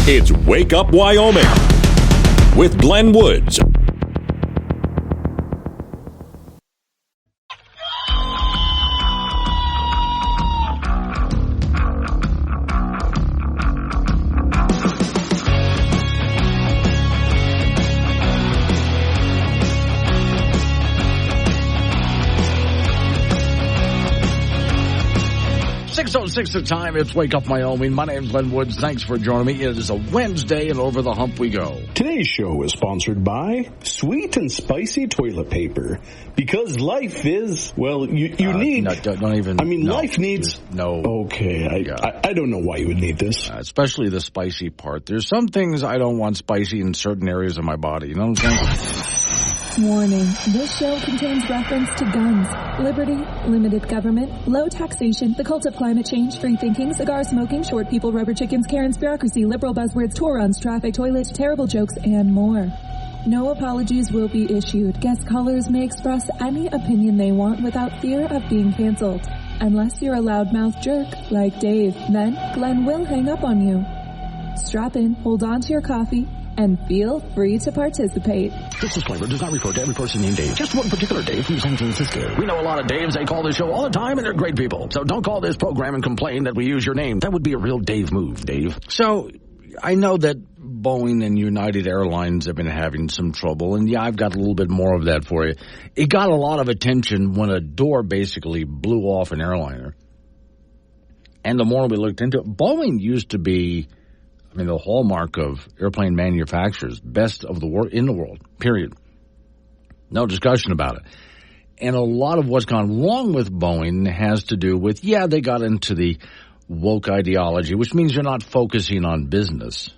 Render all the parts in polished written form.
It's Wake Up Wyoming with Glenn Woods. Six the time. It's Wake Up Wyoming. My name's Glenn Woods. Thanks for joining me. It is a Wednesday, and over the hump we go. Today's show is sponsored by Sweet and Spicy Toilet Paper. Because life is, well, you need... No, don't even... I mean, life needs... No. Okay, I don't know why you would need this. Especially the spicy part. There's some things I don't want spicy in certain areas of my body. You know what I'm saying? Warning, this show contains reference to guns, liberty, limited government, low taxation, the cult of climate change, free thinking, cigar smoking, short people, rubber chickens, Karen's bureaucracy, liberal buzzwords, tour runs, traffic, toilet, terrible jokes, and more. No apologies will be issued. Guest callers may express any opinion they want without fear of being canceled. Unless you're a loudmouth jerk like Dave, then Glenn will hang up on you. Strap in, hold on to your coffee, and feel free to participate. This disclaimer does not refer to every person named Dave. Just one particular Dave from San Francisco. We know a lot of Daves. They call this show all the time, and they're great people. So don't call this program and complain that we use your name. That would be a real Dave move, Dave. So I know that Boeing and United Airlines have been having some trouble, and yeah, I've got a little bit more of that for you. It got a lot of attention when a door basically blew off an airliner. And the more we looked into it, Boeing used to be... the hallmark of airplane manufacturers, best of the world in the world, period. No discussion about it. And a lot of what's gone wrong with Boeing has to do with, they got into the woke ideology, which means you're not focusing on business.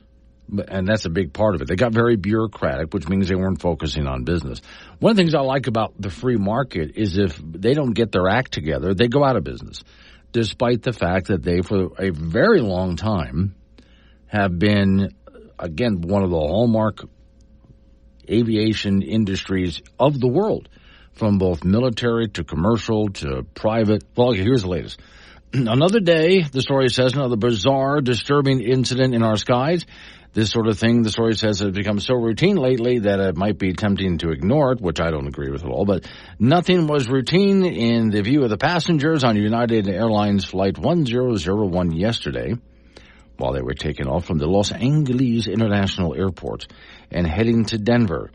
And that's a big part of it. They got very bureaucratic, which means they weren't focusing on business. One of the things I like about the free market is if they don't get their act together, they go out of business, despite the fact that they, for a very long time, have been, again, one of the hallmark aviation industries of the world, from both military to commercial to private. Well, here's the latest. Another day, the story says, another bizarre, disturbing incident in our skies. This sort of thing, the story says, has become so routine lately that it might be tempting to ignore it, which I don't agree with at all. But nothing was routine in the view of the passengers on United Airlines Flight 1001 yesterday, while they were taking off from the Los Angeles International Airport and heading to Denver.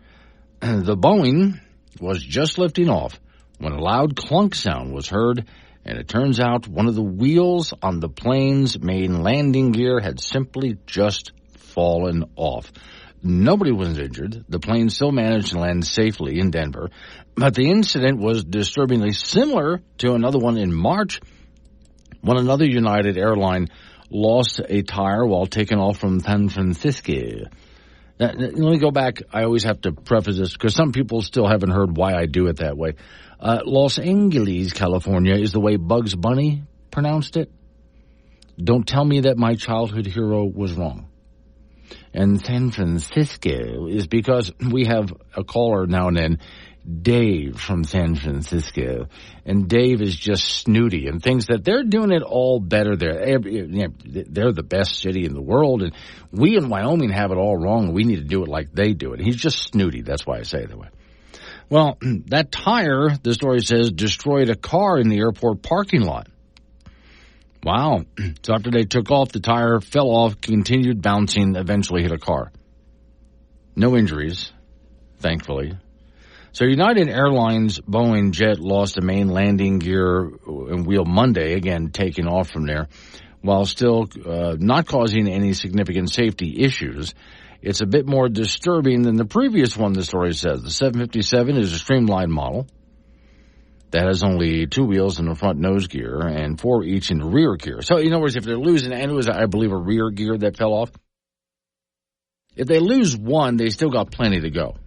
The Boeing was just lifting off when a loud clunk sound was heard, and it turns out one of the wheels on the plane's main landing gear had simply just fallen off. Nobody was injured. The plane still managed to land safely in Denver, but the incident was disturbingly similar to another one in March when another United airline lost a tire while taking off from San Francisco. Now, let me go back. I always have to preface this because some people still haven't heard why I do it that way. Los Angeles, California is the way Bugs Bunny pronounced it. Don't tell me that my childhood hero was wrong. And San Francisco is because we have a caller now and then, Dave from San Francisco, and Dave is just snooty and thinks that they're doing it all better there. They're the best city in the world, and we in Wyoming have it all wrong. We need to do it like they do it. He's just snooty. That's why I say it that way. Well, that tire, the story says, destroyed a car in the airport parking lot. Wow. So after they took off, the tire fell off, continued bouncing, eventually hit a car. No injuries, thankfully. So United Airlines Boeing jet lost the main landing gear and wheel Monday, again taking off from there, while still not causing any significant safety issues. It's a bit more disturbing than the previous one, the story says. The 757 is a streamlined model that has only 2 wheels in the front nose gear and 4 each in the rear gear. So, in other words, if they're losing, and it was, I believe, a rear gear that fell off, if they lose one, they still got plenty to go.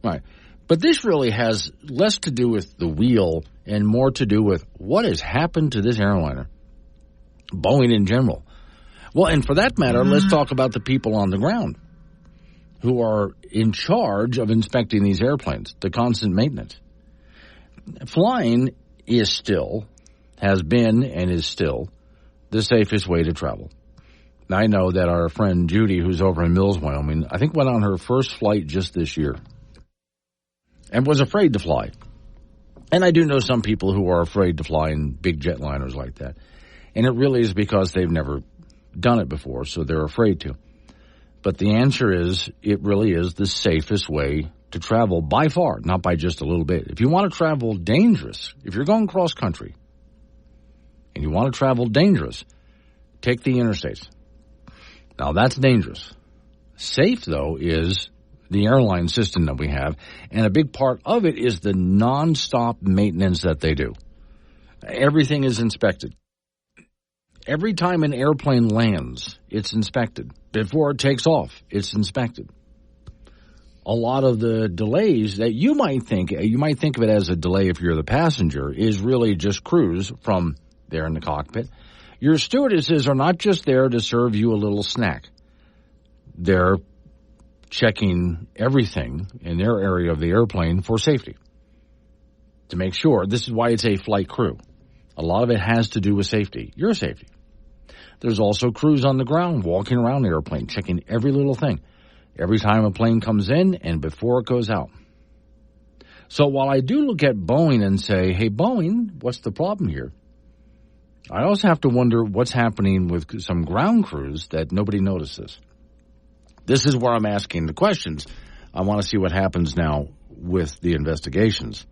Right. But this really has less to do with the wheel and more to do with what has happened to this airliner, Boeing in general. Well, and for that matter, let's talk about the people on the ground who are in charge of inspecting these airplanes, the constant maintenance. Flying is still, has been and is still, the safest way to travel. I know that our friend Judy, who's over in Mills, Wyoming, I think went on her first flight just this year and was afraid to fly. And I do know some people who are afraid to fly in big jetliners like that. And it really is because they've never done it before, so they're afraid to. But the answer is, it really is the safest way to travel by far, not by just a little bit. If you want to travel dangerous, if you're going cross country and you want to travel dangerous, take the interstates. Now, that's dangerous. Safe, though, is the airline system that we have, and a big part of it is the nonstop maintenance that they do. Everything is inspected. Every time an airplane lands, it's inspected. Before it takes off, it's inspected. A lot of the delays that you might think of it as a delay if you're the passenger, is really just crews from there in the cockpit. Your stewardesses are not just there to serve you a little snack. They're checking everything in their area of the airplane for safety. To make sure, this is why it's a flight crew. A lot of it has to do with safety, your safety. There's also crews on the ground walking around the airplane, checking every little thing, every time a plane comes in and before it goes out. So while I do look at Boeing and say, hey, Boeing, what's the problem here? I also have to wonder what's happening with some ground crews that nobody notices. This is where I'm asking the questions. I want to see what happens now with the investigations.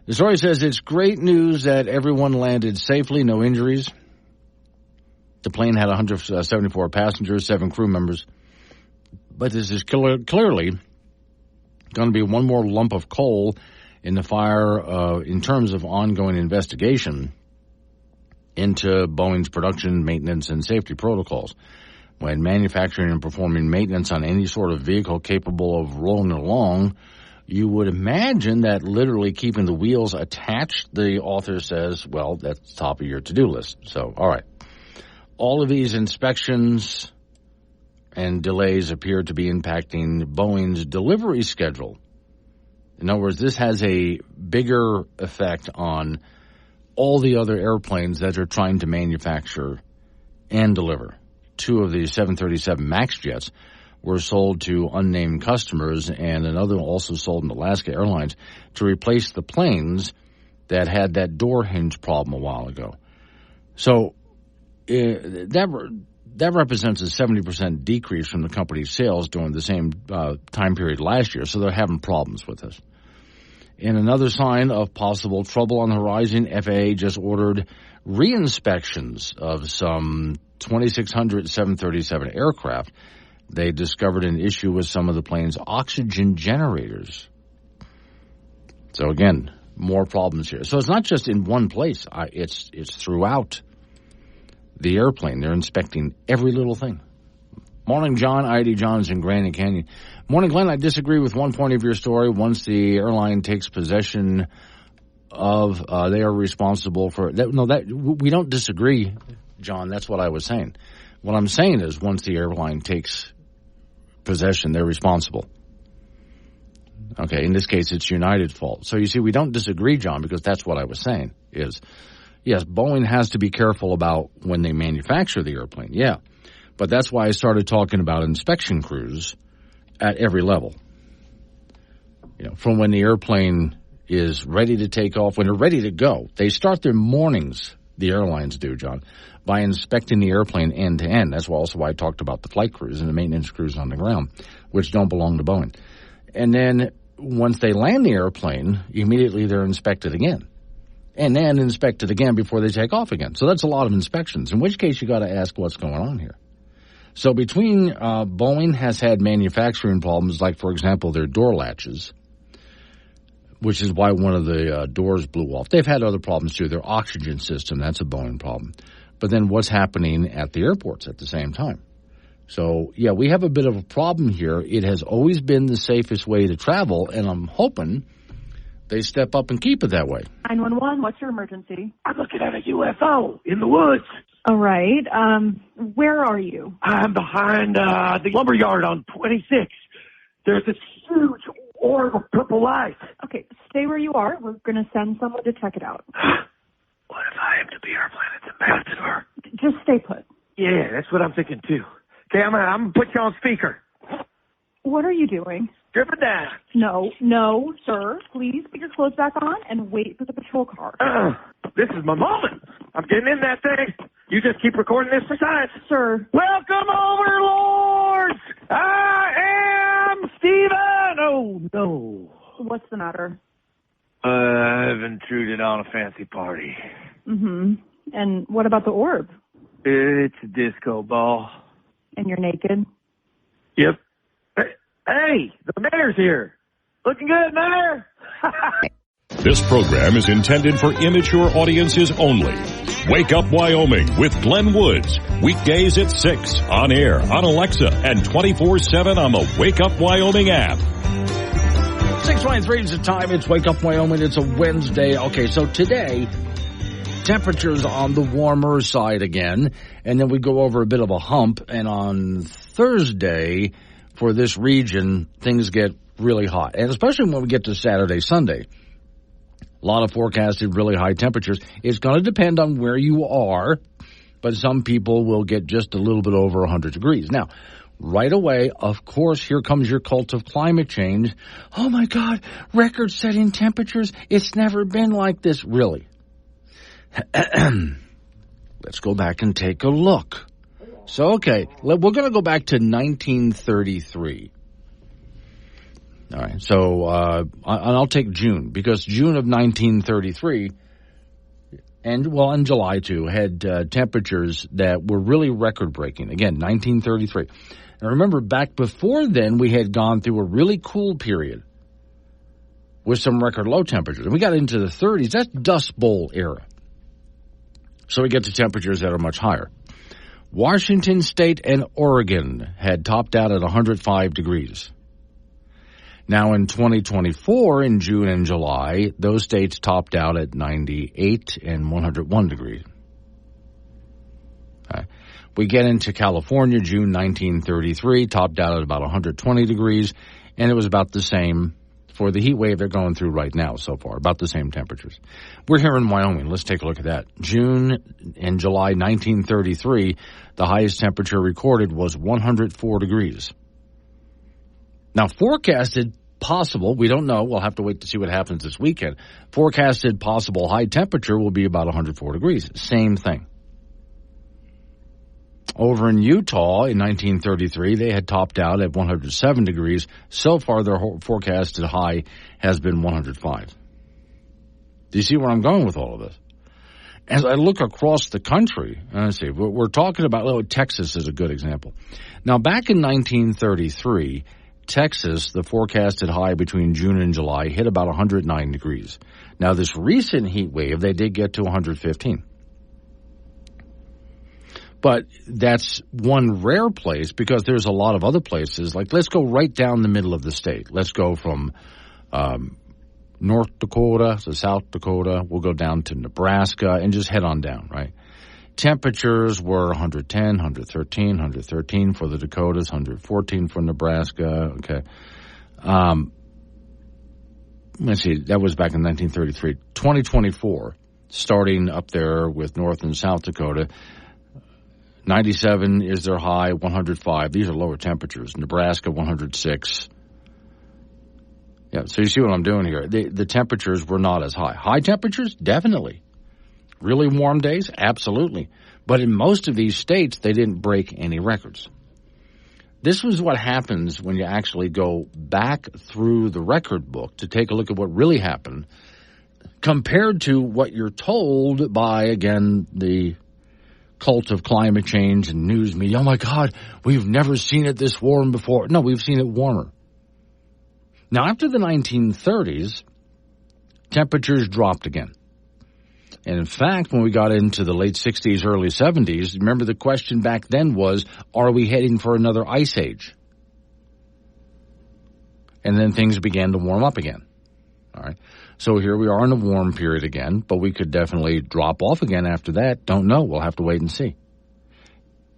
The story says it's great news that everyone landed safely, no injuries. The plane had 174 passengers, 7 crew members. But this is clearly going to be one more lump of coal in the fire in terms of ongoing investigation into Boeing's production, maintenance, and safety protocols. When manufacturing and performing maintenance on any sort of vehicle capable of rolling along, you would imagine that literally keeping the wheels attached, the author says, well, that's top of your to-do list. So, all right. All of these inspections and delays appear to be impacting Boeing's delivery schedule. In other words, this has a bigger effect on all the other airplanes that are trying to manufacture and deliver. 2 of the 737 MAX jets were sold to unnamed customers, and another also sold in Alaska Airlines to replace the planes that had that door hinge problem a while ago. So that represents a 70% decrease from the company's sales during the same time period last year, so they're having problems with this. In another sign of possible trouble on the horizon, FAA just ordered re-inspections of some 2,600 737 aircraft. They discovered an issue with some of the plane's oxygen generators. So again, more problems here. So it's not just in one place. It's throughout the airplane. They're inspecting every little thing. Morning, John. I.D. John's in Grand Canyon. Morning, Glenn. I disagree with one point of your story. Once the airline takes possession of, they are responsible for that. No, that we don't disagree, John. That's what I was saying. What I'm saying is once the airline takes possession, they're responsible. Okay, in this case, it's United's fault. So you see, we don't disagree, John, because that's what I was saying is, yes, Boeing has to be careful about when they manufacture the airplane. Yeah. But that's why I started talking about inspection crews at every level. You know, from when the airplane is ready to take off, when they're ready to go. They start their mornings, the airlines do, John, by inspecting the airplane end to end. That's also why I talked about the flight crews and the maintenance crews on the ground, which don't belong to Boeing. And then once they land the airplane, immediately they're inspected again. And then inspected again before they take off again. So that's a lot of inspections, in which case you got to ask what's going on here. So between Boeing has had manufacturing problems, like, for example, their door latches, which is why one of the doors blew off. They've had other problems, too. Their oxygen system, that's a Boeing problem. But then what's happening at the airports at the same time? So, yeah, we have a bit of a problem here. It has always been the safest way to travel, and I'm hoping they step up and keep it that way. 911, what's your emergency? I'm looking at a UFO in the woods. All right. Where are you? I'm behind the lumberyard on 26. There's this huge orb of purple light. Okay, stay where you are. We're going to send someone to check it out. What if I am to be our planet's ambassador? Just stay put. Yeah, that's what I'm thinking, too. Okay, I'm gonna put you on speaker. What are you doing? Strip it down. No, sir. Please put your clothes back on and wait for the patrol car. This is my moment. I'm getting in that thing. You just keep recording this for science. Sir. Welcome, overlords! I am Steven! Oh, no. What's the matter? I've intruded on a fancy party. Mm-hmm. And what about the orb? It's a disco ball. And you're naked? Yep. Hey, the mayor's here. Looking good, Mayor? This program is intended for immature audiences only. Wake Up Wyoming with Glenn Woods. Weekdays at 6 on air, on Alexa, and 24/7 on the Wake Up Wyoming app. 6:23 is the time. It's Wake Up Wyoming. It's a Wednesday. Okay, so today, temperatures on the warmer side again, and then we go over a bit of a hump, and on Thursday, for this region, things get really hot, and especially when we get to Saturday, Sunday. A lot of forecasted really high temperatures. It's going to depend on where you are, but some people will get just a little bit over 100 degrees. Now, right away, of course, here comes your cult of climate change. Oh, my God, record-setting temperatures. It's never been like this, really. Let's go back and take a look. So, okay, we're going to go back to 1933. All right, so I'll take June, because June of 1933, and July too, had temperatures that were really record-breaking. Again, 1933. And remember, back before then, we had gone through a really cool period with some record low temperatures. And we got into the 30s. That's Dust Bowl era. So we get to temperatures that are much higher. Washington State and Oregon had topped out at 105 degrees. Now in 2024, in June and July, those states topped out at 98 and 101 degrees. Okay. We get into California, June 1933, topped out at about 120 degrees, and it was about the same for the heat wave they're going through right now so far, about the same temperatures. We're here in Wyoming. Let's take a look at that. June and July 1933, the highest temperature recorded was 104 degrees. Now, forecasted possible, we don't know, we'll have to wait to see what happens this weekend. Forecasted possible high temperature will be about 104 degrees. Same thing. Over in Utah in 1933, they had topped out at 107 degrees. So far, their forecasted high has been 105. Do you see where I'm going with all of this? As I look across the country, and I see, we're talking about, Texas is a good example. Now, back in 1933, Texas, the forecasted high between June and July, hit about 109 degrees. Now, this recent heat wave, they did get to 115. But that's one rare place, because there's a lot of other places. Like, let's go right down the middle of the state. Let's go from North Dakota to South Dakota. We'll go down to Nebraska and just head on down, right? Temperatures were 110, 113 for the Dakotas, 114 for Nebraska. Okay. Let's see, that was back in 1933. 2024, starting up there with North and South Dakota, 97 is their high, 105. These are lower temperatures. Nebraska, 106. Yeah, so you see what I'm doing here. The temperatures were not as high. High temperatures? Definitely. Really warm days? Absolutely. But in most of these states, they didn't break any records. This was what happens when you actually go back through the record book to take a look at what really happened compared to what you're told by, again, the cult of climate change and news media. Oh, my God, we've never seen it this warm before. No, we've seen it warmer. Now, after the 1930s, temperatures dropped again. And in fact, when we got into the late 60s, early 70s, remember the question back then was, are we heading for another ice age? And then things began to warm up again. All right. So here we are in a warm period again, but we could definitely drop off again after that. Don't know. We'll have to wait and see.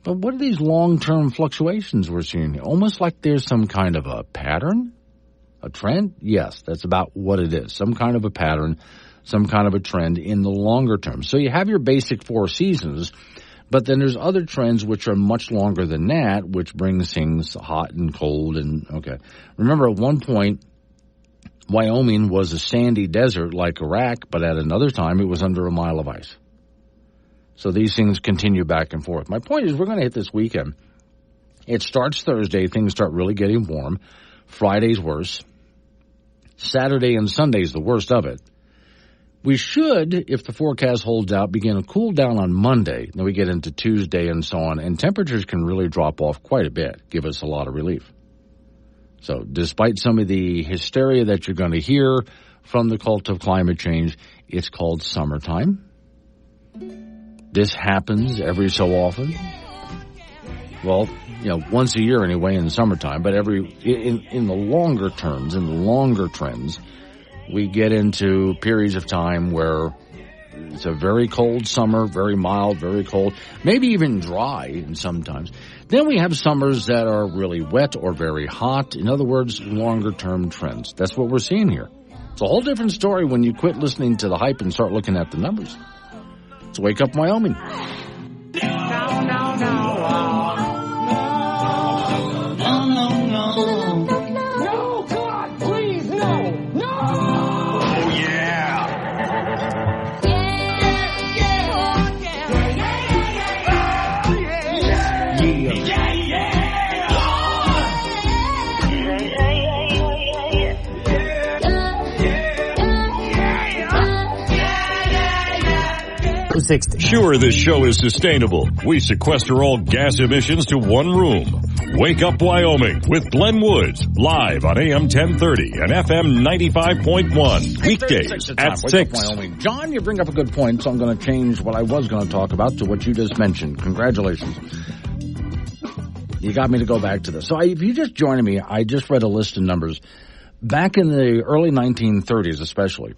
But what are these long-term fluctuations we're seeing here? Almost like there's some kind of a pattern, a trend? Yes, that's about what it is. Some kind of a pattern, some kind of a trend in the longer term. So you have your basic four seasons, But then there's other trends which are much longer than that, which brings things hot and cold. And okay, remember at one point, Wyoming was a sandy desert like Iraq, but at another time it was under a mile of ice. So these things continue back and forth. My point is we're going to hit this weekend. It starts Thursday. Things start really getting warm. Friday's worse. Saturday and Sunday's the worst of it. We should, if the forecast holds out, begin a cool down on Monday. Then we get into Tuesday and so on, and temperatures can really drop off quite a bit, give us a lot of relief. So despite some of the hysteria that you're going to hear from the cult of climate change, it's called summertime. This happens every so often. Well, once a year anyway in the summertime, but in the longer terms, in the longer trends, we get into periods of time where it's a very cold summer, very mild, very cold, maybe even dry sometimes. Then we have summers that are really wet or very hot. In other words, longer-term trends. That's what we're seeing here. It's a whole different story when you quit listening to the hype and start looking at the numbers. It's Wake Up Wyoming. No, God, please, no. Oh, yeah. Sure, this show is sustainable. We sequester all gas emissions to one room. Wake Up Wyoming with Glenn Woods, live on AM 1030 and FM 95.1. Weekdays at 6. Wyoming. John, you bring up a good point, so I'm going to change what I was going to talk about to what you just mentioned. Congratulations. You got me to go back to this. So if you just joined me, I just read a list of numbers. Back in the early 1930s especially,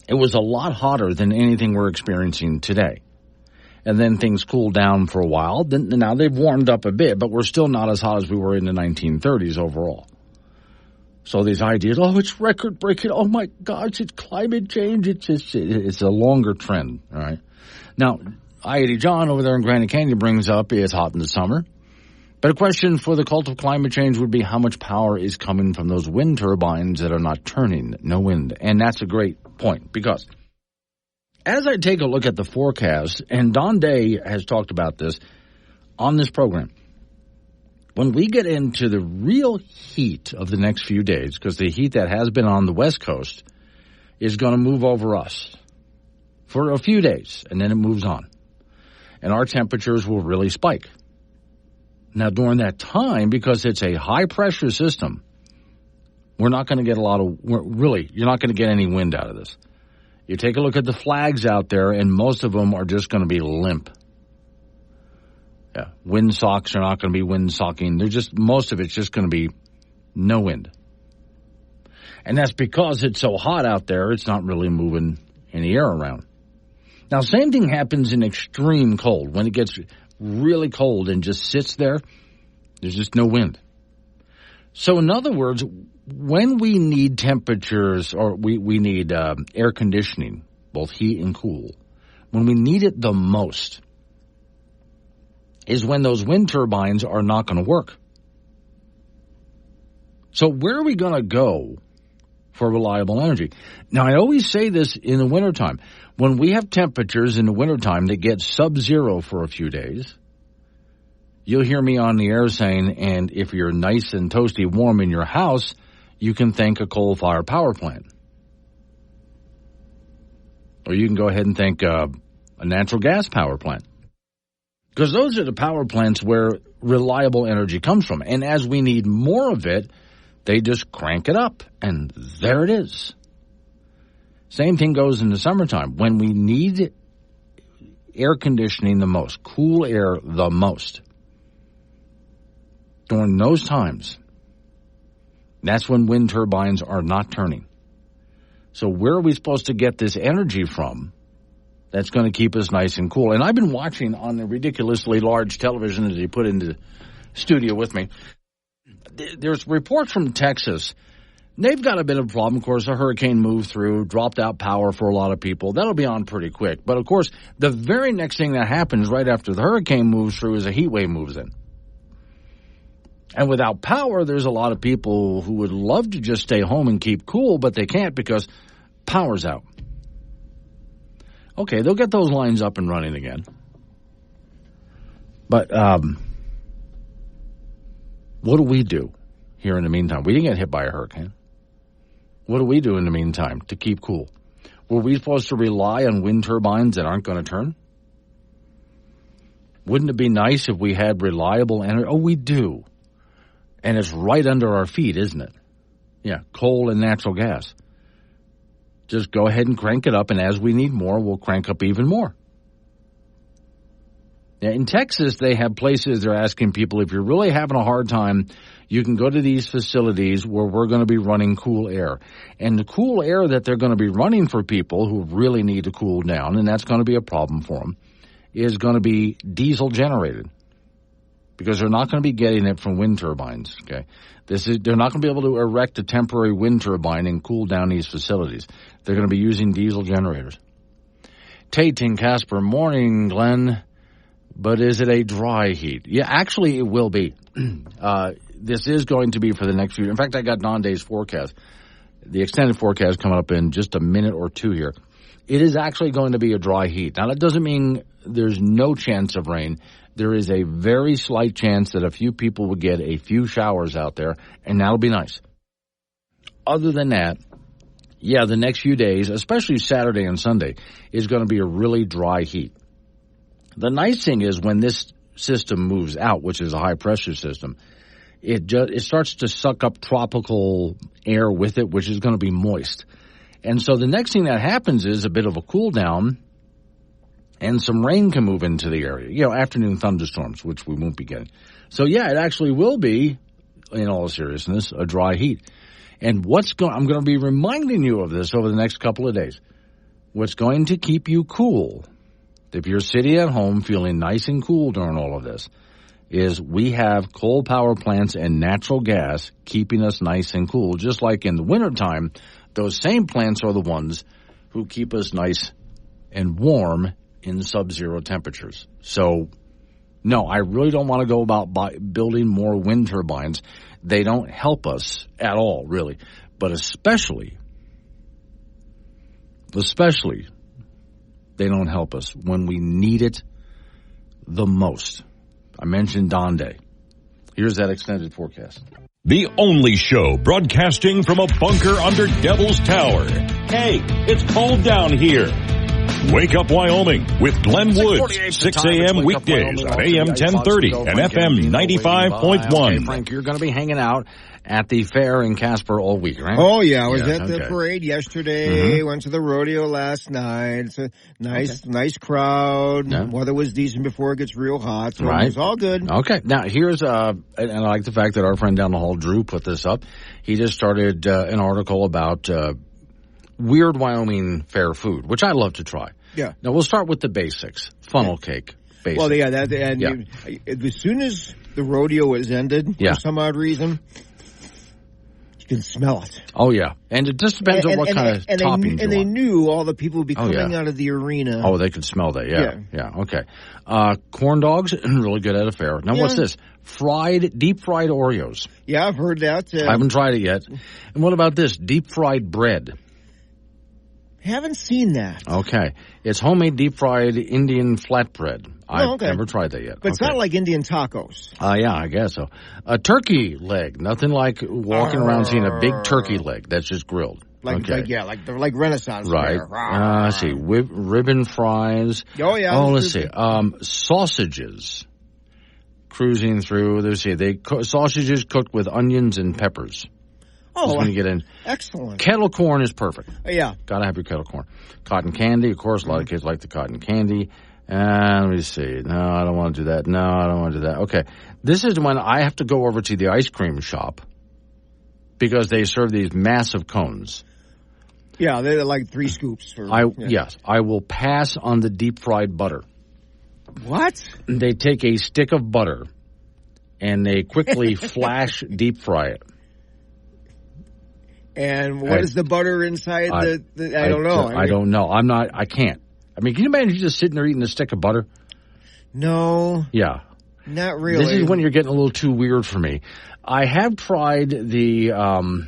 it was a lot hotter than anything we're experiencing today. And then things cooled down for a while. Now they've warmed up a bit, but we're still not as hot as we were in the 1930s overall. So these ideas, it's record-breaking, oh my gosh, it's climate change, it's a longer trend, all right? Now, I-80 John over there in Granite Canyon brings up it's hot in the summer. But a question for the cult of climate change would be how much power is coming from those wind turbines that are not turning, no wind. And that's a great point because as I take a look at the forecast, and Don Day has talked about this on this program, when we get into the real heat of the next few days, because the heat that has been on the West Coast is going to move over us for a few days, and then it moves on. And our temperatures will really spike. Now, during that time, because it's a high-pressure system, we're not going to get you're not going to get any wind out of this. You take a look at the flags out there, and most of them are just going to be limp. Yeah, windsocks are not going to be windsocking. Most of it's just going to be no wind. And that's because it's so hot out there, it's not really moving any air around. Now, same thing happens in extreme cold. When it gets really cold and just sits there, there's just no wind. So in other words, when we need temperatures or we need air conditioning, both heat and cool, when we need it the most is when those wind turbines are not going to work. So where are we going to go for reliable energy? Now, I always say this in the wintertime. When we have temperatures in the wintertime that get sub-zero for a few days, you'll hear me on the air saying, and if you're nice and toasty warm in your house, you can thank a coal-fired power plant. Or you can go ahead and thank a natural gas power plant. Because those are the power plants where reliable energy comes from. And as we need more of it, they just crank it up, and there it is. Same thing goes in the summertime. When we need air conditioning the most, cool air the most, during those times, that's when wind turbines are not turning. So where are we supposed to get this energy from that's going to keep us nice and cool? And I've been watching on the ridiculously large television that they put into the studio with me. There's reports from Texas They've got a bit of a problem. Of course, a hurricane moved through, dropped out power for a lot of people. That'll be on pretty quick. But, of course, the very next thing that happens right after the hurricane moves through is a heat wave moves in. And without power, there's a lot of people who would love to just stay home and keep cool, but they can't because power's out. Okay, they'll get those lines up and running again. But what do we do here in the meantime? We didn't get hit by a hurricane. What do we do in the meantime to keep cool? Were we supposed to rely on wind turbines that aren't going to turn? Wouldn't it be nice if we had reliable energy? Oh, we do. And it's right under our feet, isn't it? Yeah, coal and natural gas. Just go ahead and crank it up, and as we need more, we'll crank up even more. Now, in Texas, they have places they're asking people, if you're really having a hard time, you can go to these facilities where we're going to be running cool air. And the cool air that they're going to be running for people who really need to cool down, and that's going to be a problem for them, is going to be diesel generated. Because they're not going to be getting it from wind turbines, okay? They're not going to be able to erect a temporary wind turbine and cool down these facilities. They're going to be using diesel generators. Tate in Casper, morning, Glenn. But is it a dry heat? Yeah, actually it will be. This is going to be for the next few. In fact, I got Don Day's forecast. The extended forecast coming up in just a minute or two here. It is actually going to be a dry heat. Now, that doesn't mean there's no chance of rain. There is a very slight chance that a few people will get a few showers out there, and that'll be nice. Other than that, yeah, the next few days, especially Saturday and Sunday, is going to be a really dry heat. The nice thing is when this system moves out, which is a high-pressure system, it starts to suck up tropical air with it, which is going to be moist. And so the next thing that happens is a bit of a cool down, and some rain can move into the area. You know, afternoon thunderstorms, which we won't be getting. So, yeah, it actually will be, in all seriousness, a dry heat. And I'm going to be reminding you of this over the next couple of days. What's going to keep you cool, if you're sitting at home feeling nice and cool during all of this, is we have coal power plants and natural gas keeping us nice and cool. Just like in the wintertime, those same plants are the ones who keep us nice and warm in sub-zero temperatures. So, no, I really don't want to go about building more wind turbines. They don't help us at all, really. But especially, they don't help us when we need it the most. I mentioned Don Day. Here's that extended forecast. The only show broadcasting from a bunker under Devil's Tower. Hey, it's cold down here. Wake Up Wyoming with Glenn Woods, 6 a.m. weekdays on AM 1030 and FM 95.1. Okay, Frank, you're going to be hanging out at the fair in Casper all week, right? Oh, yeah. I was at the parade yesterday. Went to the rodeo last night. It's a nice crowd. Yeah. Weather was decent before it gets real hot, so it was all good. Okay. Now, here's, and I like the fact that our friend down the hall, Drew, put this up. He just started an article about weird Wyoming fair food, which I love to try. Yeah. Now, we'll start with the basics. Funnel cake. Basics. Well, as soon as the rodeo was ended, for some odd reason, you can smell it. Oh, yeah. And it just depends on what kind of toppings they knew all the people would be coming out of the arena. Oh, they could smell that, yeah. Okay. Corn dogs, really good at a fair. Now, what's this? Deep-fried Oreos. Yeah, I've heard that. I haven't tried it yet. And what about this? Deep-fried bread. Haven't seen that. Okay. It's homemade deep-fried Indian flatbread. I've never tried that yet. But it's not like Indian tacos. Yeah, I guess so. A turkey leg. Nothing like walking around seeing a big turkey leg that's just grilled. Like Renaissance. Right. Let's see. Ribbon fries. Oh, yeah. Oh, let's see. Sausages. Cruising through. Let's see. Sausages cooked with onions and peppers. Oh, when you get in. Excellent. Kettle corn is perfect. Yeah. Got to have your kettle corn. Cotton candy. Of course, a lot of kids like the cotton candy. And let me see. No, I don't want to do that. No, I don't want to do that. Okay. This is when I have to go over to the ice cream shop because they serve these massive cones. Yeah, they're like 3 scoops. Yes. I will pass on the deep-fried butter. What? They take a stick of butter and they quickly flash deep-fry it. And what is the butter inside I don't know. I don't know. I can't. I mean, can you imagine you just sitting there eating a stick of butter? No. Yeah. Not really. This is when you're getting a little too weird for me. I have tried the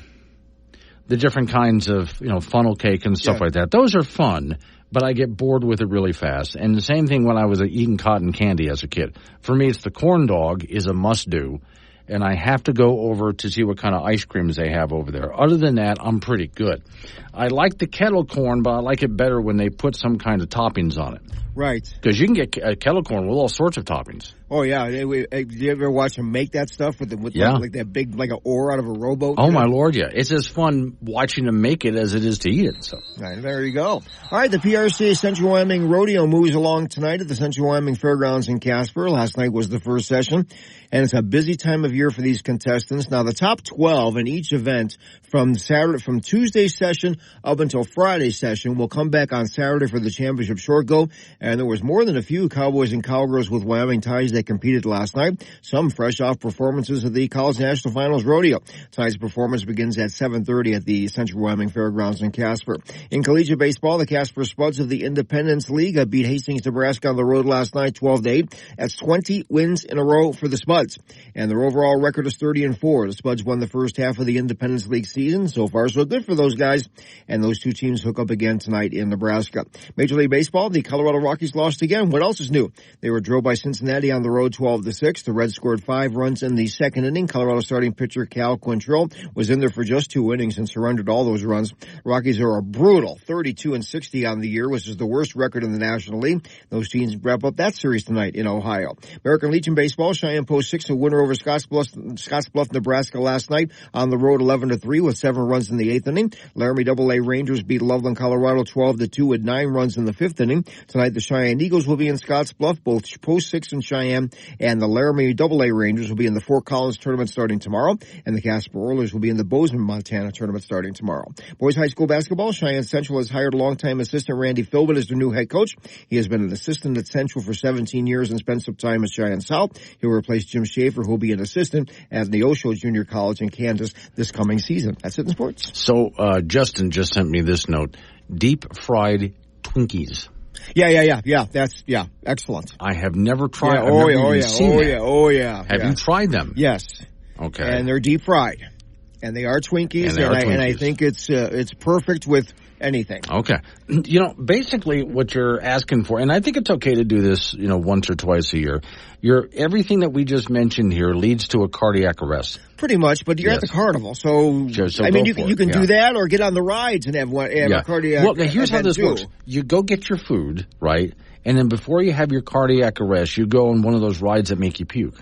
different kinds of, funnel cake and stuff like that. Those are fun, but I get bored with it really fast. And the same thing when I was eating cotton candy as a kid. For me, it's the corn dog is a must-do, and I have to go over to see what kind of ice creams they have over there. Other than that, I'm pretty good. I like the kettle corn, but I like it better when they put some kind of toppings on it. Right. Because you can get kettle corn with all sorts of toppings. Oh, yeah. Did you ever watch them make that stuff with like that big, like an oar out of a rowboat? Oh, my Lord, yeah. It's as fun watching them make it as it is to eat it. So. Right, there you go. All right, the PRC Central Wyoming Rodeo moves along tonight at the Central Wyoming Fairgrounds in Casper. Last night was the first session, and it's a busy time of year for these contestants. Now, the top 12 in each event from Tuesday's session up until Friday's session will come back on Saturday for the championship short go, and there was more than a few Cowboys and Cowgirls with Wyoming ties that competed last night, some fresh off performances at the College National Finals Rodeo. Tonight's performance begins at 7:30 at the Central Wyoming Fairgrounds in Casper. In collegiate baseball, the Casper Spuds of the Independence League beat Hastings, Nebraska on the road last night 12-8. That's 20 wins in a row for the Spuds. And their overall record is 30-4. The Spuds won the first half of the Independence League season. So far, so good for those guys. And those two teams hook up again tonight in Nebraska. Major League Baseball, the Colorado Rockies lost again. What else is new? They were drilled by Cincinnati on the road 12-6. The Reds scored 5 runs in the second inning. Colorado starting pitcher Cal Quantrill was in there for just 2 innings and surrendered all those runs. Rockies are a brutal 32-60 on the year, which is the worst record in the National League. Those teams wrap up that series tonight in Ohio. American Legion Baseball, Cheyenne Post 6, a winner over Scottsbluff, Nebraska last night on the road 11-3 with 7 runs in the 8th inning. Laramie AA Rangers beat Loveland, Colorado 12-2 with 9 runs in the 5th inning. Tonight the Cheyenne Eagles will be in Scottsbluff, both Post 6 and Cheyenne, and the Laramie AA Rangers will be in the Fort Collins tournament starting tomorrow, and the Casper Oilers will be in the Bozeman, Montana tournament starting tomorrow. Boys High School basketball, Cheyenne Central has hired longtime assistant Randy Philbin as their new head coach. He has been an assistant at Central for 17 years and spent some time at Cheyenne South. He'll replace Jim Schaefer, who will be an assistant at Neosho Junior College in Kansas this coming season. That's it in sports. So, Justin just sent me this note. Deep fried Twinkies. Yeah. That's excellent. I have never tried. Yeah, oh yeah. Have you tried them? Yes. Okay. And they're deep fried, and they are Twinkies, and I think it's perfect with anything. Okay. Basically what you're asking for, and I think it's okay to do this, once or twice a year. Everything that we just mentioned here leads to a cardiac arrest. Pretty much, but you're at the carnival, so I mean, you can do that or get on the rides and have a cardiac. Well, here's how this works: you go get your food, right, and then before you have your cardiac arrest, you go on one of those rides that make you puke.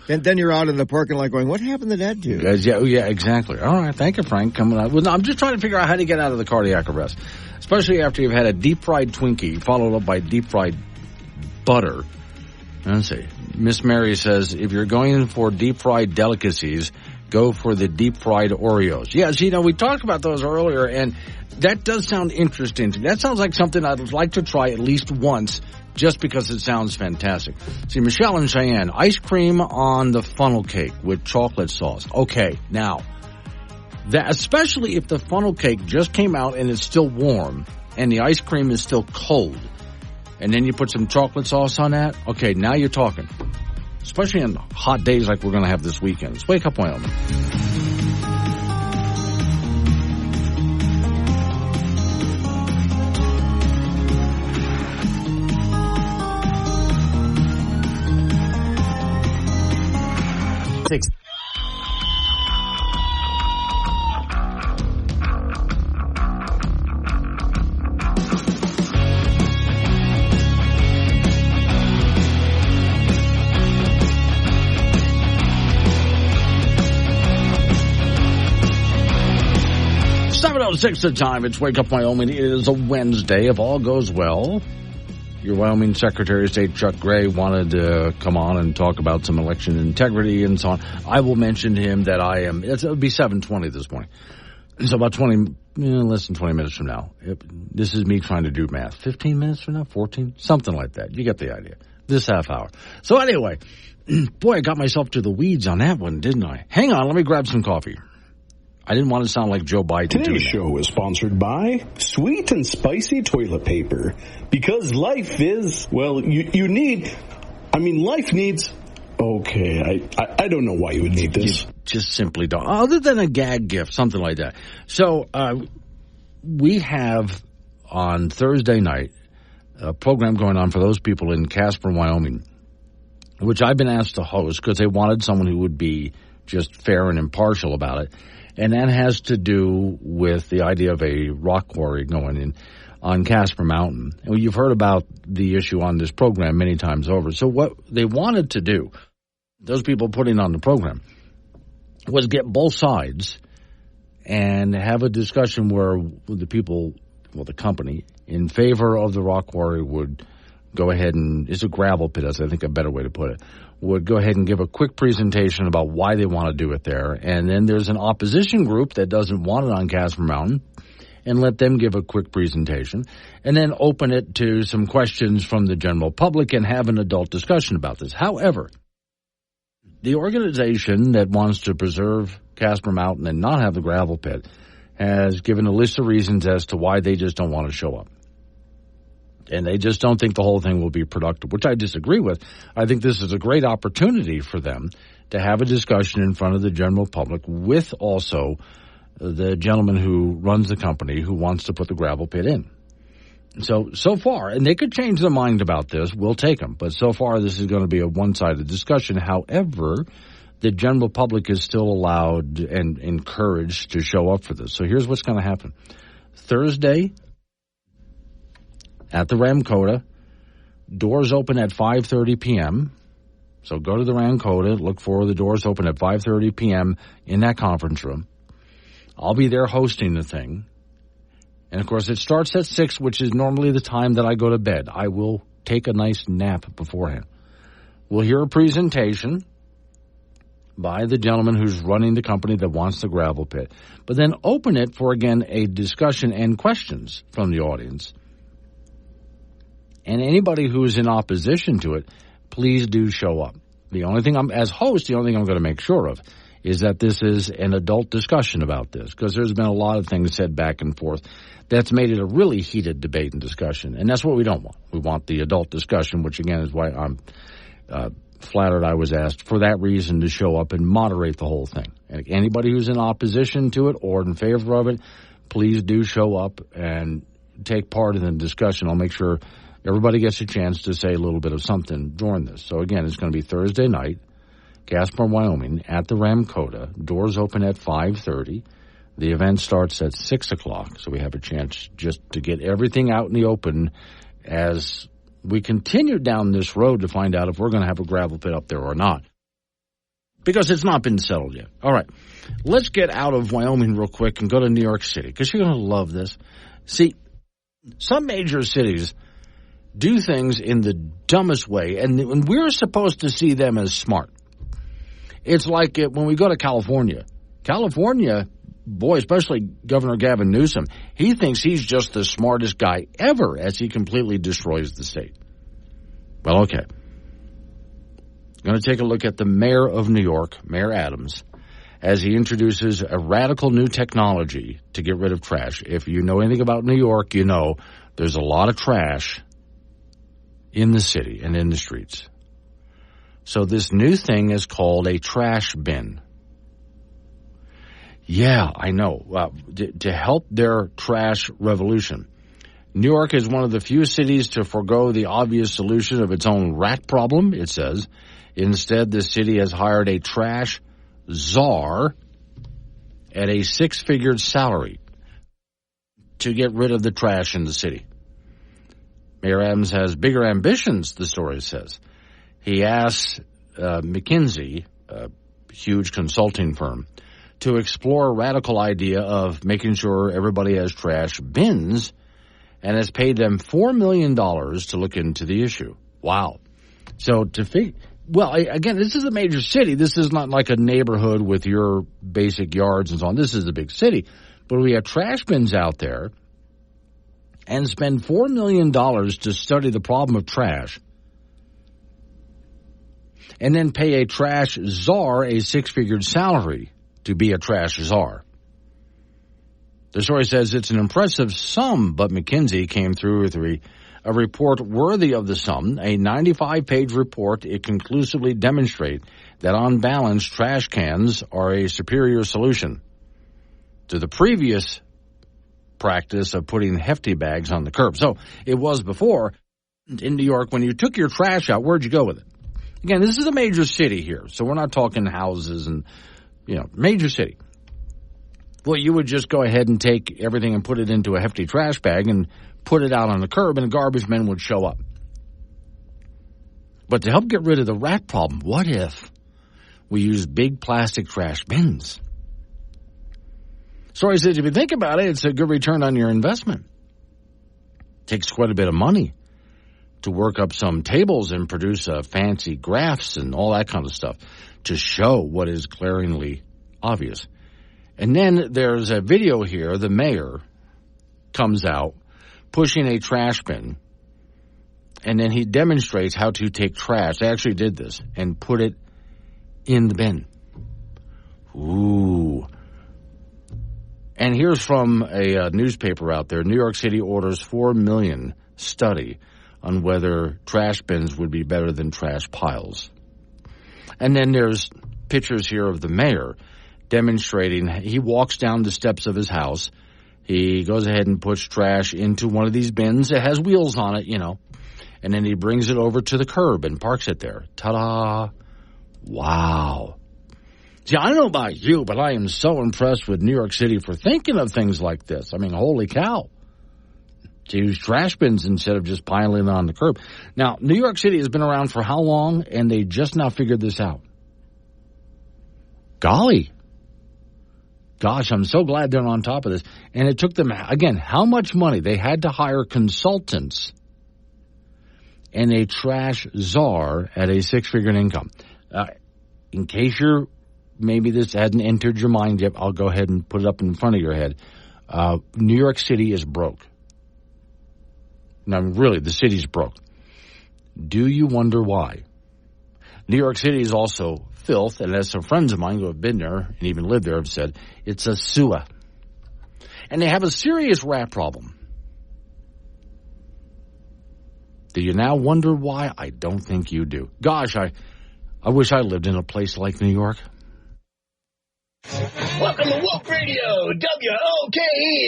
And then you're out in the parking lot going, "What happened to that dude?" Yeah, exactly. All right, thank you, Frank. Coming out. Well, no, I'm just trying to figure out how to get out of the cardiac arrest, especially after you've had a deep fried Twinkie followed up by deep fried butter. Let's see. Miss Mary says, if you're going for deep-fried delicacies, go for the deep-fried Oreos. Yes, we talked about those earlier, and that does sound interesting. That sounds like something I'd like to try at least once, just because it sounds fantastic. See, Michelle and Cheyenne, ice cream on the funnel cake with chocolate sauce. Okay, now, especially if the funnel cake just came out and it's still warm, and the ice cream is still cold, and then you put some chocolate sauce on that, okay, now you're talking. Especially on hot days like we're going to have this weekend. It's Wake Up Wyoming. Six the time. It's Wake Up Wyoming. It is a Wednesday. If all goes well, your Wyoming Secretary of State Chuck Gray wanted to come on and talk about some election integrity and so on. I will mention to him that it'll be 7:20 this morning. So about less than 20 minutes from now. This is me trying to do math. 15 minutes from now? 14? Something like that. You get the idea. This half hour. So anyway, boy, I got myself to the weeds on that one, didn't I? Hang on, let me grab some coffee. I didn't want to sound like Joe Biden. Today's show is sponsored by Sweet and Spicy Toilet Paper. Because life is, well, you need, life needs, okay, I don't know why you would need this. You just simply don't. Other than a gag gift, something like that. So we have on Thursday night a program going on for those people in Casper, Wyoming, which I've been asked to host because they wanted someone who would be just fair and impartial about it. And that has to do with the idea of a rock quarry going in on Casper Mountain. And you've heard about the issue on this program many times over. So what they wanted to do, those people putting on the program, was get both sides and have a discussion where the people, well, the company, in favor of the rock quarry would go ahead and, it's a gravel pit, that's I think a better way to put it, would go ahead and give a quick presentation about why they want to do it there. And then there's an opposition group that doesn't want it on Casper Mountain, and let them give a quick presentation, and then open it to some questions from the general public and have an adult discussion about this. However, the organization that wants to preserve Casper Mountain and not have the gravel pit has given a list of reasons as to why they just don't want to show up. And they just don't think the whole thing will be productive, which I disagree with. I think this is a great opportunity for them to have a discussion in front of the general public with also the gentleman who runs the company who wants to put the gravel pit in. So far, and they could change their mind about this, we'll take them. But so far, this is going to be a one-sided discussion. However, the general public is still allowed and encouraged to show up for this. So here's what's going to happen. Thursday, at the Ramkota, doors open at 5:30 p.m. So go to the Ramkota, look for the doors open at 5:30 p.m. in that conference room. I'll be there hosting the thing. And, of course, it starts at 6, which is normally the time that I go to bed. I will take a nice nap beforehand. We'll hear a presentation by the gentleman who's running the company that wants the gravel pit, but then open it for, again, a discussion and questions from the audience. And anybody who's in opposition to it, please do show up. The only thing as host, the only thing I'm going to make sure of is that this is an adult discussion about this, because there's been a lot of things said back and forth that's made it a really heated debate and discussion, and that's what we don't want. We want the adult discussion, which, again, is why I'm flattered I was asked for that reason to show up and moderate the whole thing. And anybody who's in opposition to it or in favor of it, please do show up and take part in the discussion. I'll make sure everybody gets a chance to say a little bit of something during this. So, again, it's going to be Thursday night, Casper, Wyoming, at the Ramkota. Doors open at 5:30. The event starts at 6 o'clock, so we have a chance just to get everything out in the open as we continue down this road to find out if we're going to have a gravel pit up there or not, because it's not been settled yet. All right, let's get out of Wyoming real quick and go to New York City, because you're going to love this. See, some major cities do things in the dumbest way, and we're supposed to see them as smart. It's like when we go to California. California, boy, especially Governor Gavin Newsom, he thinks he's just the smartest guy ever as he completely destroys the state. Well, okay. I'm going to take a look at the mayor of New York, Mayor Adams, as he introduces a radical new technology to get rid of trash. If you know anything about New York, you know there's a lot of trash in the city and in the streets. So this new thing is called a trash bin. Yeah, I know. To help their trash revolution, New York is one of the few cities to forego the obvious solution of its own rat problem, it says. Instead, the city has hired a trash czar at a six-figure salary to get rid of the trash in the city. Mayor Adams has bigger ambitions, the story says. He asked McKinsey, a huge consulting firm, to explore a radical idea of making sure everybody has trash bins, and has paid them $4 million to look into the issue. Wow. So again, this is a major city. This is not like a neighborhood with your basic yards and so on. This is a big city. But we have trash bins out there and spend $4 million to study the problem of trash, and then pay a trash czar a six-figure salary to be a trash czar. The story says it's an impressive sum, but McKinsey came through with a report worthy of the sum, a 95-page report. It conclusively demonstrates that on balance, trash cans are a superior solution to the previous practice of putting hefty bags on the curb. So it was before in New York, when you took your trash out, where'd you go with it? Again, this is a major city here, so we're not talking houses and, major city. Well, you would just go ahead and take everything and put it into a hefty trash bag and put it out on the curb, and the garbage men would show up. But to help get rid of the rat problem, what if we use big plastic trash bins? Story says if you think about it, it's a good return on your investment. It takes quite a bit of money to work up some tables and produce fancy graphs and all that kind of stuff to show what is glaringly obvious. And then there's a video here. The mayor comes out pushing a trash bin, and then he demonstrates how to take trash. They actually did this and put it in the bin. Ooh. And here's from a newspaper out there. New York City orders $4 million study on whether trash bins would be better than trash piles. And then there's pictures here of the mayor demonstrating. He walks down the steps of his house. He goes ahead and puts trash into one of these bins. It has wheels on it, and then he brings it over to the curb and parks it there. Ta-da! Wow. See, I don't know about you, but I am so impressed with New York City for thinking of things like this. I mean, holy cow. To use trash bins instead of just piling it on the curb. Now, New York City has been around for how long, and they just now figured this out? Golly. Gosh, I'm so glad they're on top of this. And it took them, again, how much money? They had to hire consultants and a trash czar at a six-figure income. In case maybe this hadn't entered your mind yet, I'll go ahead and put it up in front of your head. New York City is broke. Now, really, the city's broke. Do you wonder why? New York City is also filth, and as some friends of mine who have been there and even lived there have said, it's a sewer. And they have a serious rat problem. Do you now wonder why? I don't think you do. Gosh, I wish I lived in a place like New York. Welcome to Woke Radio, WOKE.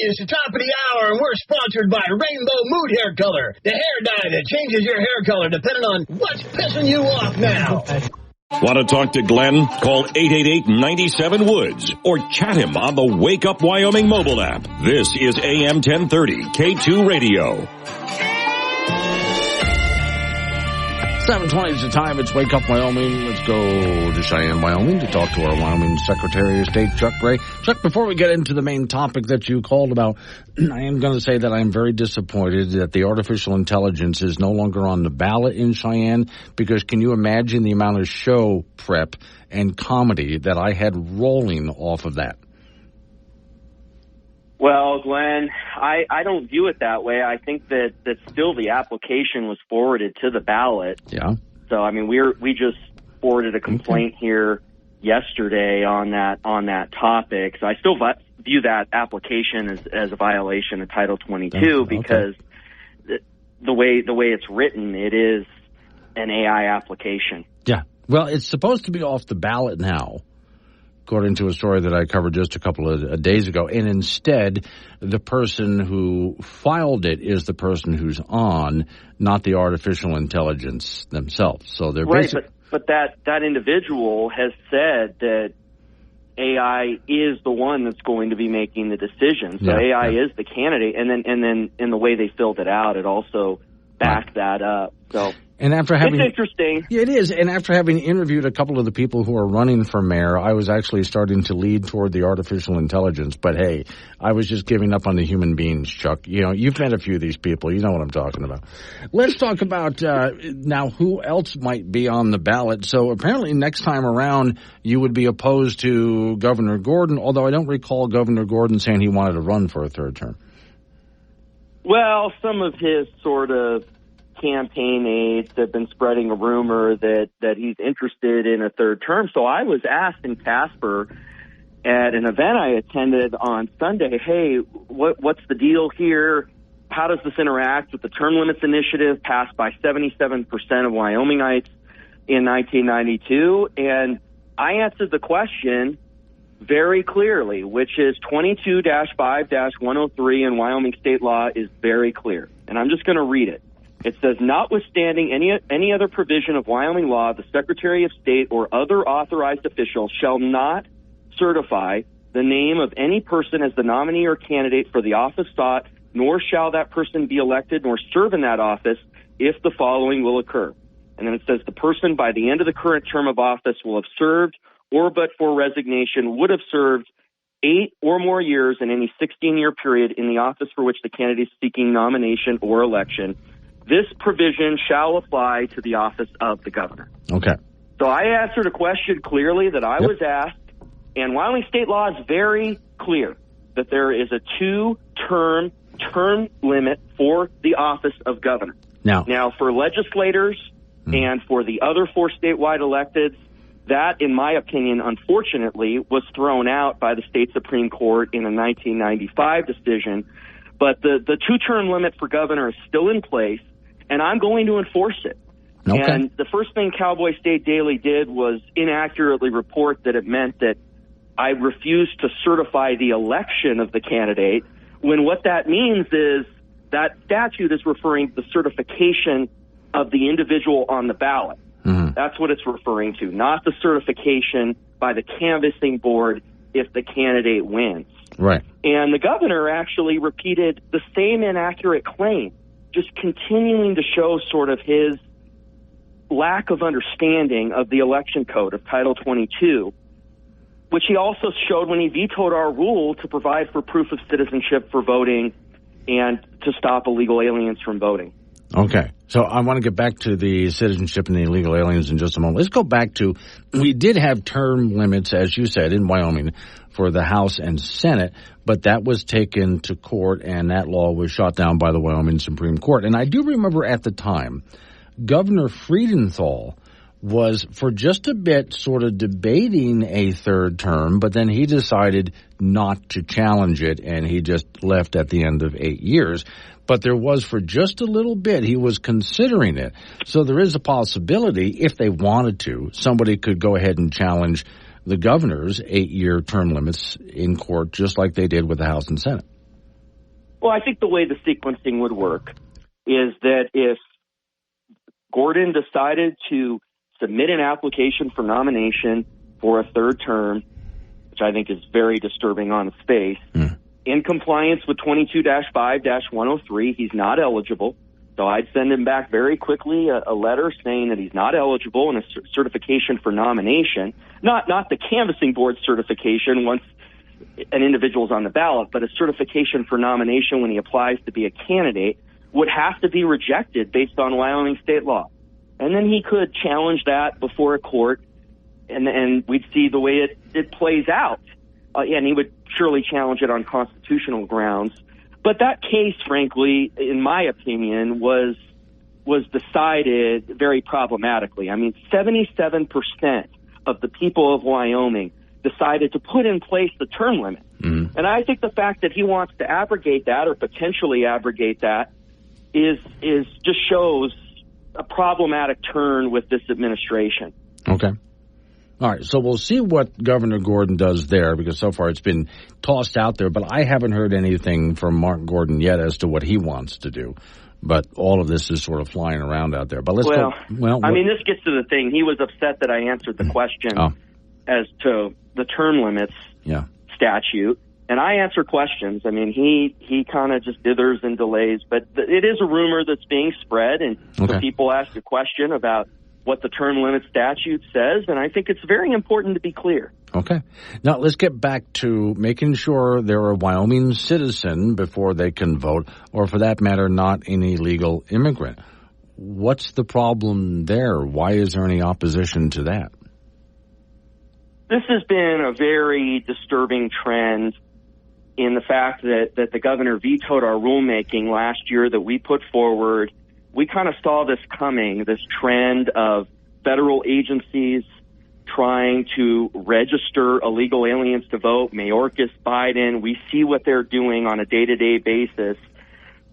It's the top of the hour, and we're sponsored by Rainbow Mood Hair Color, the hair dye that changes your hair color depending on what's pissing you off now. Want to talk to Glenn? Call 888-97-WOODS or chat him on the Wake Up Wyoming mobile app. This is AM 1030 K2 Radio. 7:20 is the time. It's Wake Up Wyoming. Let's go to Cheyenne, Wyoming to talk to our Wyoming Secretary of State, Chuck Gray. Chuck, before we get into the main topic that you called about, I am going to say that I'm very disappointed that the artificial intelligence is no longer on the ballot in Cheyenne, because can you imagine the amount of show prep and comedy that I had rolling off of that? Well, Glenn, I don't view it that way. I think that still the application was forwarded to the ballot. Yeah. So, I mean, we just forwarded a complaint here yesterday on that topic. So I still view that application as a violation of Title 22 because the way it's written, it is an AI application. Yeah. Well, it's supposed to be off the ballot now, according to a story that I covered just a couple of days ago. And instead, the person who filed it is the person who's on, not the artificial intelligence themselves. So they're right, but that individual has said that AI is the one that's going to be making the decision. So AI is the candidate, and then in the way they filled it out, it also backed that up. So. And after having, it's interesting. Yeah, it is. And after having interviewed a couple of the people who are running for mayor, I was actually starting to lead toward the artificial intelligence. But hey, I was just giving up on the human beings, Chuck. You know, you've met a few of these people. You know what I'm talking about. Let's talk about now who else might be on the ballot. So apparently next time around, you would be opposed to Governor Gordon, although I don't recall Governor Gordon saying he wanted to run for a third term. Well, some of his sort of campaign aides have been spreading a rumor that he's interested in a third term. So I was asked in Casper, at an event I attended on Sunday. Hey, what's the deal here? How does this interact with the term limits initiative passed by 77% of Wyomingites in 1992? And I answered the question very clearly, which is 22-5-103 in Wyoming state law is very clear. And I'm just going to read it. It says, notwithstanding any other provision of Wyoming law, the Secretary of State or other authorized official shall not certify the name of any person as the nominee or candidate for the office sought, nor shall that person be elected nor serve in that office if the following will occur. And then it says the person by the end of the current term of office will have served or but for resignation would have served 8 or more years in any 16-year period in the office for which the candidate is seeking nomination or election. This provision shall apply to the office of the governor. Okay. So I answered a question clearly that I was asked, and Wyoming state law is very clear that there is a 2-term term limit for the office of governor. Now for legislators and for the other 4 statewide electeds, that, in my opinion, unfortunately, was thrown out by the state Supreme Court in a 1995 decision. But the 2-term limit for governor is still in place, and I'm going to enforce it. Okay. And the first thing Cowboy State Daily did was inaccurately report that it meant that I refused to certify the election of the candidate, when what that means is that statute is referring to the certification of the individual on the ballot. That's what it's referring to, not the certification by the canvassing board if the candidate wins. Right. And the governor actually repeated the same inaccurate claim, just continuing to show sort of his lack of understanding of the election code of Title 22, which he also showed when he vetoed our rule to provide for proof of citizenship for voting and to stop illegal aliens from voting. Okay. So I want to get back to the citizenship and the illegal aliens in just a moment. Let's go back to, we did have term limits, as you said, in Wyoming for the House and Senate, but that was taken to court and that law was shot down by the Wyoming Supreme Court. And I do remember at the time, Governor Friedenthal was for just a bit sort of debating a 3rd term, but then he decided not to challenge it and he just left at the end of 8 years. But there was, for just a little bit, he was considering it. So there is a possibility, if they wanted to, somebody could go ahead and challenge the governor's 8-year term limits in court, just like they did with the House and Senate. Well, I think the way the sequencing would work is that if Gordon decided to submit an application for nomination for a 3rd term, which I think is very disturbing on its face, in compliance with 22-5-103, he's not eligible. So I'd send him back very quickly a letter saying that he's not eligible and a certification for nomination, not the canvassing board certification once an individual's on the ballot, but a certification for nomination when he applies to be a candidate would have to be rejected based on Wyoming state law. And then he could challenge that before a court, and we'd see the way it plays out. And he would surely challenge it on constitutional grounds. But that case, frankly, in my opinion, was decided very problematically. I mean, 77% of the people of Wyoming decided to put in place the term limit. And I think the fact that he wants to abrogate that or potentially abrogate that is just shows a problematic turn with this administration. Okay. All right, so we'll see what Governor Gordon does there, because so far it's been tossed out there, but I haven't heard anything from Mark Gordon yet as to what he wants to do. But all of this is sort of flying around out there. But let's go. Well, I mean, this gets to the thing. He was upset that I answered the question as to the term limits statute, and I answer questions. I mean, he kind of just dithers and delays, but it is a rumor that's being spread, and so people ask a question about what the term limit statute says, and I think it's very important to be clear. Okay. Now, let's get back to making sure they're a Wyoming citizen before they can vote, or for that matter, not an illegal immigrant. What's the problem there? Why is there any opposition to that? This has been a very disturbing trend in the fact that the governor vetoed our rulemaking last year that we put forward. We kind of saw this coming, this trend of federal agencies trying to register illegal aliens to vote, Mayorkas, Biden. We see what they're doing on a day-to-day basis.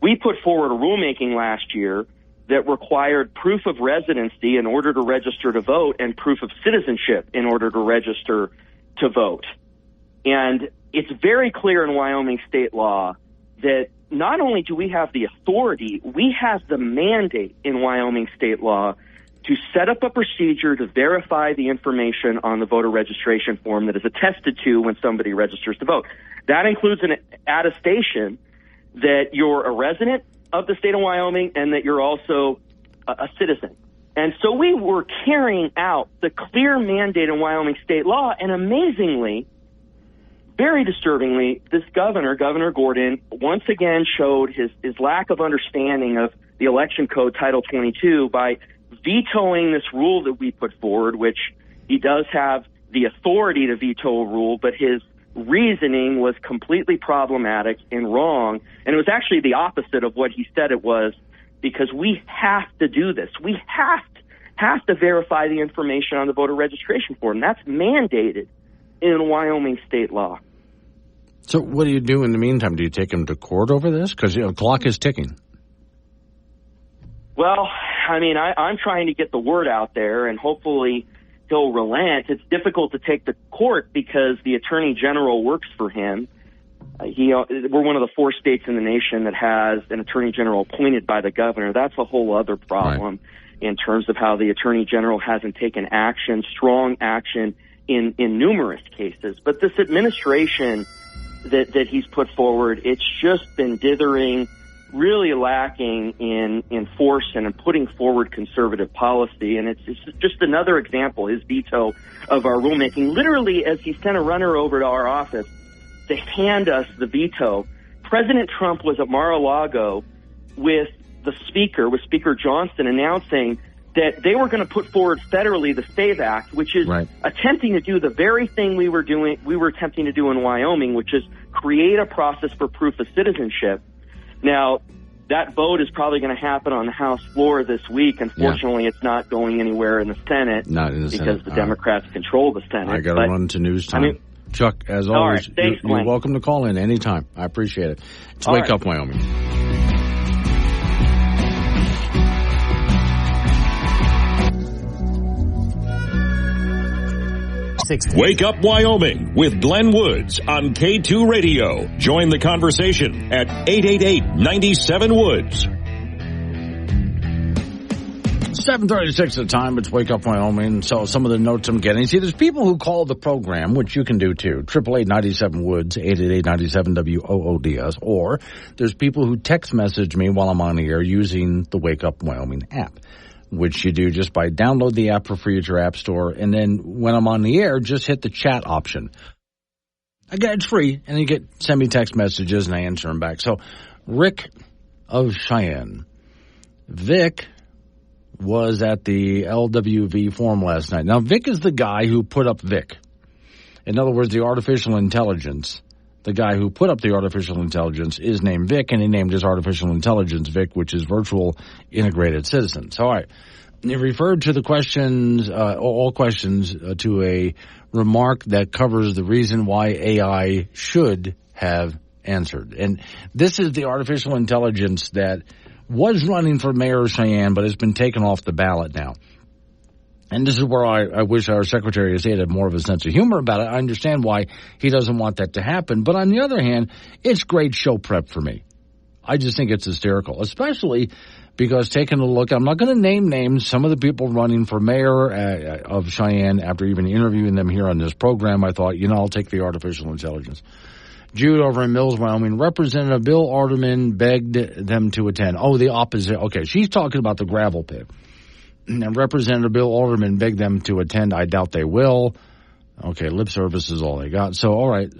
We put forward a rulemaking last year that required proof of residency in order to register to vote and proof of citizenship in order to register to vote. And it's very clear in Wyoming state law that not only do we have the authority, we have the mandate in Wyoming state law to set up a procedure to verify the information on the voter registration form that is attested to when somebody registers to vote. That includes an attestation that you're a resident of the state of Wyoming and that you're also a citizen. And so we were carrying out the clear mandate in Wyoming state law, and amazingly, very disturbingly, this governor, Governor Gordon, once again showed his lack of understanding of the election code Title 22 by vetoing this rule that we put forward, which he does have the authority to veto a rule, but his reasoning was completely problematic and wrong. And it was actually the opposite of what he said it was, because we have to do this. We have to verify the information on the voter registration form. That's mandated in Wyoming state law. So what do you do in the meantime? Do you take him to court over this? Because, the clock is ticking. Well, I mean, I'm trying to get the word out there, and hopefully he'll relent. It's difficult to take to court because the Attorney General works for him. We're one of the 4 states in the nation that has an Attorney General appointed by the governor. That's a whole other problem in terms of how the Attorney General hasn't taken action, strong action in numerous cases. But this administration that he's put forward, it's just been dithering, really lacking in force and in putting forward conservative policy. And it's just another example, his veto of our rulemaking. Literally, as he sent a runner over to our office to hand us the veto, President Trump was at Mar-a-Lago with Speaker Johnson, announcing that they were going to put forward federally the SAVE Act, which is attempting to do the very thing we were attempting to do in Wyoming, which is create a process for proof of citizenship. Now, that vote is probably going to happen on the House floor this week. Unfortunately, it's not going anywhere in the Senate because the Democrats control the Senate. I got to run to news time. Chuck, as always, you're welcome to call in anytime. I appreciate it. It's Wake Up Wyoming. Wake Up Wyoming with Glenn Woods on K2 Radio. Join the conversation at 888-97-WOODS. 7:36 at the time. It's Wake Up Wyoming. So some of the notes I'm getting. See, there's people who call the program, which you can do too. 888-97-WOODS, 888-97-WOODS. Or there's people who text message me while I'm on the air using the Wake Up Wyoming app, which you do just by download the app for free at your app store. And then when I'm on the air, just hit the chat option. Again, it's free, and you send me text messages, and I answer them back. So Rick of Cheyenne. Vic was at the LWV forum last night. Now, Vic is the guy who put up Vic. In other words, the artificial intelligence. The guy who put up the artificial intelligence is named Vic, and he named his artificial intelligence Vic, which is Virtual Integrated Citizens. All right. He referred to the questions, all questions, to a remark that covers the reason why AI should have answered. And this is the artificial intelligence that was running for mayor of Cheyenne, but has been taken off the ballot now. And this is where I wish our Secretary of State had more of a sense of humor about it. I understand why he doesn't want that to happen. But on the other hand, it's great show prep for me. I just think it's hysterical, especially because taking a look, I'm not going to name names, some of the people running for mayor of Cheyenne, after even interviewing them here on this program, I thought, I'll take the artificial intelligence. Jude over in Mills, Wyoming, Representative Bill Alderman begged them to attend. Oh, the opposite. Okay, she's talking about the gravel pit. And Representative Bill Alderman begged them to attend. I doubt they will. Okay, lip service is all they got. So, all right.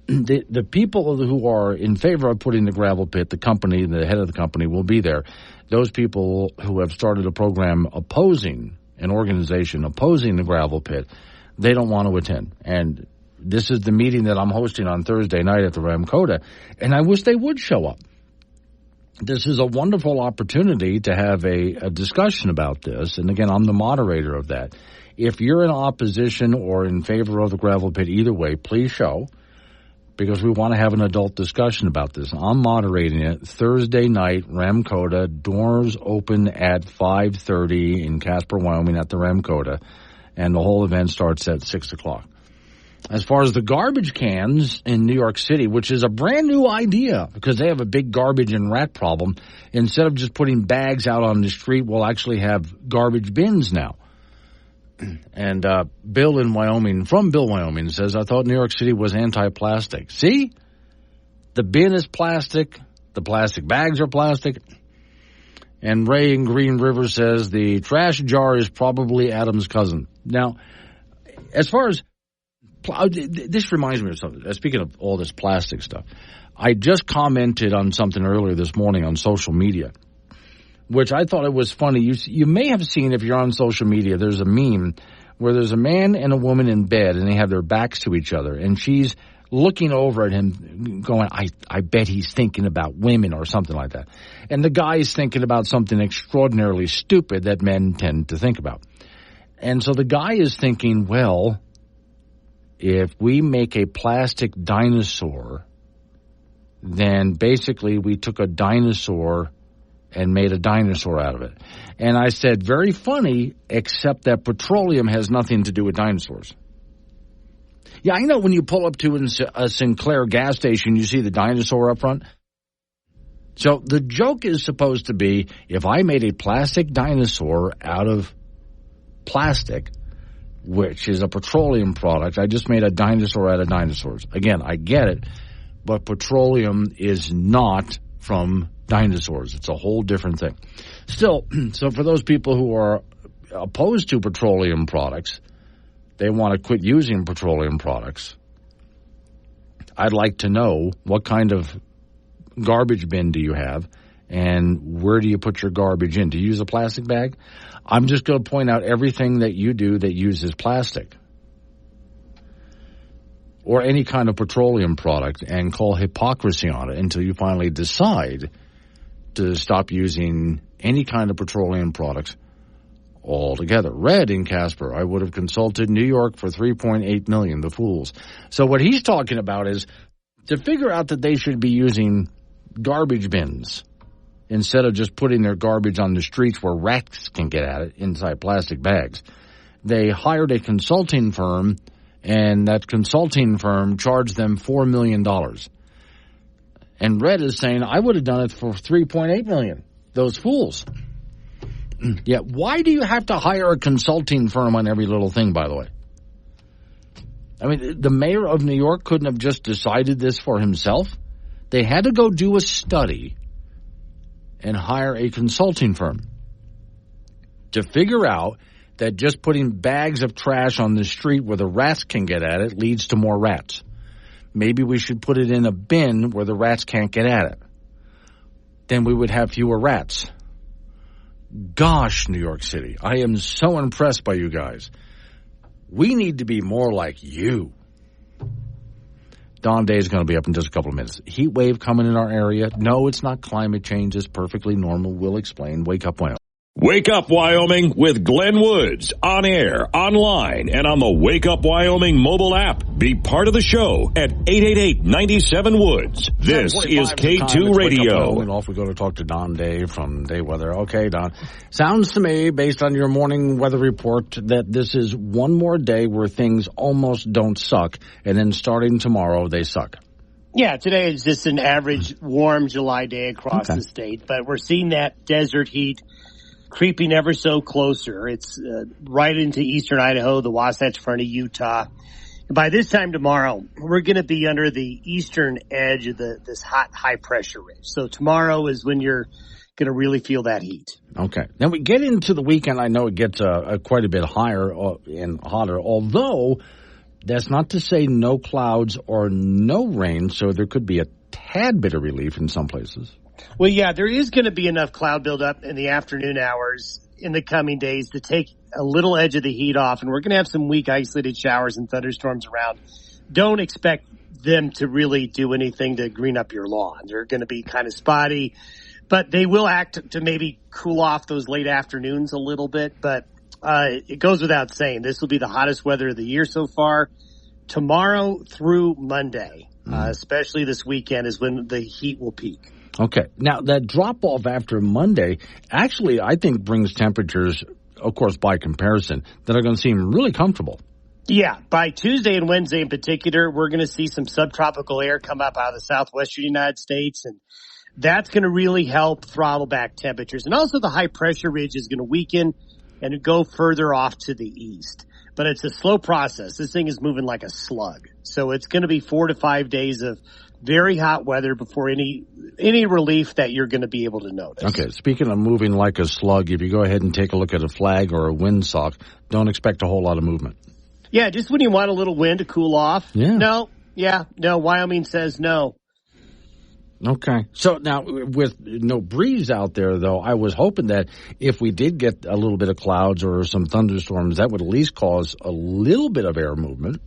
The people who are in favor of putting the gravel pit, the company, the head of the company will be there. Those people who have started a program opposing, an organization opposing the gravel pit, they don't want to attend. And this is the meeting that I'm hosting on Thursday night at the Ramcota, and I wish they would show up. This is a wonderful opportunity to have a discussion about this. And again, I'm the moderator of that. If you're in opposition or in favor of the gravel pit, either way, please show, because we want to have an adult discussion about this. I'm moderating it Thursday night, Ramcota. Doors open at 5:30 in Casper, Wyoming at the Ramcota, and the whole event starts at 6 o'clock. As far as the garbage cans in New York City, which is a brand new idea because they have a big garbage and rat problem, instead of just putting bags out on the street, we'll actually have garbage bins now. And Bill, Wyoming, says, I thought New York City was anti-plastic. See? The bin is plastic. The plastic bags are plastic. And Ray in Green River says the trash jar is probably Adam's cousin. Now, as far as this reminds me of something. Speaking of all this plastic stuff, I just commented on something earlier this morning on social media, which I thought it was funny. You may have seen, if you're on social media, there's a meme where there's a man and a woman in bed, and they have their backs to each other, and she's looking over at him going, I bet he's thinking about women or something like that. And the guy is thinking about something extraordinarily stupid that men tend to think about. And so the guy is thinking, well, if we make a plastic dinosaur, then basically we took a dinosaur and made a dinosaur out of it. And I said, very funny, except that petroleum has nothing to do with dinosaurs. Yeah, I know when you pull up to a Sinclair gas station, you see the dinosaur up front. So the joke is supposed to be, if I made a plastic dinosaur out of plastic, which is a petroleum product, I just made a dinosaur out of dinosaurs. Again, I get it, but petroleum is not from dinosaurs. It's a whole different thing. Still, so for those people who are opposed to petroleum products, they want to quit using petroleum products. I'd like to know, what kind of garbage bin do you have, and where do you put your garbage in? Do you use a plastic bag? I'm just going to point out everything that you do that uses plastic or any kind of petroleum product and call hypocrisy on it until you finally decide to stop using any kind of petroleum products altogether. Red in Casper, I would have consulted New York for $3.8 million, the fools. So what he's talking about is to figure out that they should be using garbage bins instead of just putting their garbage on the streets where rats can get at it inside plastic bags. They hired a consulting firm, and that consulting firm charged them $4 million. And Red is saying, I would have done it for $3.8 million. Those fools. Yeah, why do you have to hire a consulting firm on every little thing, by the way? I mean, the mayor of New York couldn't have just decided this for himself. They had to go do a study and hire a consulting firm to figure out that just putting bags of trash on the street where the rats can get at it leads to more rats. Maybe we should put it in a bin where the rats can't get at it. Then we would have fewer rats. Gosh, New York City, I am so impressed by you guys. We need to be more like you. Dawn Day is going to be up in just a couple of minutes. Heat wave coming in our area. No, it's not climate change. It's perfectly normal. We'll explain. Wake up, Wyoming. Wake Up Wyoming with Glenn Woods, on air, online, and on the Wake Up Wyoming mobile app. Be part of the show at 888-97-WOODS. This is K2 Radio. And off we go to talk to Don Day from Day Weather. Okay, Don. Sounds to me, based on your morning weather report, that this is one more day where things almost don't suck, and then starting tomorrow, they suck. Yeah, today is just an average warm July day across the state, but we're seeing that desert heat creeping ever so closer. It's right into eastern Idaho, the Wasatch Front of Utah. And by this time tomorrow, we're going to be under the eastern edge of this hot, high-pressure ridge. So tomorrow is when you're going to really feel that heat. Okay. Then we get into the weekend. I know it gets quite a bit higher and hotter, although that's not to say no clouds or no rain, so there could be a tad bit of relief in some places. Well, yeah, there is going to be enough cloud buildup in the afternoon hours in the coming days to take a little edge of the heat off, and we're going to have some weak isolated showers and thunderstorms around. Don't expect them to really do anything to green up your lawn. They're going to be kind of spotty, but they will act to maybe cool off those late afternoons a little bit. But it goes without saying, this will be the hottest weather of the year so far. Tomorrow through Monday, especially this weekend, is when the heat will peak. Okay. Now, that drop-off after Monday actually, I think, brings temperatures, of course, by comparison, that are going to seem really comfortable. Yeah. By Tuesday and Wednesday in particular, we're going to see some subtropical air come up out of the southwestern United States, and that's going to really help throttle back temperatures. And also the high-pressure ridge is going to weaken and go further off to the east. But it's a slow process. This thing is moving like a slug. So it's going to be 4 to 5 days of very hot weather before any relief that you're going to be able to notice. Okay, speaking of moving like a slug, if you go ahead and take a look at a flag or a windsock, don't expect a whole lot of movement. Yeah, just when you want a little wind to cool off. Yeah. No, Wyoming says no. Okay. So now with no breeze out there, though, I was hoping that if we did get a little bit of clouds or some thunderstorms, that would at least cause a little bit of air movement.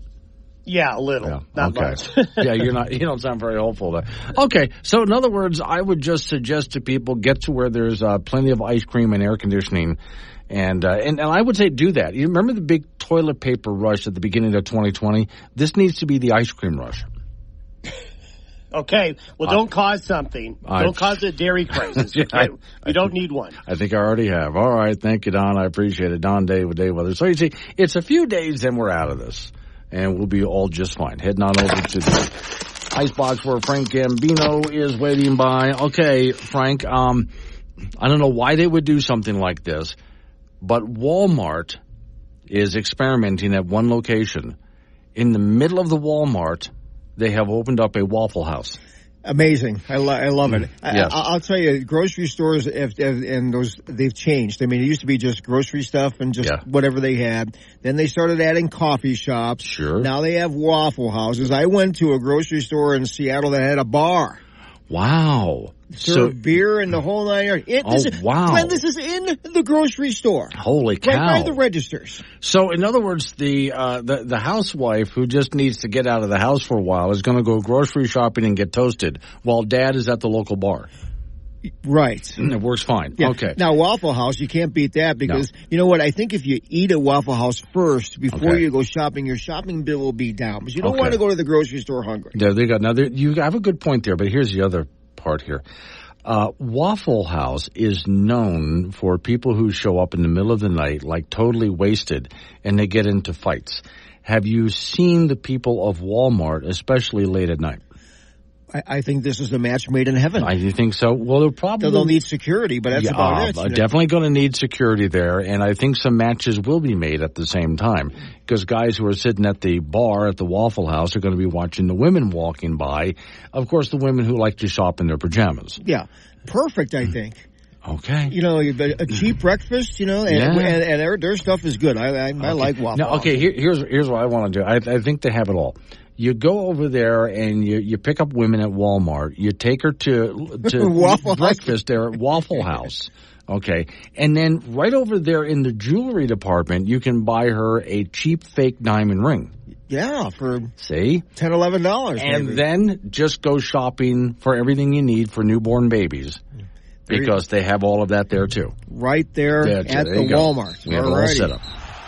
Yeah, a little. Yeah. Not okay. much. Yeah, you don't sound very hopeful there. Okay. So in other words, I would just suggest to people get to where there's plenty of ice cream and air conditioning. And I would say do that. You remember the big toilet paper rush at the beginning of 2020? This needs to be the ice cream rush. Okay, well, don't cause something. Don't cause a dairy crisis. Okay? You don't need one. I think I already have. All right, thank you, Don. I appreciate it. Don, Dave with Dave Weather. So you see, it's a few days, then we're out of this, and we'll be all just fine. Heading on over to the icebox where Frank Gambino is waiting by. Okay, Frank, I don't know why they would do something like this, but Walmart is experimenting at one location. In the middle of the Walmart, they have opened up a Waffle House. Amazing. I love it. Yes. I'll tell you, grocery stores, they've changed. I mean, it used to be just grocery stuff and just whatever they had. Then they started adding coffee shops. Sure. Now they have Waffle Houses. I went to a grocery store in Seattle that had a bar. Wow. Serve beer and the whole 9 yards. Wow. Glenn, this is in the grocery store. Holy cow. Right by the registers. So, in other words, the housewife who just needs to get out of the house for a while is going to go grocery shopping and get toasted while dad is at the local bar. Right. It works fine. Yeah. Okay. Now, Waffle House, you can't beat that because, you know what, I think if you eat at Waffle House first before you go shopping, your shopping bill will be down. Because you don't want to go to the grocery store hungry. There they go. Now, you have a good point there, but here's the other part here. Waffle House is known for people who show up in the middle of the night, like totally wasted, and they get into fights. Have you seen the people of Walmart, especially late at night? I think this is a match made in heaven. I think so. Well, they'll need security, but that's about it. Definitely going to need security there, and I think some matches will be made at the same time because guys who are sitting at the bar at the Waffle House are going to be watching the women walking by. Of course, the women who like to shop in their pajamas. Yeah, perfect, I think. Okay. You know, a cheap breakfast, you know, and their stuff is good. I like Waffle House. Okay, here's what I want to do. I think they have it all. You go over there and you pick up women at Walmart. You take her to breakfast there at Waffle House. Okay. And then right over there in the jewelry department, you can buy her a cheap fake diamond ring. Yeah, for $10, $11. And maybe. then just go shopping for everything you need for newborn babies. Because they have all of that there too. Right there at the Walmart. We have it all set up.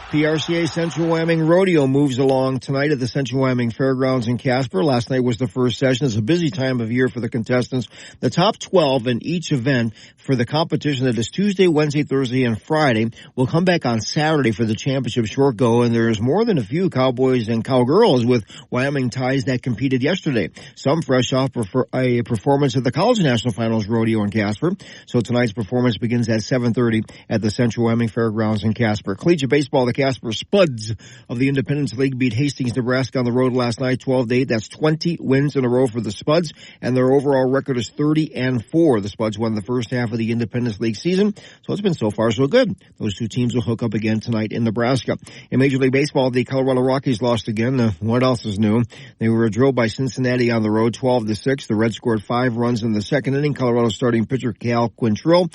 PRCA Central Wyoming Rodeo moves along tonight at the Central Wyoming Fairgrounds in Casper. Last night was the first session. It's a busy time of year for the contestants. The top 12 in each event for the competition that is Tuesday, Wednesday, Thursday, and Friday will come back on Saturday for the championship short go. And there's more than a few cowboys and cowgirls with Wyoming ties that competed yesterday. Some fresh off a performance at the College National Finals Rodeo in Casper. So tonight's performance begins at 7:30 at the Central Wyoming Fairgrounds in Casper. Collegiate baseball, the Casper Spuds of the Independence League beat Hastings, Nebraska on the road last night, 12-8. That's 20 wins in a row for the Spuds, and their overall record is 30-4. The Spuds won the first half of the Independence League season, so it's been so far so good. Those two teams will hook up again tonight in Nebraska. In Major League Baseball, the Colorado Rockies lost again. What else is new? They were drilled by Cincinnati on the road, 12-6. The Reds scored 5 runs in the second inning. Colorado starting pitcher Cal Quintrill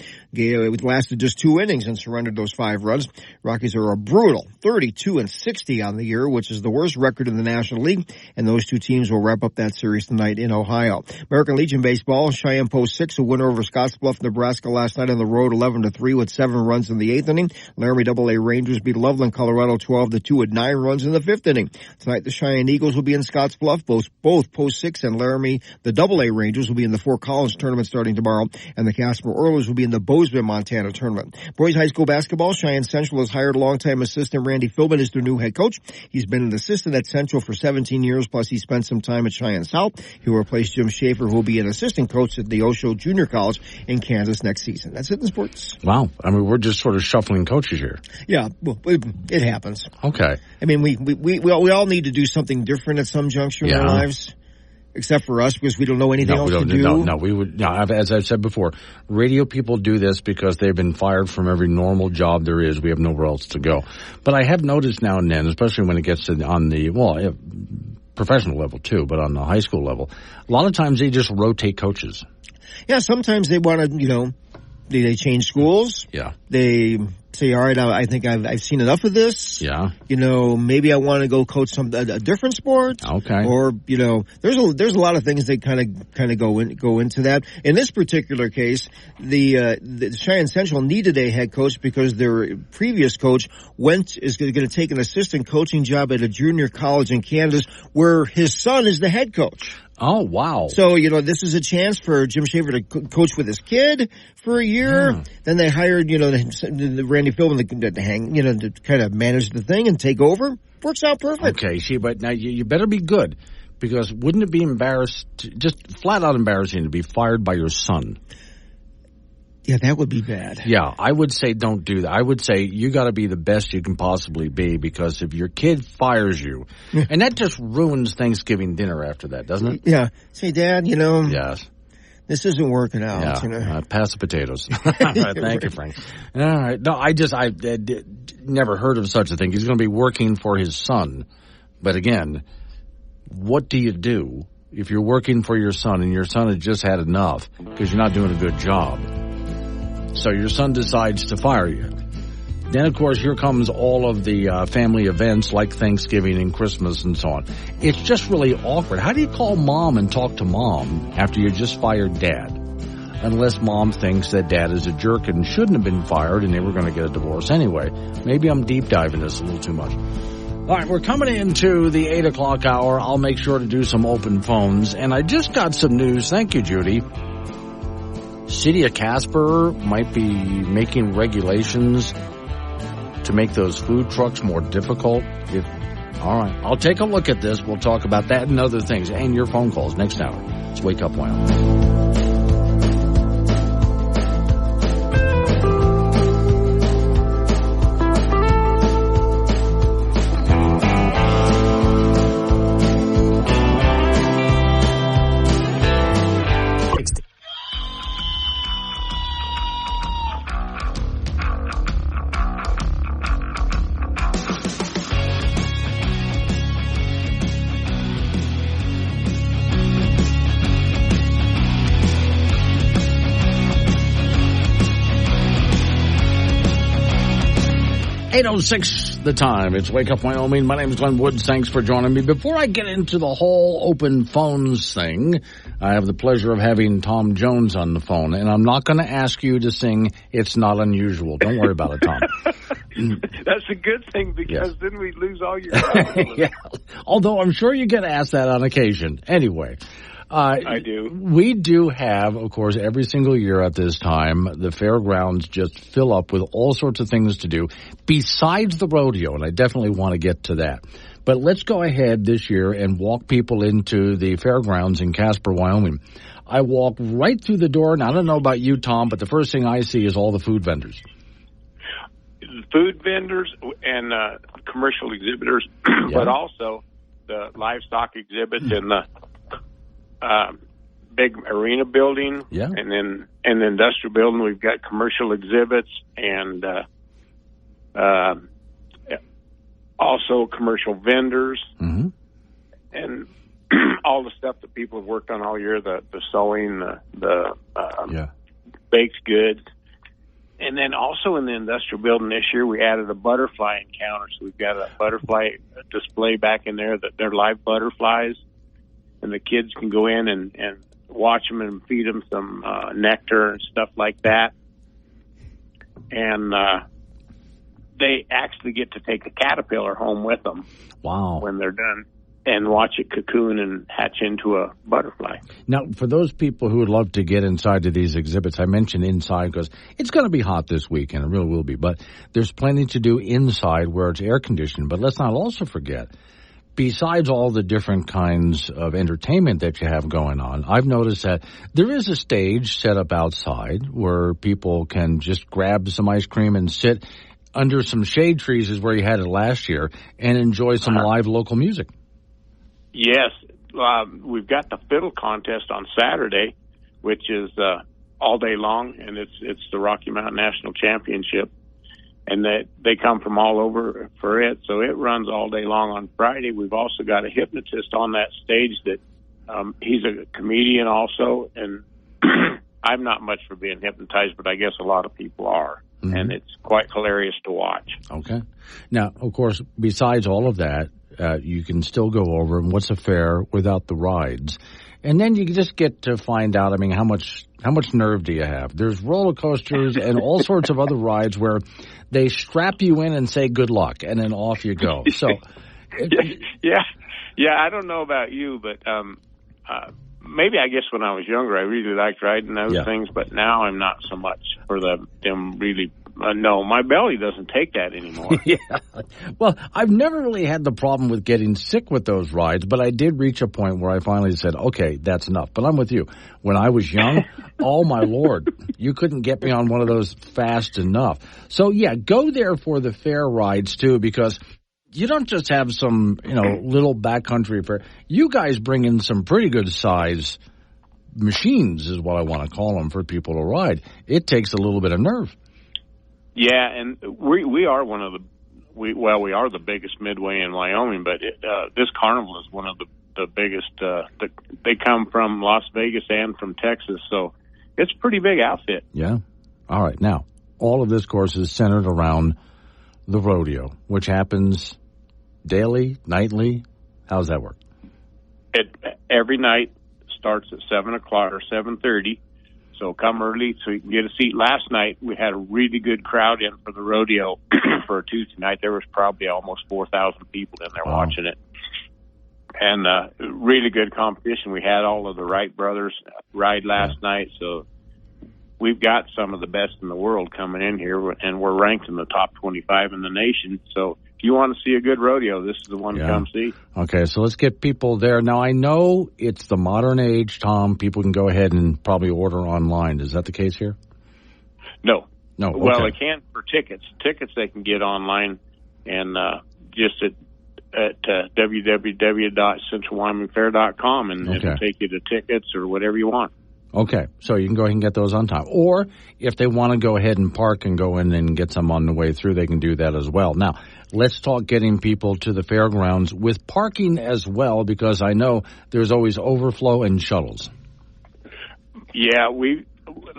lasted just 2 innings and surrendered those 5 runs. Rockies are a brutal brutal 32-60 on the year, which is the worst record in the National League. And those two teams will wrap up that series tonight in Ohio. American Legion Baseball, Cheyenne Post 6, a winner over Scottsbluff, Nebraska last night on the road, 11-3 with 7 runs in the 8th inning. Laramie AA Rangers beat Loveland, Colorado 12-2 with 9 runs in the 5th inning. Tonight the Cheyenne Eagles will be in Scottsbluff. Both Post 6 and Laramie, the AA Rangers, will be in the Fort Collins tournament starting tomorrow. And the Casper Oilers will be in the Bozeman, Montana tournament. Boys High School basketball, Cheyenne Central has hired longtime assistant Randy Philbin as their new head coach. He's been an assistant at Central for 17 years, plus he spent some time at Cheyenne South. He will replace Jim Schaefer, who will be an assistant coach at the Osho Junior College in Kansas next season. That's it in sports. Wow. I mean, we're just sort of shuffling coaches here. Yeah, well, it happens. Okay. I mean, we all need to do something different at some juncture in our lives. Except for us, because we don't know anything else to do. As I've said before, radio people do this because they've been fired from every normal job there is. We have nowhere else to go. But I have noticed now and then, especially when it gets to on the, professional level too, but on the high school level, a lot of times they just rotate coaches. Yeah, sometimes they want to, they change schools. Yeah. They say, all right, I think I've seen enough of this. Yeah. Maybe I want to go coach a different sport. Okay. Or, there's a lot of things that kind of go into that. In this particular case, the Cheyenne Central needed a head coach because their previous coach is going to take an assistant coaching job at a junior college in Kansas where his son is the head coach. Oh, wow. So, this is a chance for Jim Schaefer to coach with his kid for a year. Yeah. Then they hired, the Randy Philbin to hang, to kind of manage the thing and take over. Works out perfect. Okay, but now you better be good, because wouldn't it be just flat out embarrassing to be fired by your son? Yeah, that would be bad. Yeah, I would say don't do that. I would say you got to be the best you can possibly be, because if your kid fires you, and that just ruins Thanksgiving dinner after that, doesn't it? Yeah. Say, Dad, Yes. This isn't working out. Yeah, pass the potatoes. All right, thank you, Frank. All right. No, I never heard of such a thing. He's going to be working for his son. But again, what do you do if you're working for your son and your son has just had enough because you're not doing a good job? So your son decides to fire you. Then, of course, here comes all of the family events like Thanksgiving and Christmas and so on. It's just really awkward. How do you call mom and talk to mom after you just fired dad? Unless mom thinks that dad is a jerk and shouldn't have been fired and they were going to get a divorce anyway. Maybe I'm deep diving this a little too much. All right, we're coming into the 8 o'clock hour. I'll make sure to do some open phones. And I just got some news. Thank you, Judy. City of Casper might be making regulations to make those food trucks more difficult. All right, I'll take a look at this. We'll talk about that and other things and your phone calls next hour. It's Wake Up Wyoming. 8:06 the time. It's Wake Up Wyoming. My name is Glenn Woods. Thanks for joining me. Before I get into the whole open phones thing, I have the pleasure of having Tom Jones on the phone. And I'm not going to ask you to sing It's Not Unusual. Don't worry about it, Tom. That's a good thing, because then we lose all your yeah. Although I'm sure you get asked that on occasion. Anyway. I do. We do have, of course, every single year at this time, the fairgrounds just fill up with all sorts of things to do besides the rodeo, and I definitely want to get to that. But let's go ahead this year and walk people into the fairgrounds in Casper, Wyoming. I walk right through the door, and I don't know about you, Tom, but the first thing I see is all the food vendors. Food vendors and commercial exhibitors, but also the livestock exhibits and the big arena building, and then in the industrial building we've got commercial exhibits and also commercial vendors, and all the stuff that people have worked on all year, the sewing, the baked goods, And then also in the industrial building this year, we added a butterfly encounter. So we've got a butterfly display back in there that they're live butterflies, and the kids can go in and watch them and feed them some nectar and stuff like that. And they actually get to take a caterpillar home with them. Wow. When they're done, and watch it cocoon and hatch into a butterfly. Now, for those people who would love to get inside to these exhibits, I mentioned inside because it's going to be hot this weekend. It really will be. But there's plenty to do inside where it's air-conditioned. But let's not also forget, besides all the different kinds of entertainment that you have going on, I've noticed that there is a stage set up outside where people can just grab some ice cream and sit under some shade trees, is where you had it last year, and enjoy some live local music. Yes, we've got the fiddle contest on Saturday, which is all day long, and it's the Rocky Mountain National Championship, and they come from all over for it, so it runs all day long on Friday. We've also got a hypnotist on that stage that he's a comedian also, and I'm not much for being hypnotized, but I guess a lot of people are, and it's quite hilarious to watch. Okay. Now, of course, besides all of that, you can still go over and what's a fare without the rides. And then you just get to find out, I mean, how much nerve do you have? There's roller coasters and all sorts of other rides where they strap you in and say good luck, and then off you go. So, yeah. I don't know about you, but maybe I guess when I was younger, I really liked riding those things, but now I'm not so much for them really. No, my belly doesn't take that anymore. Yeah. Well, I've never really had the problem with getting sick with those rides, but I did reach a point where I finally said, okay, that's enough. But I'm with you. When I was young, oh, my Lord, you couldn't get me on one of those fast enough. So, yeah, go there for the fair rides, too, because you don't just have some, little backcountry fair. You guys bring in some pretty good size machines is what I want to call them for people to ride. It takes a little bit of nerve. Yeah, and we are one of we are the biggest midway in Wyoming, but this carnival is one of the biggest. They come from Las Vegas and from Texas, so it's a pretty big outfit. Yeah. All right. Now, all of this course is centered around the rodeo, which happens daily, nightly. How does that work? Every night starts at 7 o'clock or 7:30. So come early so you can get a seat. Last night, we had a really good crowd in for the rodeo for a Tuesday night. There was probably almost 4,000 people in there watching it. And really good competition. We had all of the Wright brothers ride last night. So we've got some of the best in the world coming in here, and we're ranked in the top 25 in the nation. So if you want to see a good rodeo, this is the one to come see. Okay, so let's get people there. Now, I know it's the modern age, Tom. People can go ahead and probably order online. Is that the case here? No. Okay. Well, they can for tickets. Tickets they can get online and just at www.centralwyomingfair.com, and it'll take you to tickets or whatever you want. Okay, so you can go ahead and get those on time. Or if they want to go ahead and park and go in and get some on the way through, they can do that as well. Now, let's talk getting people to the fairgrounds with parking as well, because I know there's always overflow and shuttles. Yeah,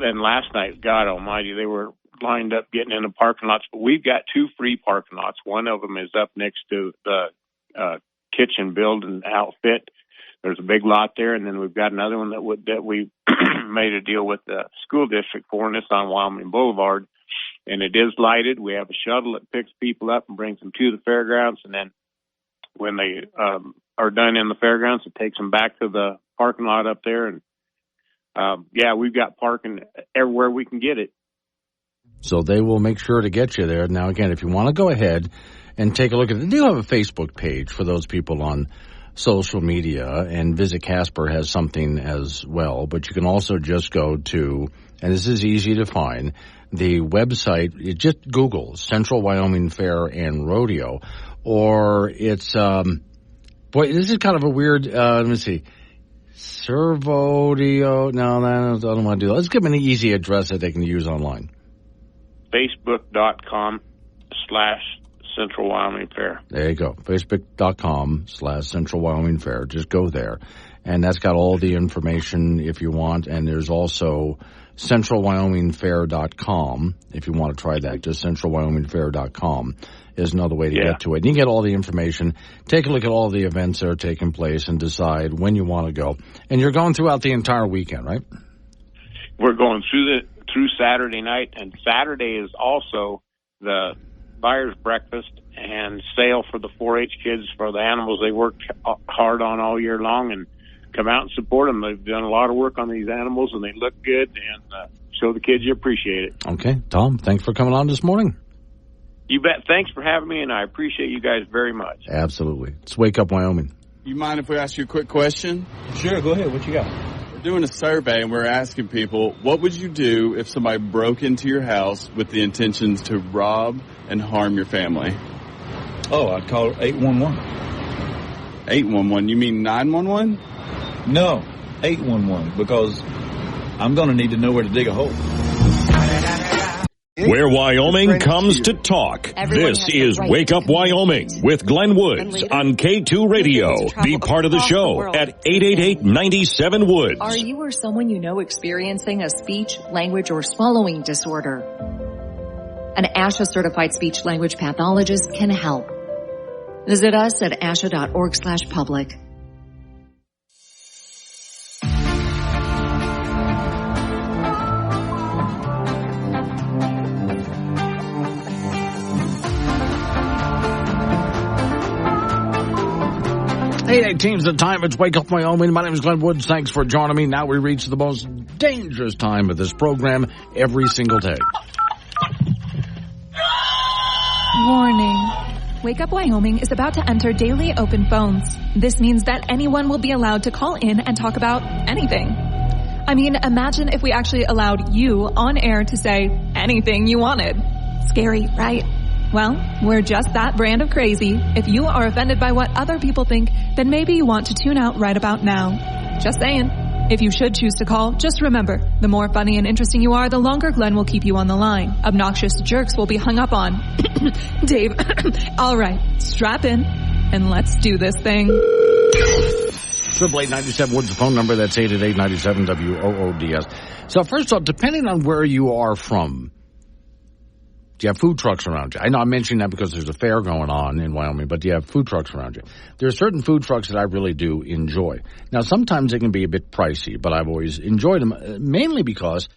then last night, God almighty, they were lined up getting in the parking lots. But we've got 2 free parking lots. One of them is up next to the kitchen building outfit. There's a big lot there, and then we've got another one that we made a deal with the school district for, and it's on Wyoming Boulevard, and it is lighted. We have a shuttle that picks people up and brings them to the fairgrounds, and then when they are done in the fairgrounds, it takes them back to the parking lot up there, and we've got parking everywhere we can get it. So they will make sure to get you there. Now, again, if you want to go ahead and take a look at it, they do have a Facebook page for those people on social media, and Visit Casper has something as well, but you can also just go to, and this is easy to find, the website. You just Google Central Wyoming Fair and Rodeo, or it's this is kind of a weird let me see, Servodio. No, I don't want to do that. Let's give them an easy address that they can use online. Facebook.com/Central Central Wyoming Fair. There you go. Facebook.com/Central Wyoming Fair. Just go there. And that's got all the information if you want. And there's also CentralWyomingFair.com if you want to try that. Just CentralWyomingFair.com is another way to get to it. And you get all the information. Take a look at all the events that are taking place and decide when you want to go. And you're going throughout the entire weekend, right? We're going through Saturday night, and Saturday is also the buyer's breakfast and sale for the 4-H kids for the animals they worked hard on all year long, and come out and support them. They've done a lot of work on these animals, and they look good, and show the kids you appreciate it. Okay. Tom, thanks for coming on this morning. You bet. Thanks for having me, and I appreciate you guys very much. Absolutely. It's Wake Up Wyoming. You mind if we ask you a quick question? Sure, go ahead. What you got? We're doing a survey, and we're asking people, what would you do if somebody broke into your house with the intentions to rob and harm your family? Oh, I'd call 811. 811? You mean 911? No, 811, because I'm going to need to know where to dig a hole. Where Wyoming comes to talk. This is Wake Up Wyoming with Glenn Woods on K2 Radio. Be part of the show at 888-97-WOODS. Are you or someone you know experiencing a speech, language, or swallowing disorder? An ASHA-certified speech-language pathologist can help. Visit us at asha.org/public. Eight teams at time. It's Wake Up Wyoming. My name is Glenn Woods. Thanks for joining me. Now we reach the most dangerous time of this program every single day. Warning. Wake Up Wyoming is about to enter daily open phones. This means that anyone will be allowed to call in and talk about anything. I mean, imagine if we actually allowed you on air to say anything you wanted. Scary, right? Well, we're just that brand of crazy. If you are offended by what other people think, then maybe you want to tune out right about now. Just saying. If you should choose to call, just remember, the more funny and interesting you are, the longer Glenn will keep you on the line. Obnoxious jerks will be hung up on. Dave, all right, strap in, and let's do this thing. 888-97-WOODS, the phone number. That's 888-97-WOODS. So first off, depending on where you are from, do you have food trucks around you? I know I'm mentioning that because there's a fair going on in Wyoming, but do you have food trucks around you? There are certain food trucks that I really do enjoy. Now, sometimes they can be a bit pricey, but I've always enjoyed them, mainly because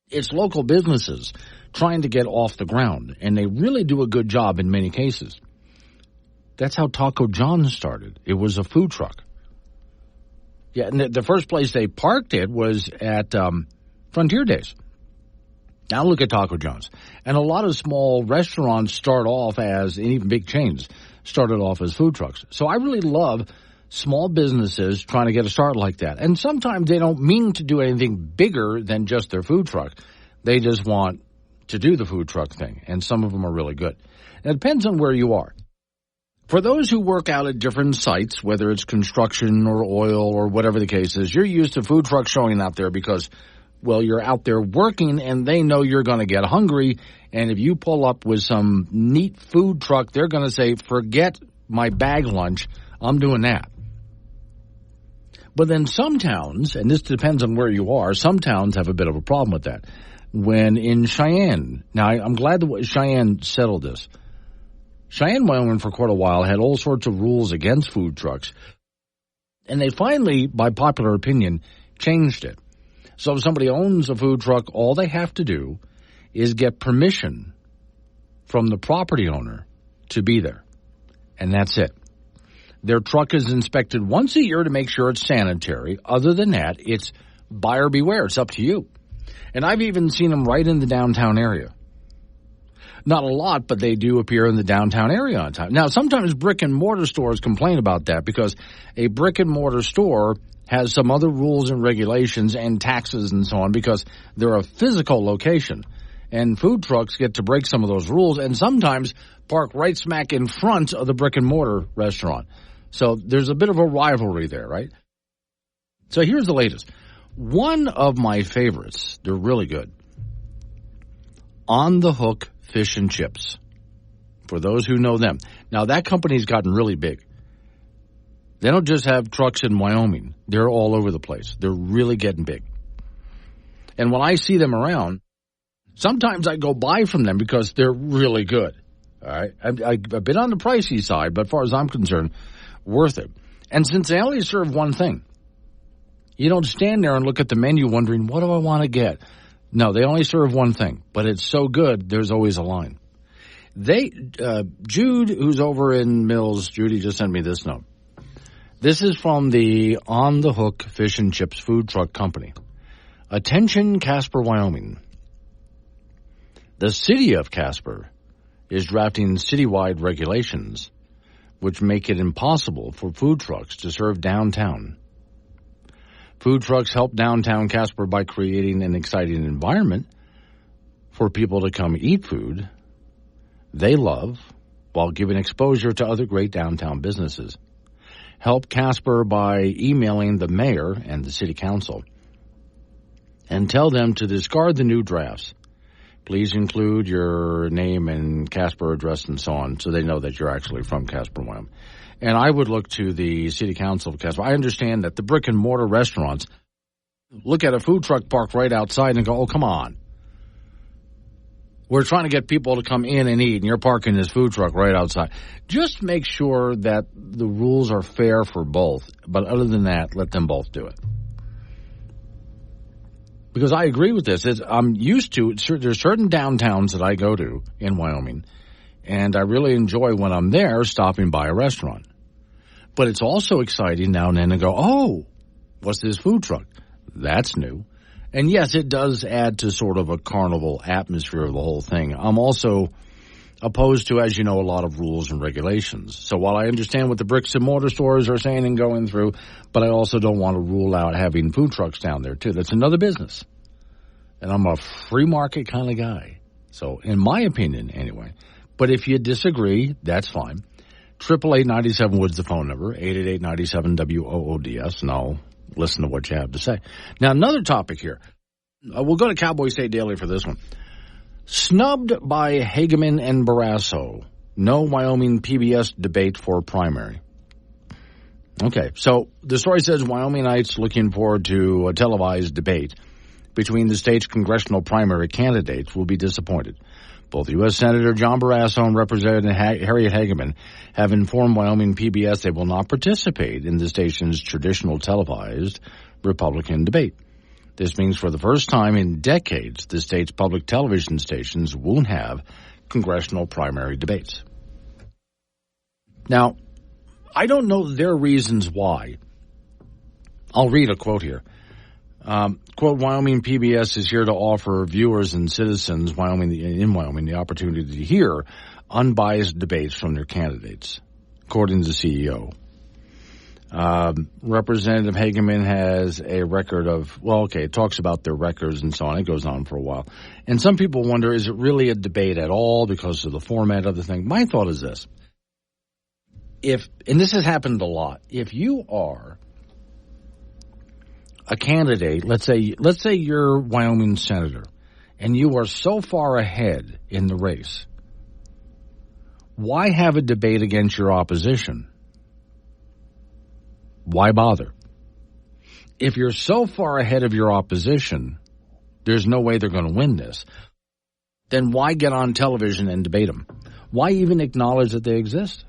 it's local businesses trying to get off the ground, and they really do a good job in many cases. That's how Taco John's started. It was a food truck. Yeah, and the first place they parked it was at Frontier Days. Now look at Taco John's. And a lot of small restaurants start off as, and even big chains, started off as food trucks. So I really love small businesses trying to get a start like that. And sometimes they don't mean to do anything bigger than just their food truck. They just want to do the food truck thing. And some of them are really good. And it depends on where you are. For those who work out at different sites, whether it's construction or oil or whatever the case is, you're used to food trucks showing out there because, well, you're out there working and they know you're going to get hungry. And if you pull up with some neat food truck, they're going to say, forget my bag lunch. I'm doing that. But then some towns, and this depends on where you are, some towns have a bit of a problem with that. When in Cheyenne, now I'm glad that Cheyenne settled this. Cheyenne, Wyoming, for quite a while, had all sorts of rules against food trucks. And they finally, by popular opinion, changed it. So if somebody owns a food truck, all they have to do is get permission from the property owner to be there. And that's it. Their truck is inspected once a year to make sure it's sanitary. Other than that, it's buyer beware. It's up to you. And I've even seen them right in the downtown area. Not a lot, but they do appear in the downtown area on time. Now, sometimes brick and mortar stores complain about that because a brick and mortar store has some other rules and regulations and taxes and so on because they're a physical location. And food trucks get to break some of those rules and sometimes park right smack in front of the brick and mortar restaurant. So there's a bit of a rivalry there, right? So here's the latest. One of my favorites, they're really good, On the Hook Fish and Chips. for those who know them. Now, that company's gotten really big. They don't just have trucks in Wyoming. They're all over the place. They're really getting big. And when I see them around, sometimes I go buy from them because they're really good. All right, I've been on the pricey side, but as far as I'm concerned, worth it. And since they only serve one thing, you don't stand there and look at the menu wondering, what do I want to get? No, they only serve one thing, but it's so good, there's always a line. Jude, who's over in Mills, Judy just sent me this note. This is from the On the Hook Fish and Chips Food Truck Company. Attention, Casper, Wyoming. The city of Casper is drafting citywide regulations which make it impossible for food trucks to serve downtown. Food trucks help downtown Casper by creating an exciting environment for people to come eat food they love while giving exposure to other great downtown businesses. Help Casper by emailing the mayor and the city council and tell them to discard the new drafts. Please include your name and Casper address and so on so they know that you're actually from Casper, Wyoming. And I would look to the city council of Casper. I understand that the brick and mortar restaurants look at a food truck parked right outside and go, oh, come on. We're trying to get people to come in and eat, and you're parking this food truck right outside. Just make sure that the rules are fair for both. But other than that, let them both do it. Because I agree with this. I'm used to it. There's certain downtowns that I go to in Wyoming, and I really enjoy when I'm there stopping by a restaurant. But it's also exciting now and then to go, oh, what's this food truck? That's new. And yes, it does add to sort of a carnival atmosphere of the whole thing. I'm also opposed to, as you know, a lot of rules and regulations. So while I understand what the bricks and mortar stores are saying and going through, but I also don't want to rule out having food trucks down there, too. That's another business. And I'm a free market kind of guy. So in my opinion, anyway. But if you disagree, that's fine. 888-97-WOODS, the phone number, 888-97-WOODS, and I'll listen to what you have to say. Now, another topic here. We'll go to Cowboy State Daily for this one. Snubbed by Hageman and Barrasso. No Wyoming PBS debate for primary. Okay, so the story says Wyomingites looking forward to a televised debate between the state's congressional primary candidates will be disappointed. Both U.S. Senator John Barrasso and Representative Harriet Hageman have informed Wyoming PBS they will not participate in the station's traditional televised Republican debate. This means for the first time in decades, the state's public television stations won't have congressional primary debates. Now, I don't know their reasons why. I'll read a quote here. Quote, Wyoming PBS is here to offer viewers and citizens in Wyoming the opportunity to hear unbiased debates from their candidates, according to the CEO. Representative Hageman has a record of, it talks about their records and so on. It goes on for a while. And some people wonder, is it really a debate at all because of the format of the thing? My thought is this. And this has happened a lot, if you are a candidate, let's say you're a Wyoming senator, and you are so far ahead in the race, why have a debate against your opposition? Why bother? If you're so far ahead of your opposition, there's no way they're going to win this, then why get on television and debate them? Why even acknowledge that they exist?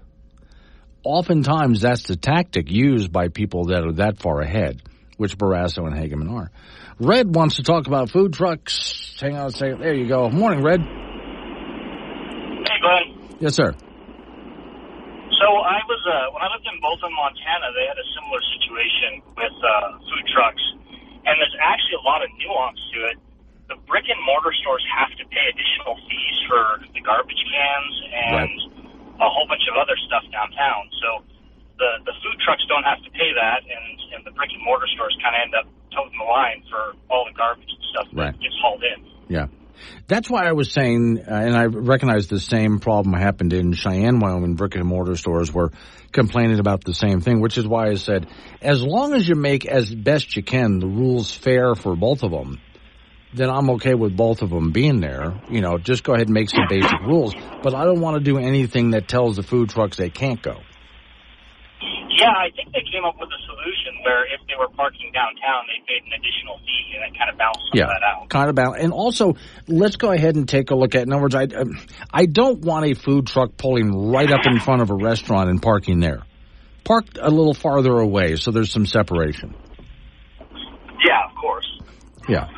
Oftentimes, that's the tactic used by people that are that far ahead, which Barrasso and Hageman are. Red wants to talk about food trucks. Hang on a second. There you go. Morning, Red. Hey, Glenn. Yes, sir. So I was, when I lived in Bolton, Montana, they had a similar situation with food trucks. And there's actually a lot of nuance to it. The brick and mortar stores have to pay additional fees for the garbage cans and a whole bunch of other stuff downtown. So the food trucks don't have to pay that, and the brick and mortar stores kind of end up toting the line for all the garbage and stuff that gets hauled in. Yeah. That's why I was saying, and I recognize the same problem happened in Cheyenne, Wyoming. Brick and mortar stores were complaining about the same thing, which is why I said, as long as you make as best you can the rules fair for both of them, then I'm okay with both of them being there. Just go ahead and make some basic rules. But I don't want to do anything that tells the food trucks they can't go. Yeah, I think they came up with a solution where if they were parking downtown, they paid an additional fee, and it kind of balanced that out. Kind of balance. And also, let's go ahead and take a look at, in other words, I don't want a food truck pulling right up in front of a restaurant and parking there. Park a little farther away so there's some separation. Yeah, of course. Yeah.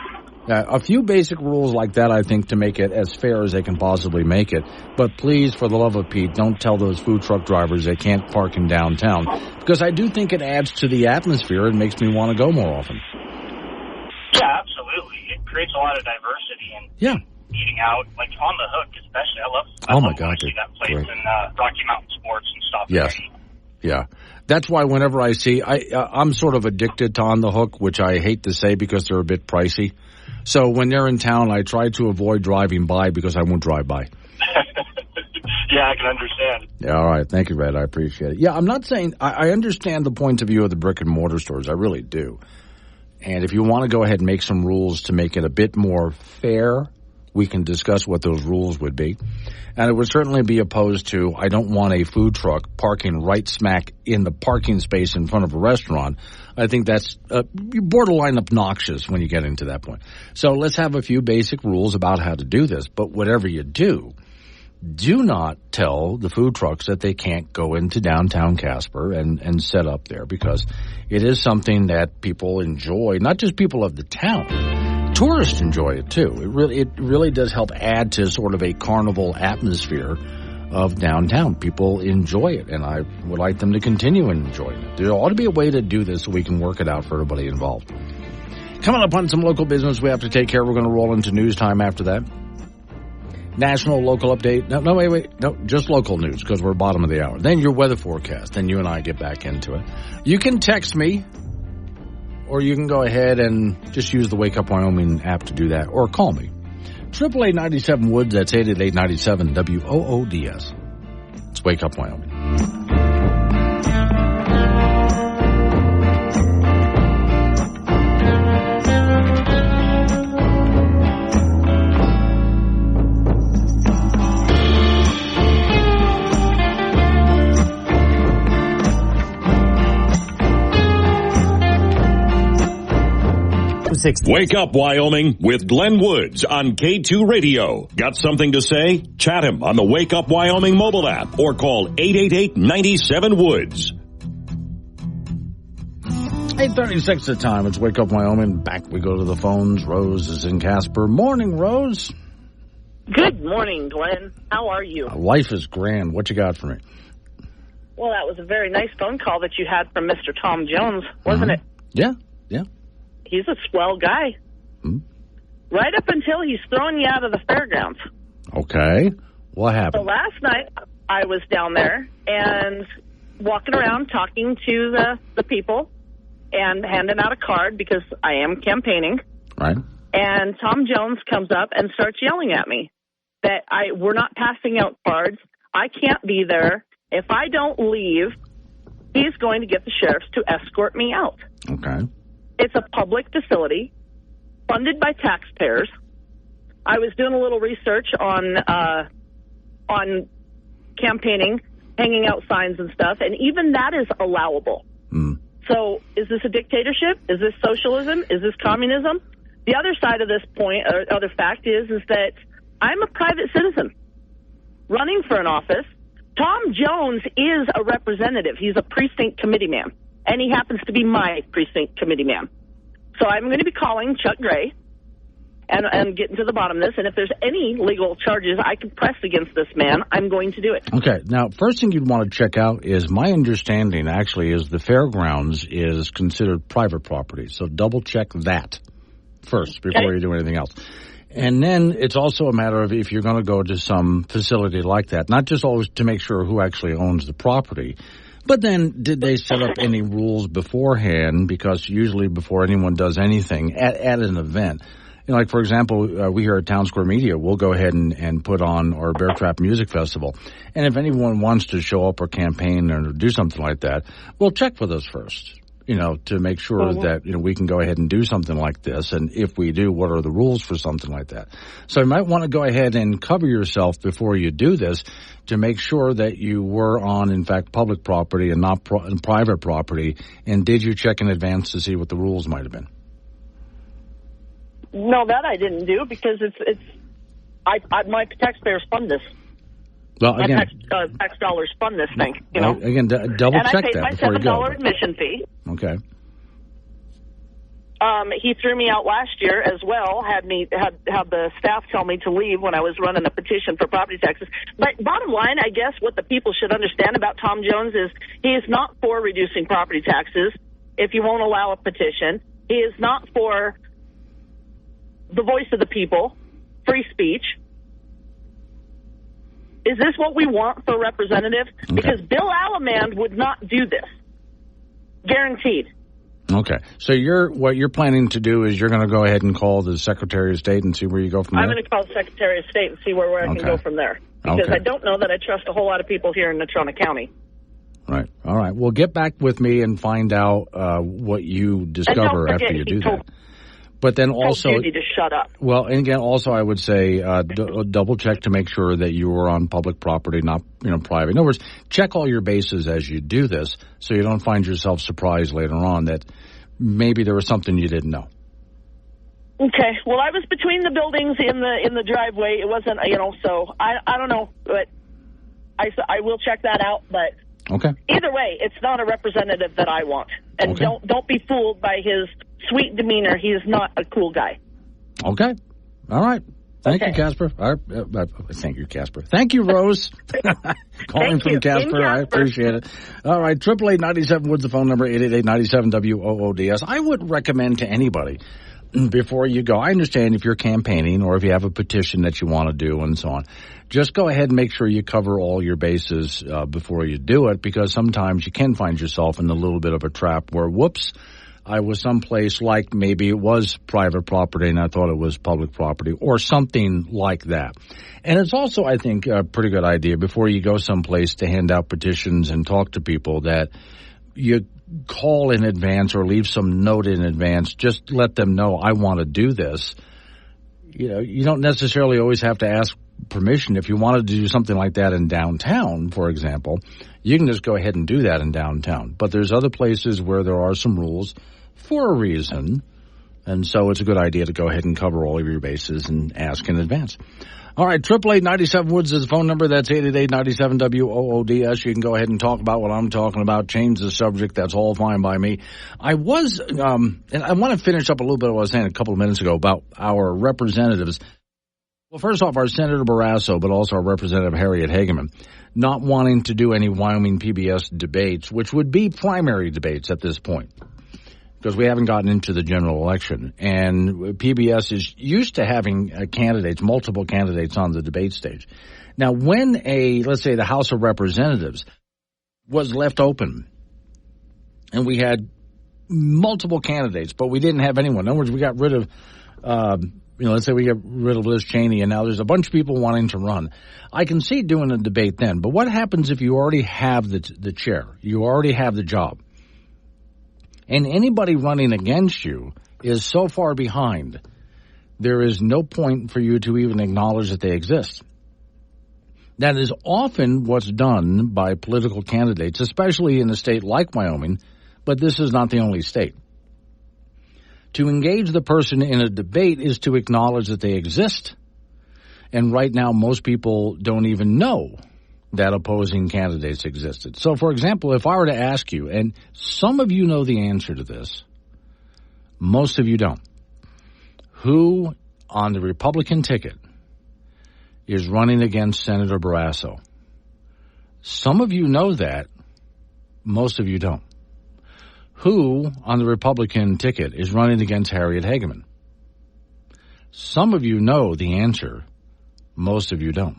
A few basic rules like that, I think, to make it as fair as they can possibly make it. But please, for the love of Pete, don't tell those food truck drivers they can't park in downtown. Because I do think it adds to the atmosphere and makes me want to go more often. Yeah, absolutely. It creates a lot of diversity and eating out, like on the Hook especially. I love God, to see that place great. in Rocky Mountain Sports and stuff. Yes. Yeah. That's why whenever I see, I'm sort of addicted to On the Hook, which I hate to say because they're a bit pricey. So when they're in town, I try to avoid driving by because I won't drive by. Yeah, I can understand. Yeah, all right. Thank you, Red. I appreciate it. Yeah, I'm not saying – I understand the point of view of the brick-and-mortar stores. I really do. And if you want to go ahead and make some rules to make it a bit more fair, we can discuss what those rules would be. And it would certainly be opposed to I don't want a food truck parking right smack in the parking space in front of a restaurant. I think that's borderline obnoxious when you get into that point. So let's have a few basic rules about how to do this. But whatever you do not tell the food trucks that they can't go into downtown Casper and set up there because it is something that people enjoy, not just people of the town. Tourists enjoy it too. It really does help add to sort of a carnival atmosphere of downtown. People enjoy it, and I would like them to continue enjoying it. There ought to be a way to do this so we can work it out for everybody involved. Coming up on some local business we have to take care of. We're going to roll into news time after that. National, local update. No, wait. No, just local news because we're bottom of the hour. Then your weather forecast. Then you and I get back into it. You can text me, or you can go ahead and just use the Wake Up Wyoming app to do that, or call me. 888-97-WOODS, that's 888-97-WOODS. It's Wake Up Wyoming. Wake Up Wyoming with Glenn Woods on K2 Radio. Got something to say? Chat him on the Wake Up Wyoming mobile app or call 888-97-WOODS. 8:36 the time. It's Wake Up Wyoming. Back we go to the phones. Rose is in Casper. Morning, Rose. Good morning, Glenn. How are you? Life is grand. What you got for me? Well, that was a very nice phone call that you had from Mr. Tom Jones, wasn't it? Yeah. He's a swell guy. Right up until he's throwing you out of the fairgrounds. Okay. What happened? So last night, I was down there and walking around talking to the people and handing out a card because I am campaigning. Right. And Tom Jones comes up and starts yelling at me that we're not passing out cards. I can't be there. If I don't leave, he's going to get the sheriffs to escort me out. Okay. It's a public facility funded by taxpayers. I was doing a little research on campaigning, hanging out signs and stuff, and even that is allowable. So is this a dictatorship? Is this socialism? Is this communism? The other side of this point, or other fact is that I'm a private citizen running for an office. Tom Jones is a representative. He's a precinct committee man. And he happens to be my precinct committee man. So I'm going to be calling Chuck Gray and getting to the bottom of this. And if there's any legal charges I can press against this man, I'm going to do it. Okay. Now, first thing you'd want to check out is my understanding actually is the fairgrounds is considered private property. So double check that first before you do anything else. And then it's also a matter of if you're going to go to some facility like that, not just always to make sure who actually owns the property, but then did they set up any rules beforehand? Because usually before anyone does anything at an event, like, for example, we here at Town Square Media, we'll go ahead and put on our Bear Trap Music Festival. And if anyone wants to show up or campaign or do something like that, we'll check with us first. to make sure that, we can go ahead and do something like this. And if we do, what are the rules for something like that? So you might want to go ahead and cover yourself before you do this to make sure that you were on, in fact, public property and not private property. And did you check in advance to see what the rules might have been? No, that I didn't do because my taxpayers fund this. Well, again, my tax dollars fund this thing, Again, double check that before you go. And I paid my $7 admission fee. Okay. He threw me out last year as well. Had the staff tell me to leave when I was running a petition for property taxes. But bottom line, I guess what the people should understand about Tom Jones is he is not for reducing property taxes if you won't allow a petition. He is not for the voice of the people, free speech. Is this what we want for a representative? Okay. Because Bill Alamand would not do this. Guaranteed. Okay. So what you're planning to do is you're going to go ahead and call the Secretary of State and see where you go from there? I'm going to call the Secretary of State and see where I can go from there. Because I don't know that I trust a whole lot of people here in Natrona County. Right. All right. Well, get back with me and find out what you discover after you do that. But then also, you need to shut up. Well, and again, also I would say double check to make sure that you are on public property, not private. In other words, check all your bases as you do this, so you don't find yourself surprised later on that maybe there was something you didn't know. Okay. Well, I was between the buildings in the driveway. It wasn't, so I don't know, but I will check that out. But okay. Either way, it's not a representative that I want, and don't be fooled by his sweet demeanor. He is not a cool guy. Okay. All right. Thank you, Casper. Thank you, Casper. Thank you, Rose. Calling from Casper. I appreciate it. All right. 888-97 Woods, the phone number, 888-97-WOODS. I would recommend to anybody before you go, I understand if you're campaigning or if you have a petition that you want to do and so on, just go ahead and make sure you cover all your bases before you do it, because sometimes you can find yourself in a little bit of a trap where, whoops, I was someplace like maybe it was private property and I thought it was public property or something like that. And it's also, I think, a pretty good idea before you go someplace to hand out petitions and talk to people that you call in advance or leave some note in advance. Just let them know I want to do this. You don't necessarily always have to ask permission. If you wanted to do something like that in downtown, for example, you can just go ahead and do that in downtown. But there's other places where there are some rules for a reason, and so it's a good idea to go ahead and cover all of your bases and ask in advance. All right, 888-97 Woods is the phone number. That's 888-97-WOODS. You can go ahead and talk about what I'm talking about, change the subject. That's all fine by me. I was, and I want to finish up a little bit of what I was saying a couple of minutes ago about our representatives. Well, first off, our Senator Barrasso, but also our Representative Harriet Hageman, not wanting to do any Wyoming PBS debates, which would be primary debates at this point, because we haven't gotten into the general election. And PBS is used to having candidates, multiple candidates on the debate stage. Now, when let's say the House of Representatives was left open and we had multiple candidates, but we didn't have anyone. In other words, we got rid of, let's say we get rid of Liz Cheney, and now there's a bunch of people wanting to run. I can see doing a debate then, but what happens if you already have the chair? You already have the job. And anybody running against you is so far behind, there is no point for you to even acknowledge that they exist. That is often what's done by political candidates, especially in a state like Wyoming, but this is not the only state. To engage the person in a debate is to acknowledge that they exist. And right now, most people don't even know that opposing candidates existed. So, for example, if I were to ask you, and some of you know the answer to this, most of you don't, who on the Republican ticket is running against Senator Barrasso? Some of you know that, most of you don't. Who on the Republican ticket is running against Harriet Hageman? Some of you know the answer, most of you don't.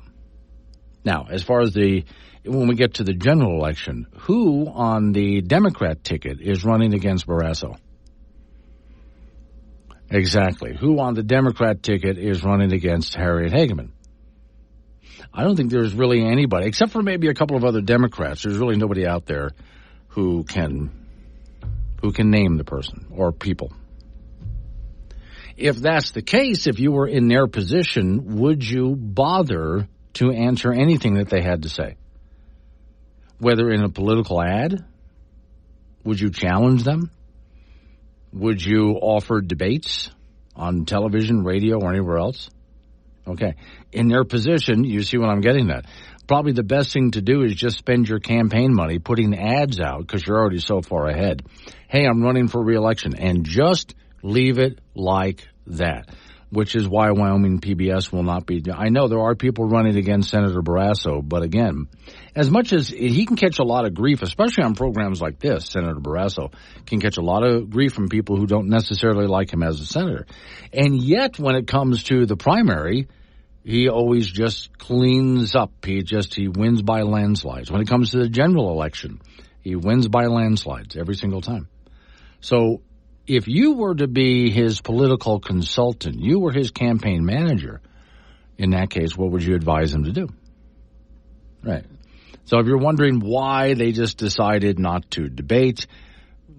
Now, as far as when we get to the general election, who on the Democrat ticket is running against Barrasso? Exactly. Who on the Democrat ticket is running against Harriet Hageman? I don't think there's really anybody, except for maybe a couple of other Democrats. There's really nobody out there who can who can name the person or people. If that's the case, if you were in their position, would you bother to answer anything that they had to say? Whether in a political ad, would you challenge them? Would you offer debates on television, radio, or anywhere else? Okay. In their position, you see what I'm getting at. Probably the best thing to do is just spend your campaign money putting ads out because you're already so far ahead. Hey, I'm running for re-election, and just leave it like that, which is why Wyoming PBS will not be. I know there are people running against Senator Barrasso, but again, as much as he can catch a lot of grief, especially on programs like this, Senator Barrasso can catch a lot of grief from people who don't necessarily like him as a senator. And yet, when it comes to the primary, he always just cleans up. He wins by landslides. When it comes to the general election, he wins by landslides every single time. So if you were to be his political consultant, you were his campaign manager, in that case, what would you advise him to do? Right. So if you're wondering why they just decided not to debate,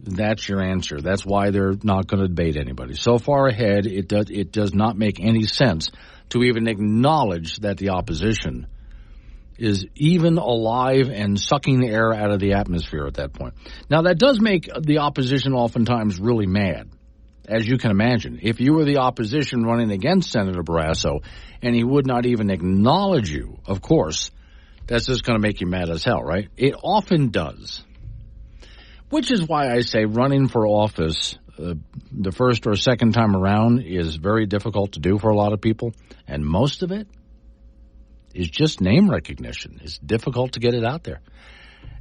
that's your answer. That's why they're not going to debate anybody. So far ahead, it does not make any sense to even acknowledge that the opposition is even alive and sucking air out of the atmosphere at that point. Now, that does make the opposition oftentimes really mad, as you can imagine. If you were the opposition running against Senator Barrasso and he would not even acknowledge you, of course, that's just going to make you mad as hell, right? It often does. Which is why I say running for office the first or second time around is very difficult to do for a lot of people, and most of it is just name recognition. It's difficult to get it out there.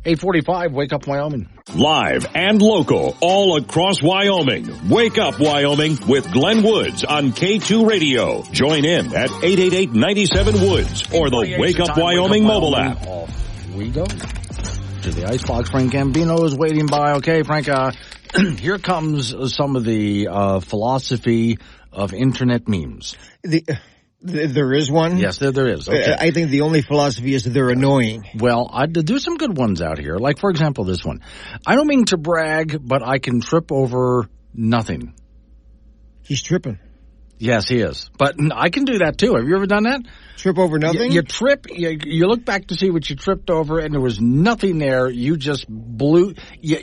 845, Wake Up Wyoming. Live and local, all across Wyoming. Wake Up Wyoming with Glenn Woods on K2 Radio. Join in at 888-97-WOODS or the Wake Up Wyoming mobile app. Off we go to the Icebox. Frank Gambino is waiting by. Okay, Frank, here comes some of the philosophy of Internet memes. There is one? Yes, there is. Okay. I think the only philosophy is that they're annoying. Well, do some good ones out here. Like, for example, this one. I don't mean to brag, but I can trip over nothing. He's tripping. Yes, he is. But I can do that, too. Have you ever done that? Trip over nothing? You trip, you look back to see what you tripped over, and there was nothing there. You just blew.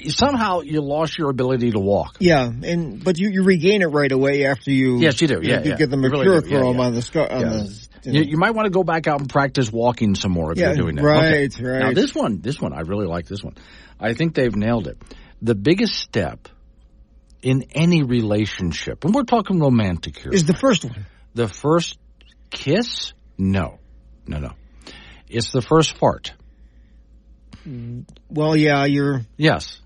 Somehow you lost your ability to walk. Yeah, but you regain it right away after you. Yes, you do. Yeah, you get the mercurochrome on the scar. You might want to go back out and practice walking some more if you're doing that. Right, okay. right. Now this one, I really like this one. I think they've nailed it. The biggest step in any relationship, and we're talking romantic here, is the first one. The first kiss? No. It's the first fart. Well, yeah, Yes.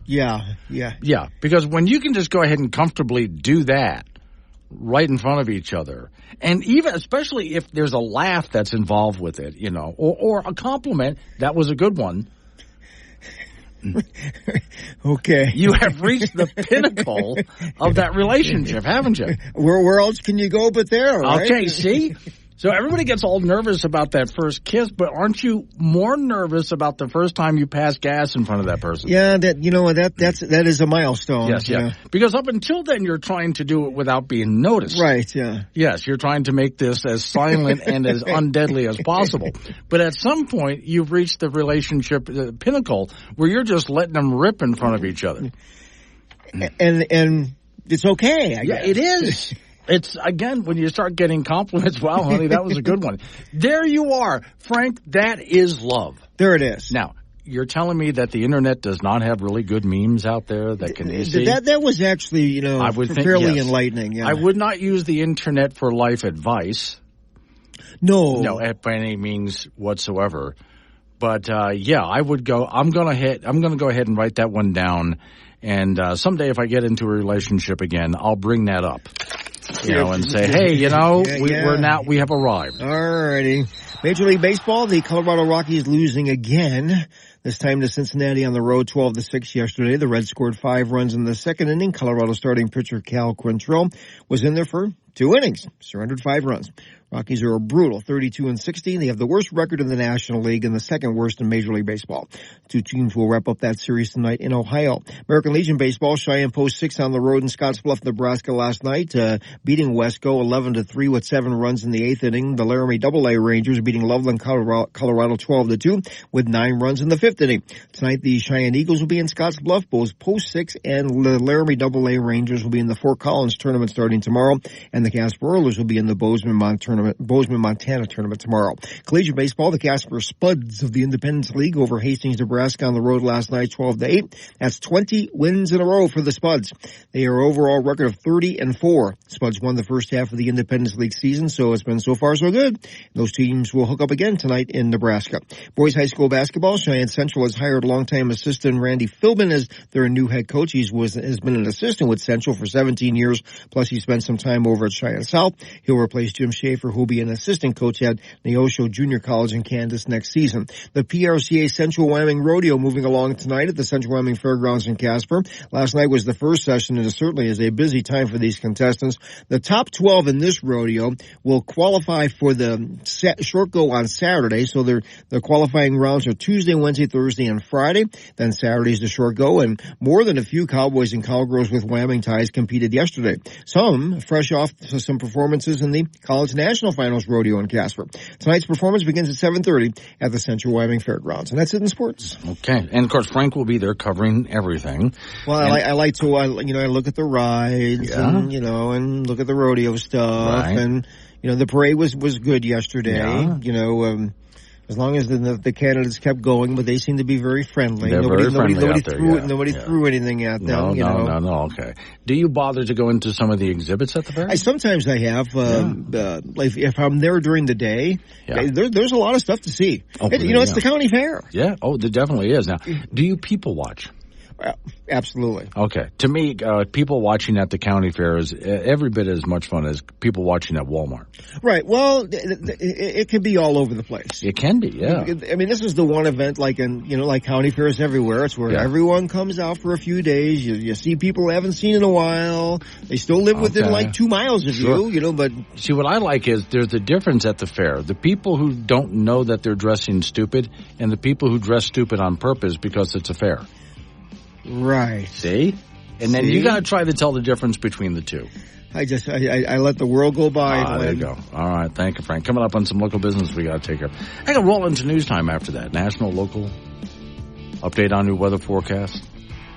Yeah. Yeah, because when you can just go ahead and comfortably do that right in front of each other, and even especially if there's a laugh that's involved with it, or a compliment, that was a good one. Okay. You have reached the pinnacle of that relationship, haven't you? Where else can you go but there, right? Okay, see? So everybody gets all nervous about that first kiss, but aren't you more nervous about the first time you pass gas in front of that person? Yeah, that is a milestone. Yes, yeah. Because up until then, you're trying to do it without being noticed. Right, yeah. Yes, you're trying to make this as silent and as undeadly as possible. But at some point, you've reached the relationship pinnacle where you're just letting them rip in front of each other. And it's okay, I guess. Yeah, it is. It's, again, when you start getting compliments, wow, honey, that was a good one. There you are. Frank, that is love. There it is. Now, you're telling me that the Internet does not have really good memes out there that can see? That was actually, fairly enlightening. Yeah. I would not use the Internet for life advice. No. No, by any means whatsoever. But, I would go, I'm going to go ahead and write that one down. And someday if I get into a relationship again, I'll bring that up. And say, hey, we have arrived. All righty. Major League Baseball, the Colorado Rockies losing again. This time to Cincinnati on the road, 12-6 yesterday. The Reds scored 5 runs in the second inning. Colorado starting pitcher Cal Quantrill was in there for 2 innings, surrendered 5 runs. Rockies are a brutal 32-16. They have the worst record in the National League and the second worst in Major League Baseball. Two teams will wrap up that series tonight in Ohio. American Legion Baseball, Cheyenne Post 6 on the road in Scottsbluff, Nebraska last night, beating Wesco 11-3 with 7 runs in the 8th inning. The Laramie AA Rangers beating Loveland, Colorado 12-2 with 9 runs in the 5th inning. Tonight, the Cheyenne Eagles will be in Scottsbluff. Both Post 6 and the Laramie AA Rangers will be in the Fort Collins tournament starting tomorrow, and the Casper Oilers will be in the Bozeman, Montana tournament tomorrow. Collegiate Baseball, the Casper Spuds of the Independence League over Hastings, Nebraska on the road last night, 12-8. That's 20 wins in a row for the Spuds. They are overall record of 30-4. Spuds won the first half of the Independence League season, so it's been so far so good. Those teams will hook up again tonight in Nebraska. Boys high school basketball, Cheyenne Central has hired longtime assistant Randy Philbin as their new head coach. He has been an assistant with Central for 17 years, plus he spent some time over at Cheyenne South. He'll replace Jim Schaefer, who will be an assistant coach at Neosho Junior College in Kansas next season. The PRCA Central Wyoming Rodeo moving along tonight at the Central Wyoming Fairgrounds in Casper. Last night was the first session, and it certainly is a busy time for these contestants. The top 12 in this rodeo will qualify for the short go on Saturday, so the qualifying rounds are Tuesday, Wednesday, Thursday, and Friday. Then Saturday's the short go, and more than a few cowboys and cowgirls with Wyoming ties competed yesterday. Some fresh off some performances in the College National Finals Rodeo in Casper. Tonight's performance begins at 7:30 at the Central Wyoming Fairgrounds, and that's it in sports. Okay, and of course Frank will be there covering everything. Well, I like to, I look at the rides, and and look at the rodeo stuff, right. And the parade was good yesterday. Yeah. As long as the candidates kept going, but they seem to be very friendly. Nobody threw anything at them. No. Okay. Do you bother to go into some of the exhibits at the fair? Sometimes I have. Like if I'm there during the day, there's a lot of stuff to see. It's the county fair. Yeah. Oh, there definitely is. Now, do you people watch? Absolutely. Okay. To me, people watching at the county fair is every bit as much fun as people watching at Walmart. Right. Well, it can be all over the place. It can be, yeah. I mean, this is the one event like county fairs everywhere. It's where everyone comes out for a few days. You see people who haven't seen in a while. They still live within like 2 miles of you, but... See, what I like is there's a difference at the fair. The people who don't know that they're dressing stupid and the people who dress stupid on purpose because it's a fair. Right. See? And then you got to try to tell the difference between the two. I let the world go by. There you go. All right. Thank you, Frank. Coming up on some local business we got to take care of. I got to roll into news time after that. National, local, update on your weather forecast,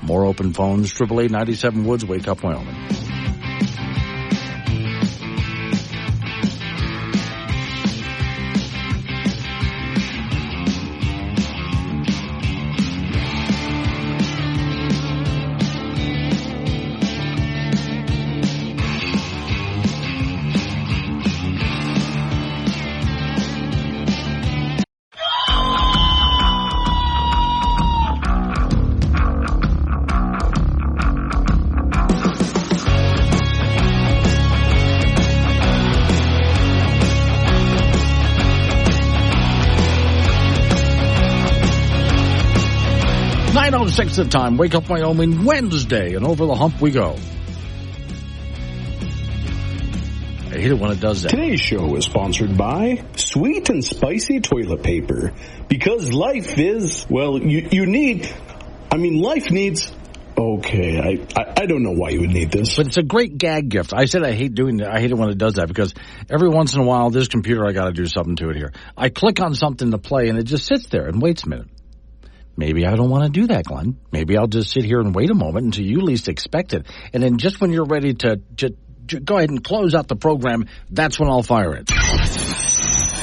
more open phones, 888-97 Woods, Wake Up Wyoming. Six of time. Wake Up Wyoming Wednesday, and over the hump we go. I hate it when it does that. Today's show is sponsored by Sweet and Spicy Toilet Paper. Because life is, life needs... Okay, I don't know why you would need this. But it's a great gag gift. I said I hate doing that. I hate it when it does that because every once in a while, this computer, I got to do something to it here. I click on something to play, and it just sits there and waits a minute. Maybe I don't want to do that, Glenn. Maybe I'll just sit here and wait a moment until you least expect it. And then just when you're ready to go ahead and close out the program, that's when I'll fire it.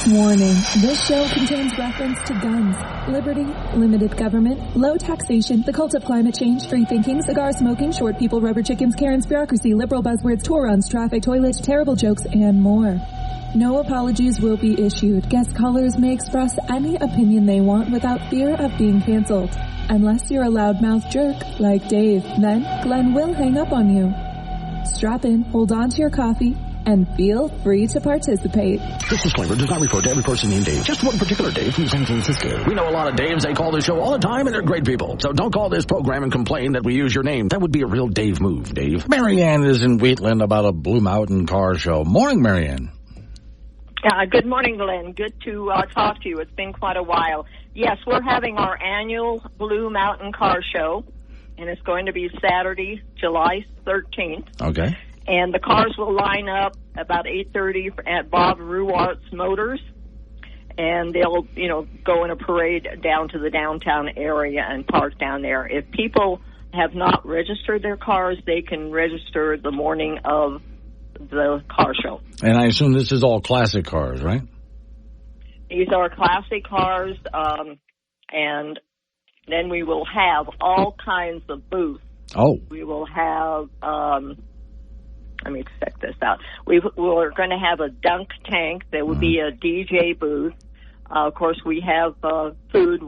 Warning, this show contains reference to guns, liberty, limited government, low taxation, the cult of climate change, free thinking, cigar smoking, short people, rubber chickens, Karen's bureaucracy, liberal buzzwords, tour runs, traffic, toilets, terrible jokes, and more. No apologies will be issued. Guest callers may express any opinion they want without fear of being canceled. Unless you're a loudmouth jerk like Dave, then Glenn will hang up on you. Strap in, hold on to your coffee, and feel free to participate. This disclaimer does not refer to every person named Dave, just one particular Dave from San Francisco. We know a lot of Daves. They call this show all the time, and they're great people. So don't call this program and complain that we use your name. That would be a real Dave move, Dave. Marianne is in Wheatland about a Blue Mountain car show. Morning, Marianne. Good morning, Glenn. Good to talk to you. It's been quite a while. Yes, we're having our annual Blue Mountain Car Show, and it's going to be Saturday, July 13th. Okay. And the cars will line up about 8:30 at Bob Ruwart's Motors, and they'll, go in a parade down to the downtown area and park down there. If people have not registered their cars, they can register the morning of the car show. And I assume this is all classic cars, right? These are classic cars, and then we will have all kinds of booths. Oh. We will have, let me check this out. We're going to have a dunk tank. There will be a DJ booth. Of course, we have food.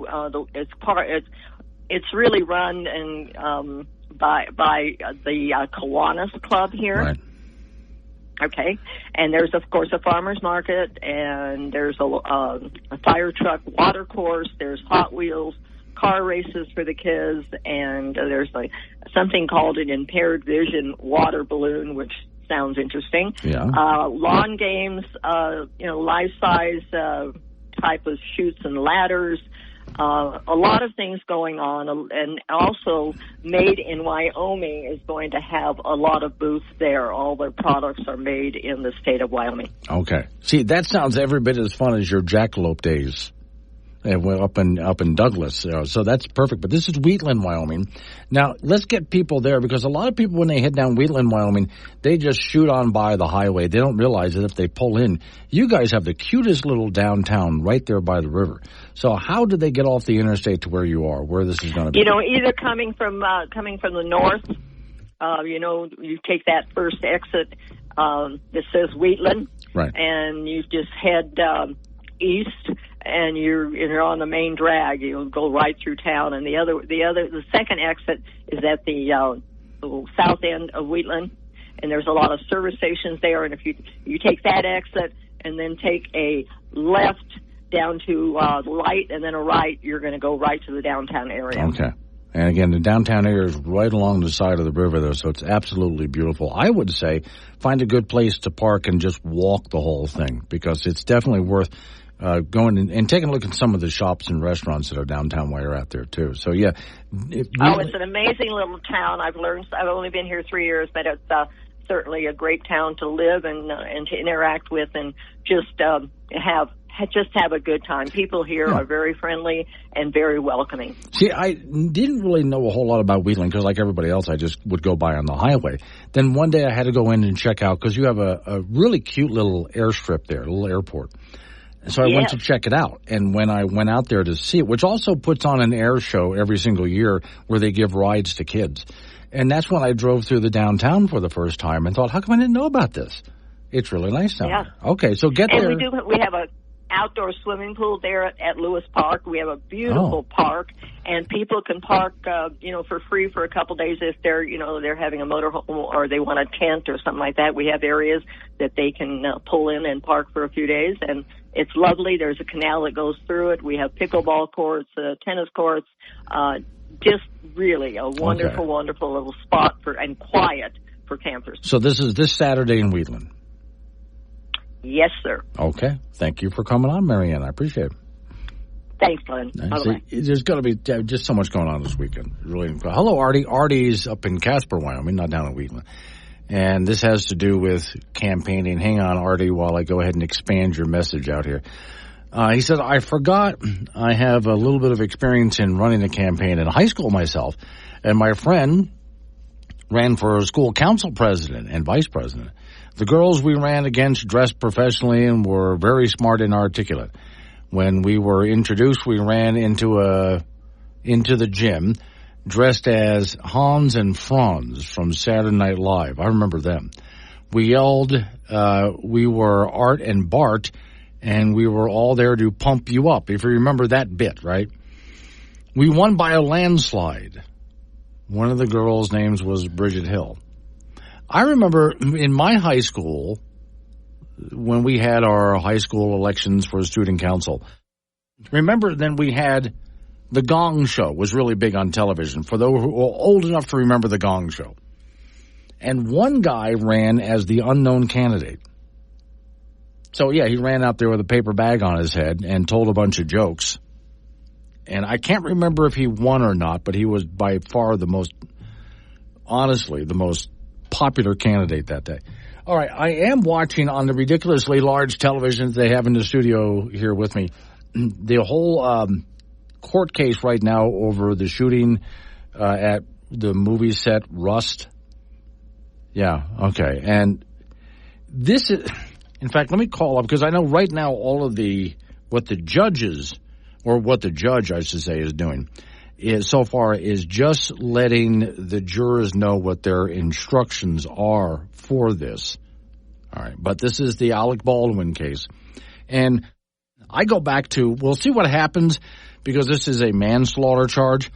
It's really run and by the Kiwanis Club here. Right. Okay, and there's of course a farmers market, and there's a fire truck water course. There's Hot Wheels car races for the kids, and there's something called an impaired vision water balloon, which sounds interesting. Yeah. Lawn games, life size type of chutes and ladders. A lot of things going on, and also Made in Wyoming is going to have a lot of booths there. All their products are made in the state of Wyoming. Okay. See, that sounds every bit as fun as your jackalope days up in Douglas. So that's perfect. But this is Wheatland, Wyoming. Now, let's get people there, because a lot of people, when they head down Wheatland, Wyoming, they just shoot on by the highway. They don't realize that if they pull in, you guys have the cutest little downtown right there by the river. So how did they get off the interstate to where you are, where this is going to be? Either coming from the north, you take that first exit that says Wheatland, right, and you just head east, and you're on the main drag. You'll go right through town, and the second exit is at the south end of Wheatland, and there's a lot of service stations there. And if you take that exit and then take a left down to the light and then a right, you're going to go right to the downtown area. Okay. And again, the downtown area is right along the side of the river there, so it's absolutely beautiful. I would say find a good place to park and just walk the whole thing, because it's definitely worth going and taking a look at some of the shops and restaurants that are downtown while you're out there too. So yeah, it's an amazing little town. I've only been here 3 years, but it's certainly a great town to live and to interact with, and just have a good time. People here are very friendly and very welcoming. See, I didn't really know a whole lot about Wheatland, because like everybody else, I just would go by on the highway. Then one day I had to go in and check out, because you have a really cute little airstrip there, a little airport. So I went to check it out, and when I went out there to see it, which also puts on an air show every single year where they give rides to kids, and that's when I drove through the downtown for the first time and thought, how come I didn't know about this? It's really nice down there. Okay, so get there. And we have a outdoor swimming pool there at Lewis Park. We have a beautiful park, and people can park, for free for a couple days if they're having a motorhome or they want a tent or something like that. We have areas that they can pull in and park for a few days, and it's lovely. There's a canal that goes through it. We have pickleball courts, tennis courts, just really a wonderful, wonderful little spot and quiet for campers. So this is this Saturday in Wheatland. Yes, sir. Okay. Thank you for coming on, Marianne. I appreciate it. Thanks, Glenn. There's going to be just so much going on this weekend. Really incredible. Hello, Artie. Artie's up in Casper, Wyoming, not down in Wheatland. And this has to do with campaigning. Hang on, Artie, while I go ahead and expand your message out here. He said, I forgot I have a little bit of experience in running a campaign in high school myself. And my friend ran for school council president and vice president. The girls we ran against dressed professionally and were very smart and articulate. When we were introduced, we ran into the gym dressed as Hans and Franz from Saturday Night Live. I remember them. We yelled, we were Art and Bart, and we were all there to pump you up, if you remember that bit, right? We won by a landslide. One of the girls' names was Bridget Hill. I remember in my high school, when we had our high school elections for student council, remember then we had the Gong Show was really big on television, for those who are old enough to remember the Gong Show. And one guy ran as the unknown candidate. So, yeah, he ran out there with a paper bag on his head and told a bunch of jokes. And I can't remember if he won or not, but he was by far the most popular candidate that day. All right, I am watching on the ridiculously large televisions they have in the studio here with me the whole court case right now over the shooting at the movie set Rust. Yeah, okay. And this is, in fact, let me call up, because I know right now all of what the judge, I should say, is doing so far is just letting the jurors know what their instructions are for this. All right, but this is the Alec Baldwin case. And I go back to, we'll see what happens, because this is a manslaughter charge.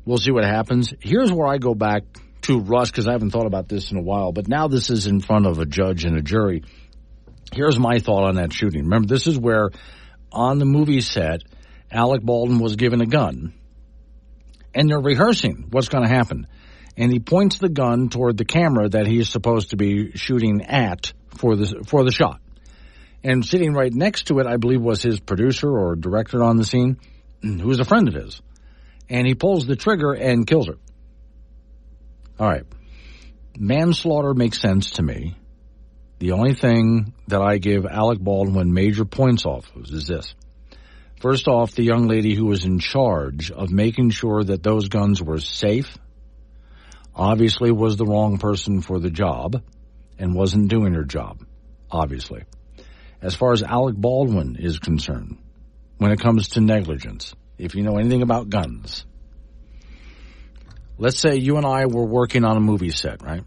We'll see what happens. Here's where I go back to Russ, because I haven't thought about this in a while, but now this is in front of a judge and a jury. Here's my thought on that shooting. Remember, this is where, on the movie set, Alec Baldwin was given a gun, and they're rehearsing what's going to happen. And he points the gun toward the camera that he's supposed to be shooting at for the shot. And sitting right next to it, I believe, was his producer or director on the scene, who was a friend of his. And he pulls the trigger and kills her. All right. Manslaughter makes sense to me. The only thing that I give Alec Baldwin major points off is this. First off, the young lady who was in charge of making sure that those guns were safe obviously was the wrong person for the job and wasn't doing her job, obviously. As far as Alec Baldwin is concerned, when it comes to negligence, if you know anything about guns, let's say you and I were working on a movie set, right?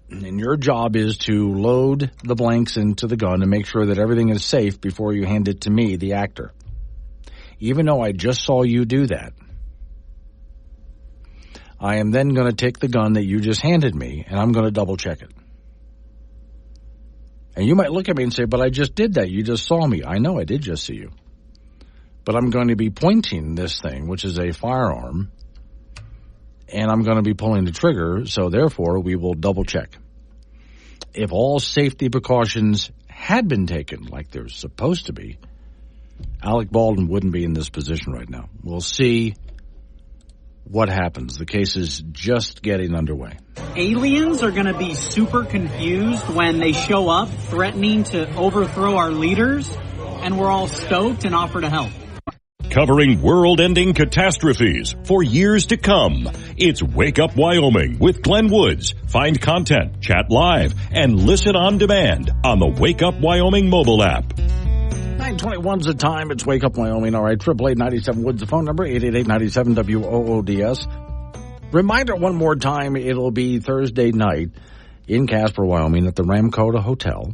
And your job is to load the blanks into the gun and make sure that everything is safe before you hand it to me, the actor. Even though I just saw you do that, I am then going to take the gun that you just handed me, and I'm going to double-check it. And you might look at me and say, but I just did that. You just saw me. I know I did just see you. But I'm going to be pointing this thing, which is a firearm, and I'm going to be pulling the trigger, so therefore we will double-check. If all safety precautions had been taken like they're supposed to be, Alec Baldwin wouldn't be in this position right now. We'll see what happens. The case is just getting underway. Aliens are going to be super confused when they show up threatening to overthrow our leaders, and we're all stoked and offer to help. Covering world-ending catastrophes for years to come. It's Wake Up Wyoming with Glenn Woods. Find content, chat live, and listen on demand on the Wake Up Wyoming mobile app. 9:21's the time. It's Wake Up Wyoming. All right, 888-97 Woods, the phone number, 888-97-WOODS. Reminder one more time, it'll be Thursday night in Casper, Wyoming at the Ramkota Hotel.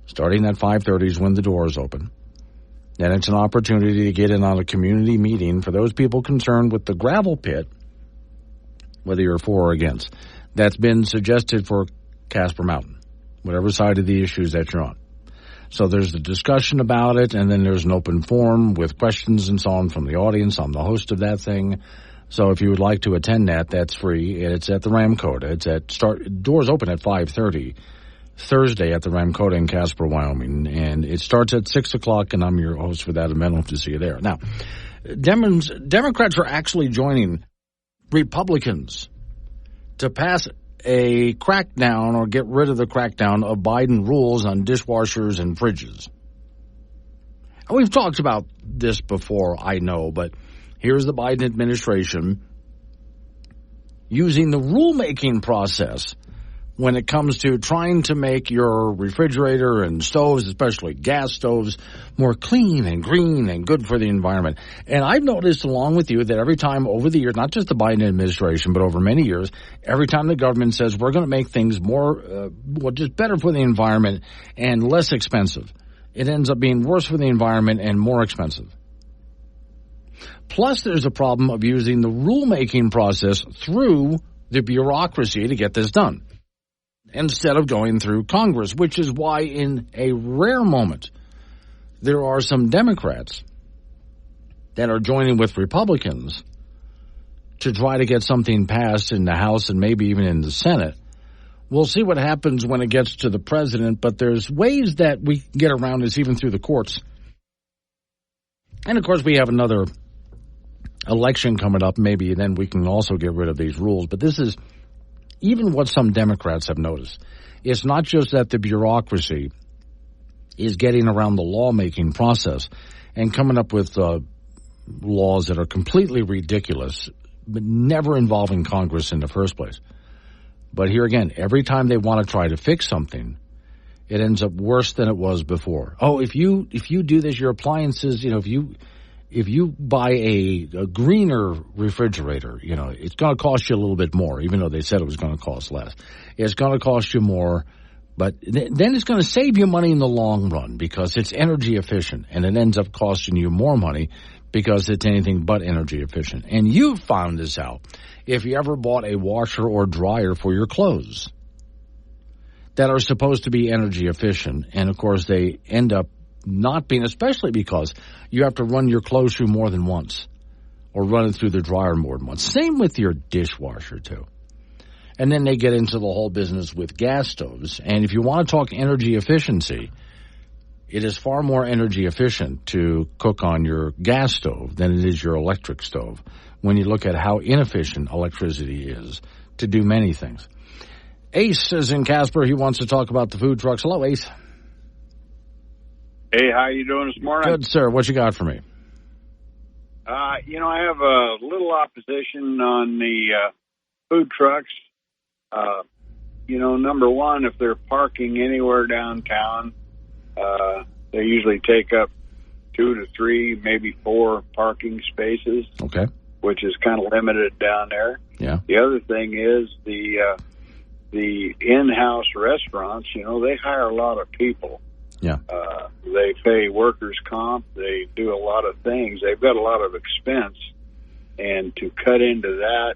Starting at 5:30 is when the doors open. Then it's an opportunity to get in on a community meeting for those people concerned with the gravel pit, whether you're for or against. That's been suggested for Casper Mountain, whatever side of the issues that you're on. So there's a discussion about it, and then there's an open forum with questions and so on from the audience. I'm the host of that thing. So if you would like to attend that, that's free. It's at the Ramkota. Doors open at 5:30 Thursday at the Ramkota in Casper, Wyoming. And it starts at 6 o'clock, and I'm your host for that event. I hope to see you there. Now, Democrats are actually joining Republicans to pass a crackdown or get rid of the crackdown of Biden rules on dishwashers and fridges. And we've talked about this before, I know, but here's the Biden administration using the rulemaking process when it comes to trying to make your refrigerator and stoves, especially gas stoves, more clean and green and good for the environment. And I've noticed along with you that every time over the years, not just the Biden administration, but over many years, every time the government says we're going to make things more, just better for the environment and less expensive, it ends up being worse for the environment and more expensive. Plus, there's a problem of using the rulemaking process through the bureaucracy to get this done, instead of going through Congress, which is why in a rare moment there are some Democrats that are joining with Republicans to try to get something passed in the House and maybe even in the Senate We'll see what happens when it gets to the president, but there's ways that we can get around this even through the courts. And, of course, we have another election coming up. Maybe then we can also get rid of these rules. But this is even what some Democrats have noticed. It's not just that the bureaucracy is getting around the lawmaking process and coming up with laws that are completely ridiculous, but never involving Congress in the first place. But here again, every time they want to try to fix something, it ends up worse than it was before. Oh, if you do this, your appliances, if you buy a greener refrigerator, it's going to cost you a little bit more, even though they said it was going to cost less. It's going to cost you more, but then it's going to save you money in the long run because it's energy efficient, and it ends up costing you more money because it's anything but energy efficient. And you found this out if you ever bought a washer or dryer for your clothes that are supposed to be energy efficient. And, of course, they end up not being, especially because you have to run your clothes through more than once or run it through the dryer more than once. Same with your dishwasher, too. And then they get into the whole business with gas stoves. And if you want to talk energy efficiency, it is far more energy efficient to cook on your gas stove than it is your electric stove when you look at how inefficient electricity is to do many things. Ace is in Casper. He wants to talk about the food trucks. Hello, Ace. Hey, how you doing this morning? Good, sir. What you got for me? I have a little opposition on the food trucks. Number one, if they're parking anywhere downtown, they usually take up 2 to 3, maybe 4 parking spaces. Okay. Which is kind of limited down there. Yeah. The other thing is the in-house restaurants, they hire a lot of people. Yeah. They pay workers' comp. They do a lot of things. They've got a lot of expense. And to cut into that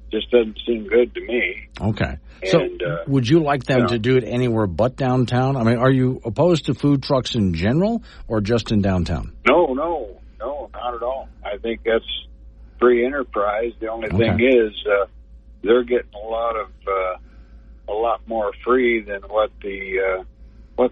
just doesn't seem good to me. Okay. So would you like them to do it anywhere but downtown? I mean, are you opposed to food trucks in general or just in downtown? No, not at all. I think that's free enterprise. The only thing is they're getting a lot more free than what the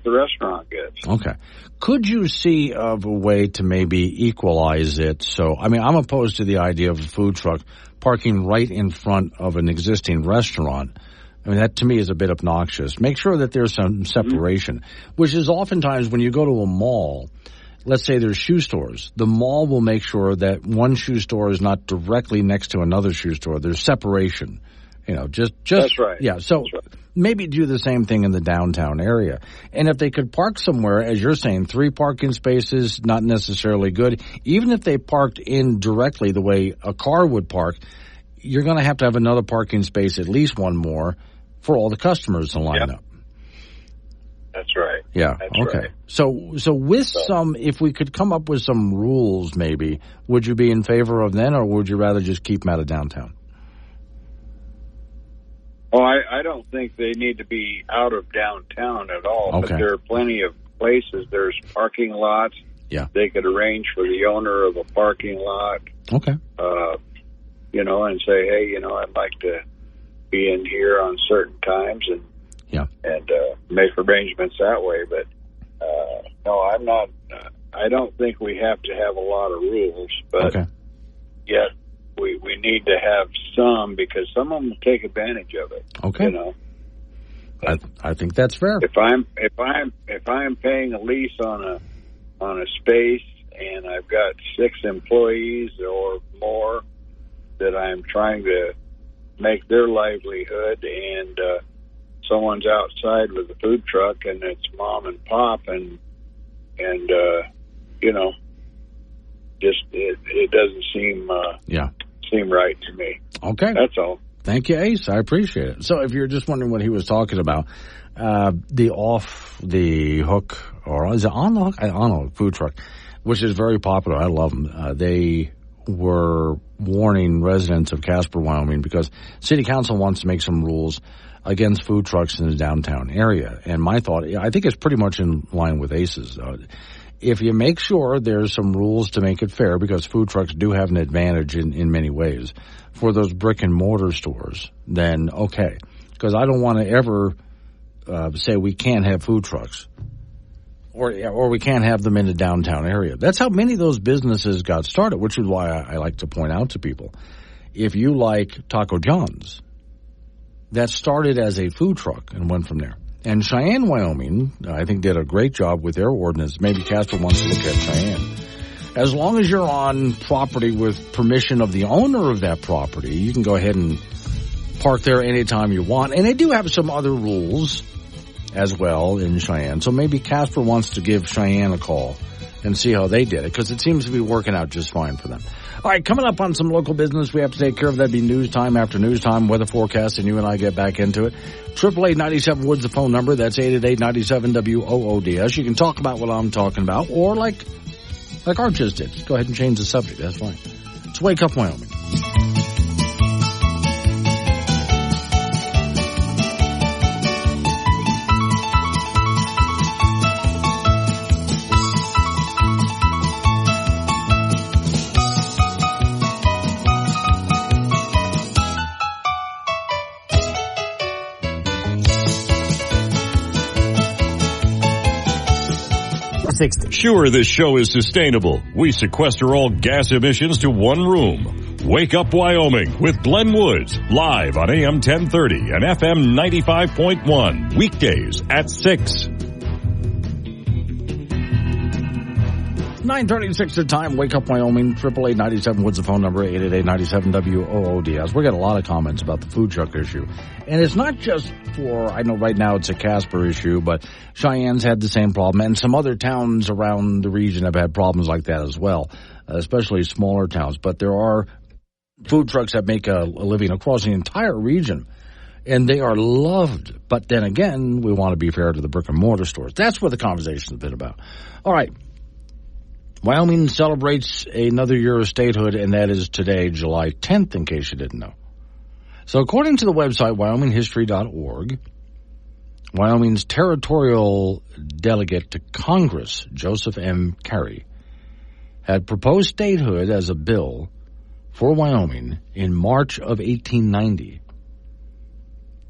restaurant gets. Okay. Could you see of a way to maybe equalize it? So, I mean, I'm opposed to the idea of a food truck parking right in front of an existing restaurant. I mean, that to me is a bit obnoxious. Make sure that there's some separation, which is oftentimes when you go to a mall, let's say there's shoe stores. The mall will make sure that one shoe store is not directly next to another shoe store. There's separation. Just that's right. Yeah, so right. Maybe do the same thing in the downtown area. And if they could park somewhere, as you're saying, 3 parking spaces, not necessarily good. Even if they parked in directly the way a car would park, you're going to have another parking space, at least one more, for all the customers to line up. That's right. Yeah. That's okay. Right. So with some, if we could come up with some rules, maybe, would you be in favor of then, or would you rather just keep them out of downtown? Oh, I don't think they need to be out of downtown at all. Okay. But there are plenty of places. There's parking lots. Yeah. They could arrange for the owner of a parking lot. Okay. And say, hey, I'd like to be in here on certain times and make arrangements that way. But no, I'm not. I don't think we have to have a lot of rules, but yet we need to have some because some of them will take advantage of it. Okay. I think that's fair. If I'm paying a lease on a space and I've got 6 employees or more that I'm trying to make their livelihood, and someone's outside with a food truck and it's mom and pop and just it doesn't seem right to me. Okay. That's all. Thank you, Ace. I appreciate it. So if you're just wondering what he was talking about, the off the hook, or is it on the hook? On a food truck, which is very popular. I love them. They were warning residents of Casper, Wyoming, because City Council wants to make some rules against food trucks in the downtown area. And my thought, I think it's pretty much in line with Ace's. if you make sure there's some rules to make it fair, because food trucks do have an advantage in many ways for those brick and mortar stores, then okay. Because I don't want to ever say we can't have food trucks or we can't have them in the downtown area. That's how many of those businesses got started, which is why I like to point out to people, if you like Taco John's, that started as a food truck and went from there. And Cheyenne, Wyoming, I think did a great job with their ordinance. Maybe Casper wants to look at Cheyenne. As long as you're on property with permission of the owner of that property, you can go ahead and park there anytime you want. And they do have some other rules as well in Cheyenne. So maybe Casper wants to give Cheyenne a call and see how they did it, because it seems to be working out just fine for them. All right, coming up on some local business we have to take care of. That'd be news time after news time, weather forecast, and you and I get back into it. 888-97-WOODS, the phone number. That's 888-97-WOODS. You can talk about what I'm talking about, or like Art just did. Just go ahead and change the subject. That's fine. It's Wake Up Wyoming. Sure, this show is sustainable. We sequester all gas emissions to one room. Wake Up Wyoming with Glenn Woods, live on AM 1030 and FM 95.1, weekdays at 6. 9:36 the time. Wake Up Wyoming. 888-97-WOODS, the phone number. 888-97-WOODS. We're getting a lot of comments about the food truck issue. And it's not just for, I know right now it's a Casper issue, but Cheyenne's had the same problem. And some other towns around the region have had problems like that as well, especially smaller towns. But there are food trucks that make a living across the entire region. And they are loved. But then again, we want to be fair to the brick and mortar stores. That's what the conversation is a bit about. All right. Wyoming celebrates another year of statehood, and that is today, July 10th, in case you didn't know. So according to the website, wyominghistory.org, Wyoming's territorial delegate to Congress, Joseph M. Carey, had proposed statehood as a bill for Wyoming in March of 1890.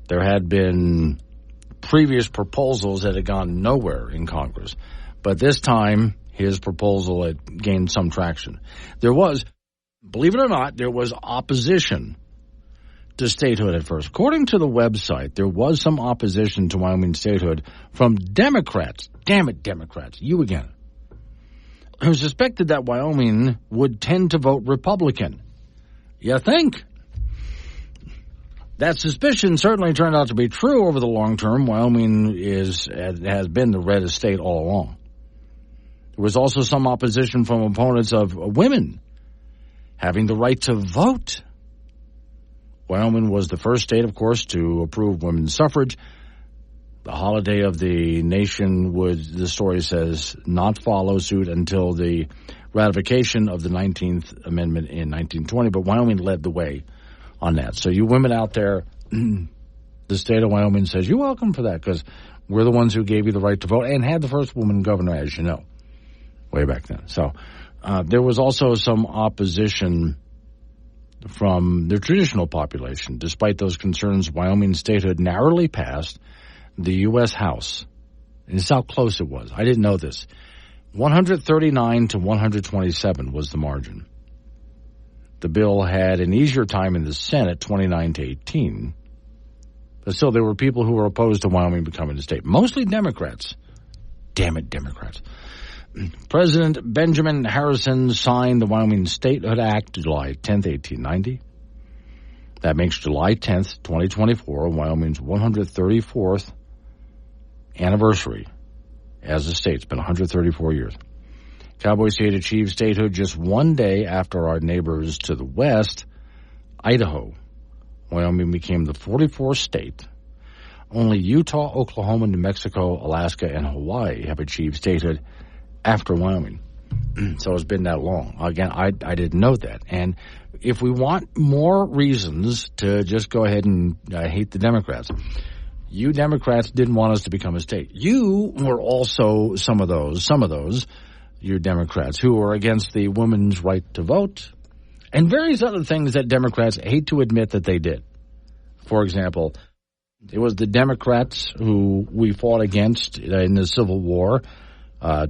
There had been previous proposals that had gone nowhere in Congress, but this time his proposal had gained some traction. There was, believe it or not, there was opposition to statehood at first. According to the website, there was some opposition to Wyoming statehood from Democrats. Damn it, Democrats. You again. Who suspected that Wyoming would tend to vote Republican. You think? That suspicion certainly turned out to be true over the long term. Wyoming has been the reddest state all along. There was also some opposition from opponents of women having the right to vote. Wyoming was the first state, of course, to approve women's suffrage. The holiday of the nation would, the story says, not follow suit until the ratification of the 19th Amendment in 1920, but Wyoming led the way on that. So you women out there, the state of Wyoming says, you're welcome for that, because we're the ones who gave you the right to vote and had the first woman governor, as you know, way back then. So there was also some opposition from the traditional population. Despite those concerns, Wyoming statehood narrowly passed the U.S. House. And this is how close it was. I didn't know this. 139 to 127 was the margin. The bill had an easier time in the Senate, 29 to 18. But still, there were people who were opposed to Wyoming becoming a state. Mostly Democrats. Damn it, Democrats. President Benjamin Harrison signed the Wyoming Statehood Act July 10th, 1890. That makes July 10th, 2024, Wyoming's 134th anniversary as a state. It's been 134 years. Cowboy State achieved statehood just one day after our neighbors to the west, Idaho. Wyoming became the 44th state. Only Utah, Oklahoma, New Mexico, Alaska, and Hawaii have achieved statehood after Wyoming. So it's been that long. Again, I didn't know that. And if we want more reasons to just go ahead and hate the Democrats, you Democrats didn't want us to become a state. You were also some of those you Democrats, who are against the women's right to vote, and various other things that Democrats hate to admit that they did. For example, it was the Democrats who we fought against in the Civil War,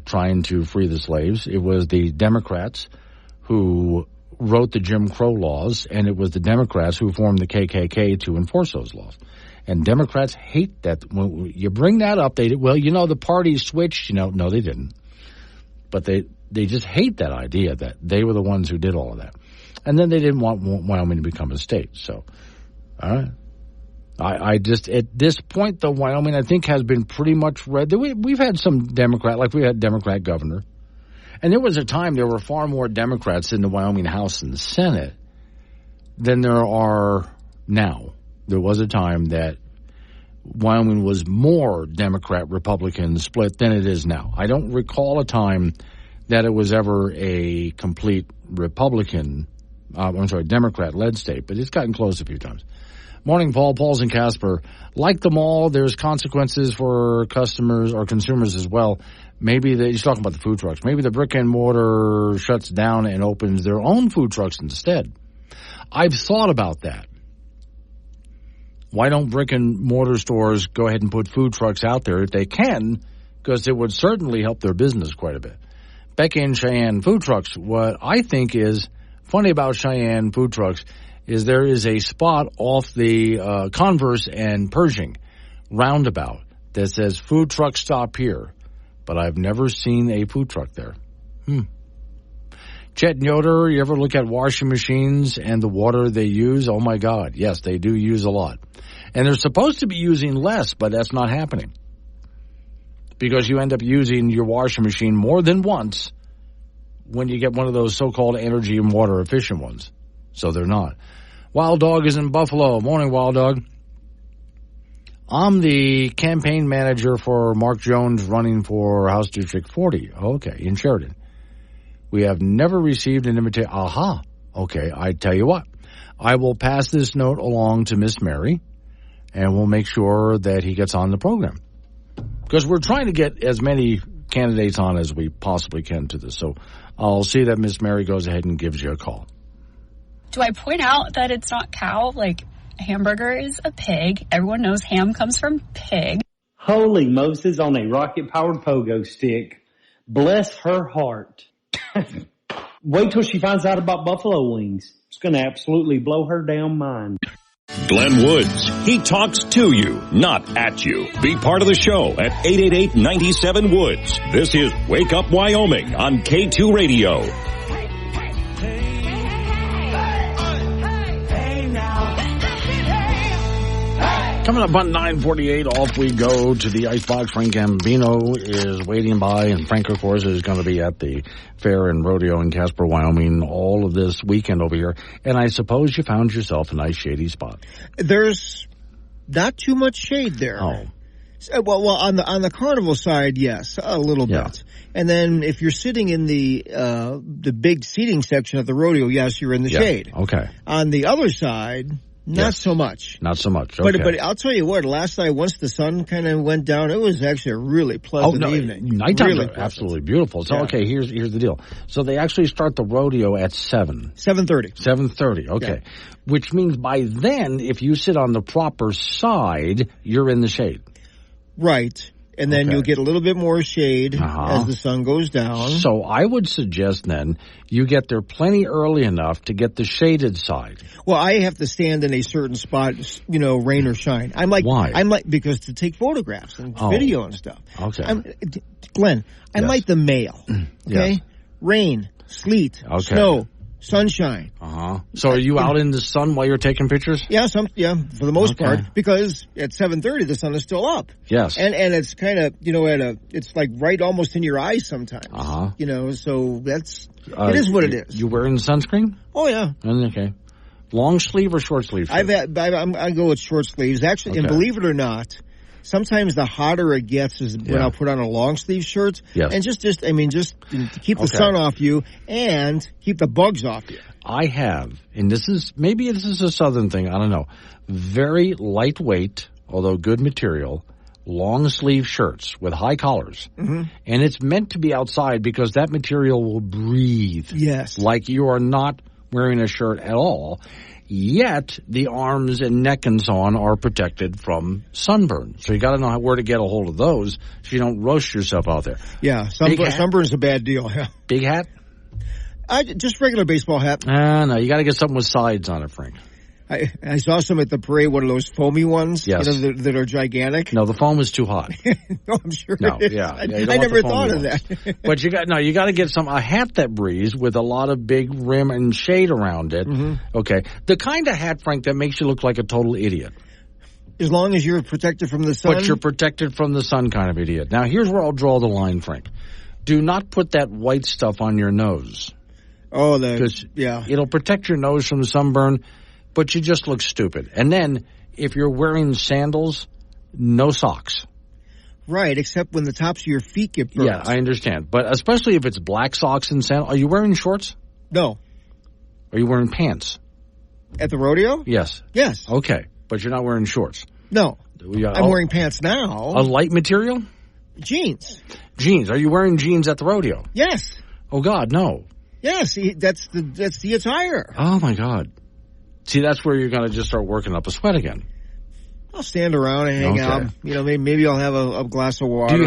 trying to free the slaves. It was the Democrats who wrote the Jim Crow laws, and it was the Democrats who formed the KKK to enforce those laws. And Democrats hate that. When you bring that up, the parties switched. No, they didn't. But they just hate that idea that they were the ones who did all of that. And then they didn't want Wyoming to become a state. So, all right. I just, at this point, though, Wyoming, I think, has been pretty much red. We've had some Democrat, like we had Democrat governor. And there was a time there were far more Democrats in the Wyoming House and the Senate than there are now. There was a time that Wyoming was more Democrat-Republican split than it is now. I don't recall a time that it was ever a complete Democrat-led state, but it's gotten close a few times. Morning, Paul. Paul's in Casper. Like them all, there's consequences for customers or consumers as well. Maybe he's talking about the food trucks. Maybe the brick and mortar shuts down and opens their own food trucks instead. I've thought about that. Why don't brick and mortar stores go ahead and put food trucks out there if they can? Because it would certainly help their business quite a bit. Becky and Cheyenne food trucks. What I think is funny about Cheyenne food trucks is there is a spot off the Converse and Pershing roundabout that says food truck stop here, but I've never seen a food truck there. Chet and Yoder, you ever look at washing machines and the water they use? Oh, my God. Yes, they do use a lot. And they're supposed to be using less, but that's not happening because you end up using your washing machine more than once when you get one of those so-called energy and water efficient ones. So they're not. Wild Dog is in Buffalo. Morning, Wild Dog. I'm the campaign manager for Mark Jones running for House District 40. Okay, in Sheridan. We have never received an invitation. Aha. Okay, I tell you what. I will pass this note along to Miss Mary, and we'll make sure that he gets on the program. Because we're trying to get as many candidates on as we possibly can to this. So I'll see that Miss Mary goes ahead and gives you a call. Do I point out that it's not cow? Like, hamburger is a pig. Everyone knows ham comes from pig. Holy Moses on a rocket-powered pogo stick. Bless her heart. Wait till she finds out about buffalo wings. It's going to absolutely blow her damn mind. Glenn Woods. He talks to you, not at you. Be part of the show at 888-97-WOODS. This is Wake Up Wyoming on K2 Radio. Coming up on 9:48, off we go to the Icebox. Frank Gambino is waiting by, and Frank, of course, is going to be at the fair and rodeo in Casper, Wyoming, all of this weekend over here. And I suppose you found yourself a nice shady spot. There's not too much shade there. Oh. Well, on the carnival side, yes, a little bit. And then if you're sitting in the big seating section of the rodeo, yes, you're in the shade. Okay. On the other side, not so much. Not so much. Okay. But I'll tell you what, last night, once the sun kind of went down, it was actually a really pleasant evening. Nighttime really are absolutely beautiful. So, okay, here's the deal. So they actually start the rodeo at 7. 7:30. 7:30, okay. Yeah. Which means by then, if you sit on the proper side, you're in the shade. Right. And then you'll get a little bit more shade as the sun goes down. So I would suggest then you get there plenty early enough to get the shaded side. Well, I have to stand in a certain spot, rain or shine. Why? Because to take photographs and video and stuff. Okay. Glenn, I'm like the male. Okay. Yes. Rain, sleet, snow, sunshine. So are you out in the sun while you're taking pictures? Yeah, for the most part, because at 7:30 the sun is still up. Yes. And it's kind of, it's like right almost in your eyes sometimes. So that's, it is what it is. You wearing sunscreen? Oh, yeah. Okay. Long sleeve or short sleeve? I go with short sleeves. Actually, and believe it or not, sometimes the hotter it gets is when I'll put on a long sleeve shirt. Yes. And just to keep the sun off you and keep the bugs off you. I have, and this is a southern thing, I don't know, very lightweight, although good material, long sleeve shirts with high collars, and it's meant to be outside because that material will breathe. Yes. Like you are not wearing a shirt at all, yet the arms and neck and so on are protected from sunburn. So you got to know where to get a hold of those so you don't roast yourself out there. Yeah, sunburn's a bad deal. Yeah. Big hat? Just regular baseball hat. No, you got to get something with sides on it, Frank. I saw some at the parade, one of those foamy ones, yes. That are gigantic. No, the foam is too hot. No, I'm sure. No, it is. yeah. I never thought of that. But you got to get a hat that breathes with a lot of big rim and shade around it. Okay, the kind of hat, Frank, that makes you look like a total idiot. As long as you're protected from the sun. But you're protected from the sun, kind of idiot. Now, here's where I'll draw the line, Frank. Do not put that white stuff on your nose. Oh, yeah. It'll protect your nose from the sunburn. But you just look stupid. And then, if you're wearing sandals, no socks. Right, except when the tops of your feet get burnt. Yeah, I understand. But especially if it's black socks and sandals. Are you wearing shorts? No. Are you wearing pants? At the rodeo? Yes. Yes. Okay, but you're not wearing shorts? No. I'm wearing pants now. A light material? Jeans. Jeans. Are you wearing jeans at the rodeo? Yes. Oh, God, no. Yes, that's the attire. Oh, my God. See, that's where you're going to just start working up a sweat again. I'll stand around and hang out. Maybe I'll have a glass of water. Do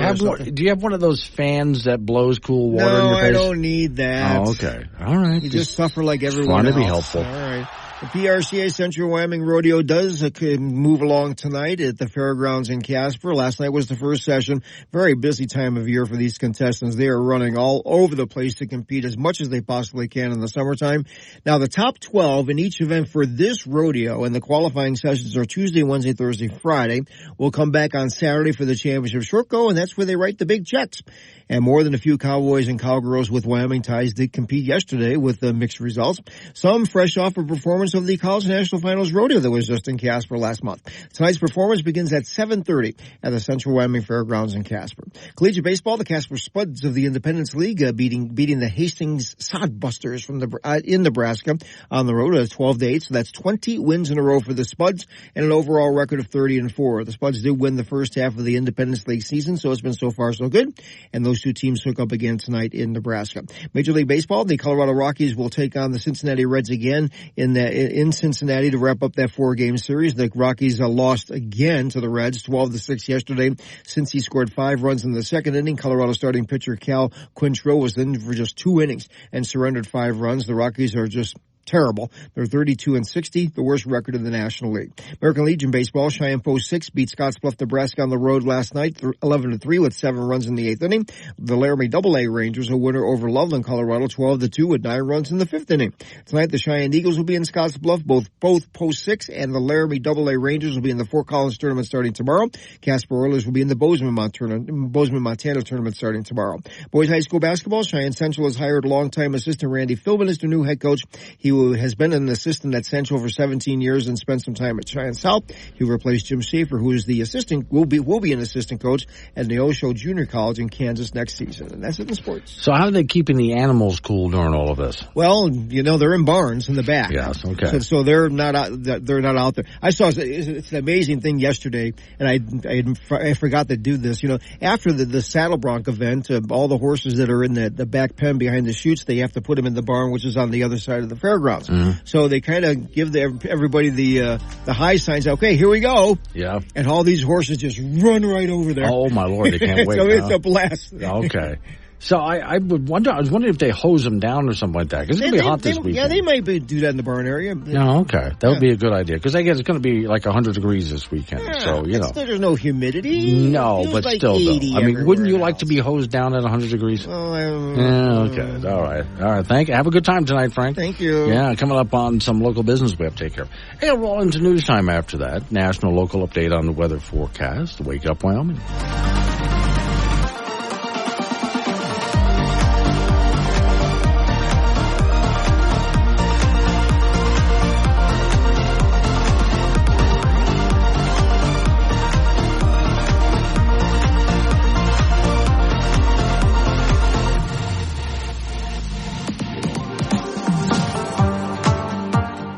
you have one of those fans that blows cool water in your face? No, I don't need that. Oh, okay. All right. You just suffer like everyone else. Trying to be helpful. All right. The PRCA Central Wyoming Rodeo does move along tonight at the fairgrounds in Casper. Last night was the first session. Very busy time of year for these contestants. They are running all over the place to compete as much as they possibly can in the summertime. Now, the top 12 in each event for this rodeo, and the qualifying sessions are Tuesday, Wednesday, Thursday, Friday, will come back on Saturday for the championship short go, and that's where they write the big checks. And more than a few cowboys and cowgirls with Wyoming ties did compete yesterday with mixed results. Some fresh off a performance of the College National Finals Rodeo that was just in Casper last month. Tonight's performance begins at 7:30 at the Central Wyoming Fairgrounds in Casper. Collegiate baseball, the Casper Spuds of the Independence League beating the Hastings Sodbusters from in Nebraska on the road at 12-8. So that's 20 wins in a row for the Spuds and an overall record of 30-4. The Spuds did win the first half of the Independence League season, so it's been so far so good. And those two teams hook up again tonight in Nebraska. Major League Baseball, the Colorado Rockies will take on the Cincinnati Reds again in Cincinnati to wrap up that 4-game series. The Rockies lost again to the Reds, 12-6 yesterday. Since he scored 5 runs in the second inning, Colorado starting pitcher Cal Quantrill was in for just 2 innings and surrendered 5 runs. The Rockies are just terrible. They're 32-60, the worst record in the National League. American Legion Baseball, Cheyenne Post 6 beat Scottsbluff, Nebraska on the road last night, 11-3 with 7 runs in the 8th inning. The Laramie AA Rangers, a winner over Loveland, Colorado, 12-2 with 9 runs in the 5th inning. Tonight, the Cheyenne Eagles will be in Scottsbluff. Both Post 6 and the Laramie AA Rangers will be in the Fort Collins tournament starting tomorrow. Casper Oilers will be in the Bozeman, Montana tournament starting tomorrow. Boys High School Basketball, Cheyenne Central has hired longtime assistant Randy Philbin as their new head coach. He has been an assistant at Central for 17 years and spent some time at Cheyenne South. He replaced Jim Schaefer, who is the assistant, will be an assistant coach at Neosho Junior College in Kansas next season. And that's it in sports. So how are they keeping the animals cool during all of this? Well, they're in barns in the back. Yes, okay. So they're not out there. I saw it's an amazing thing yesterday, and I forgot to do this. After the Saddle Bronc event, all the horses that are in the back pen behind the chutes, they have to put them in the barn, which is on the other side of the fairgrounds. Mm-hmm. So they kind of give everybody the high signs. Okay, here we go. Yeah. And all these horses just run right over there. Oh my Lord, they can't wait. So it's a blast. Okay. So I was wondering if they hose them down or something like that, because it's going to be hot this weekend. Yeah, they might do that in the barn area. No, okay. That would be a good idea, because I guess it's going to be like 100 degrees this weekend. Yeah, so, there's no humidity. No, but like still, though. I mean, wouldn't you like to be hosed down at 100 degrees? Well, okay. All right. Have a good time tonight, Frank. Thank you. Yeah, coming up on some local business we have to take care of. Hey, we'll roll into news time after that. National local update on the weather forecast. Wake Up Wyoming.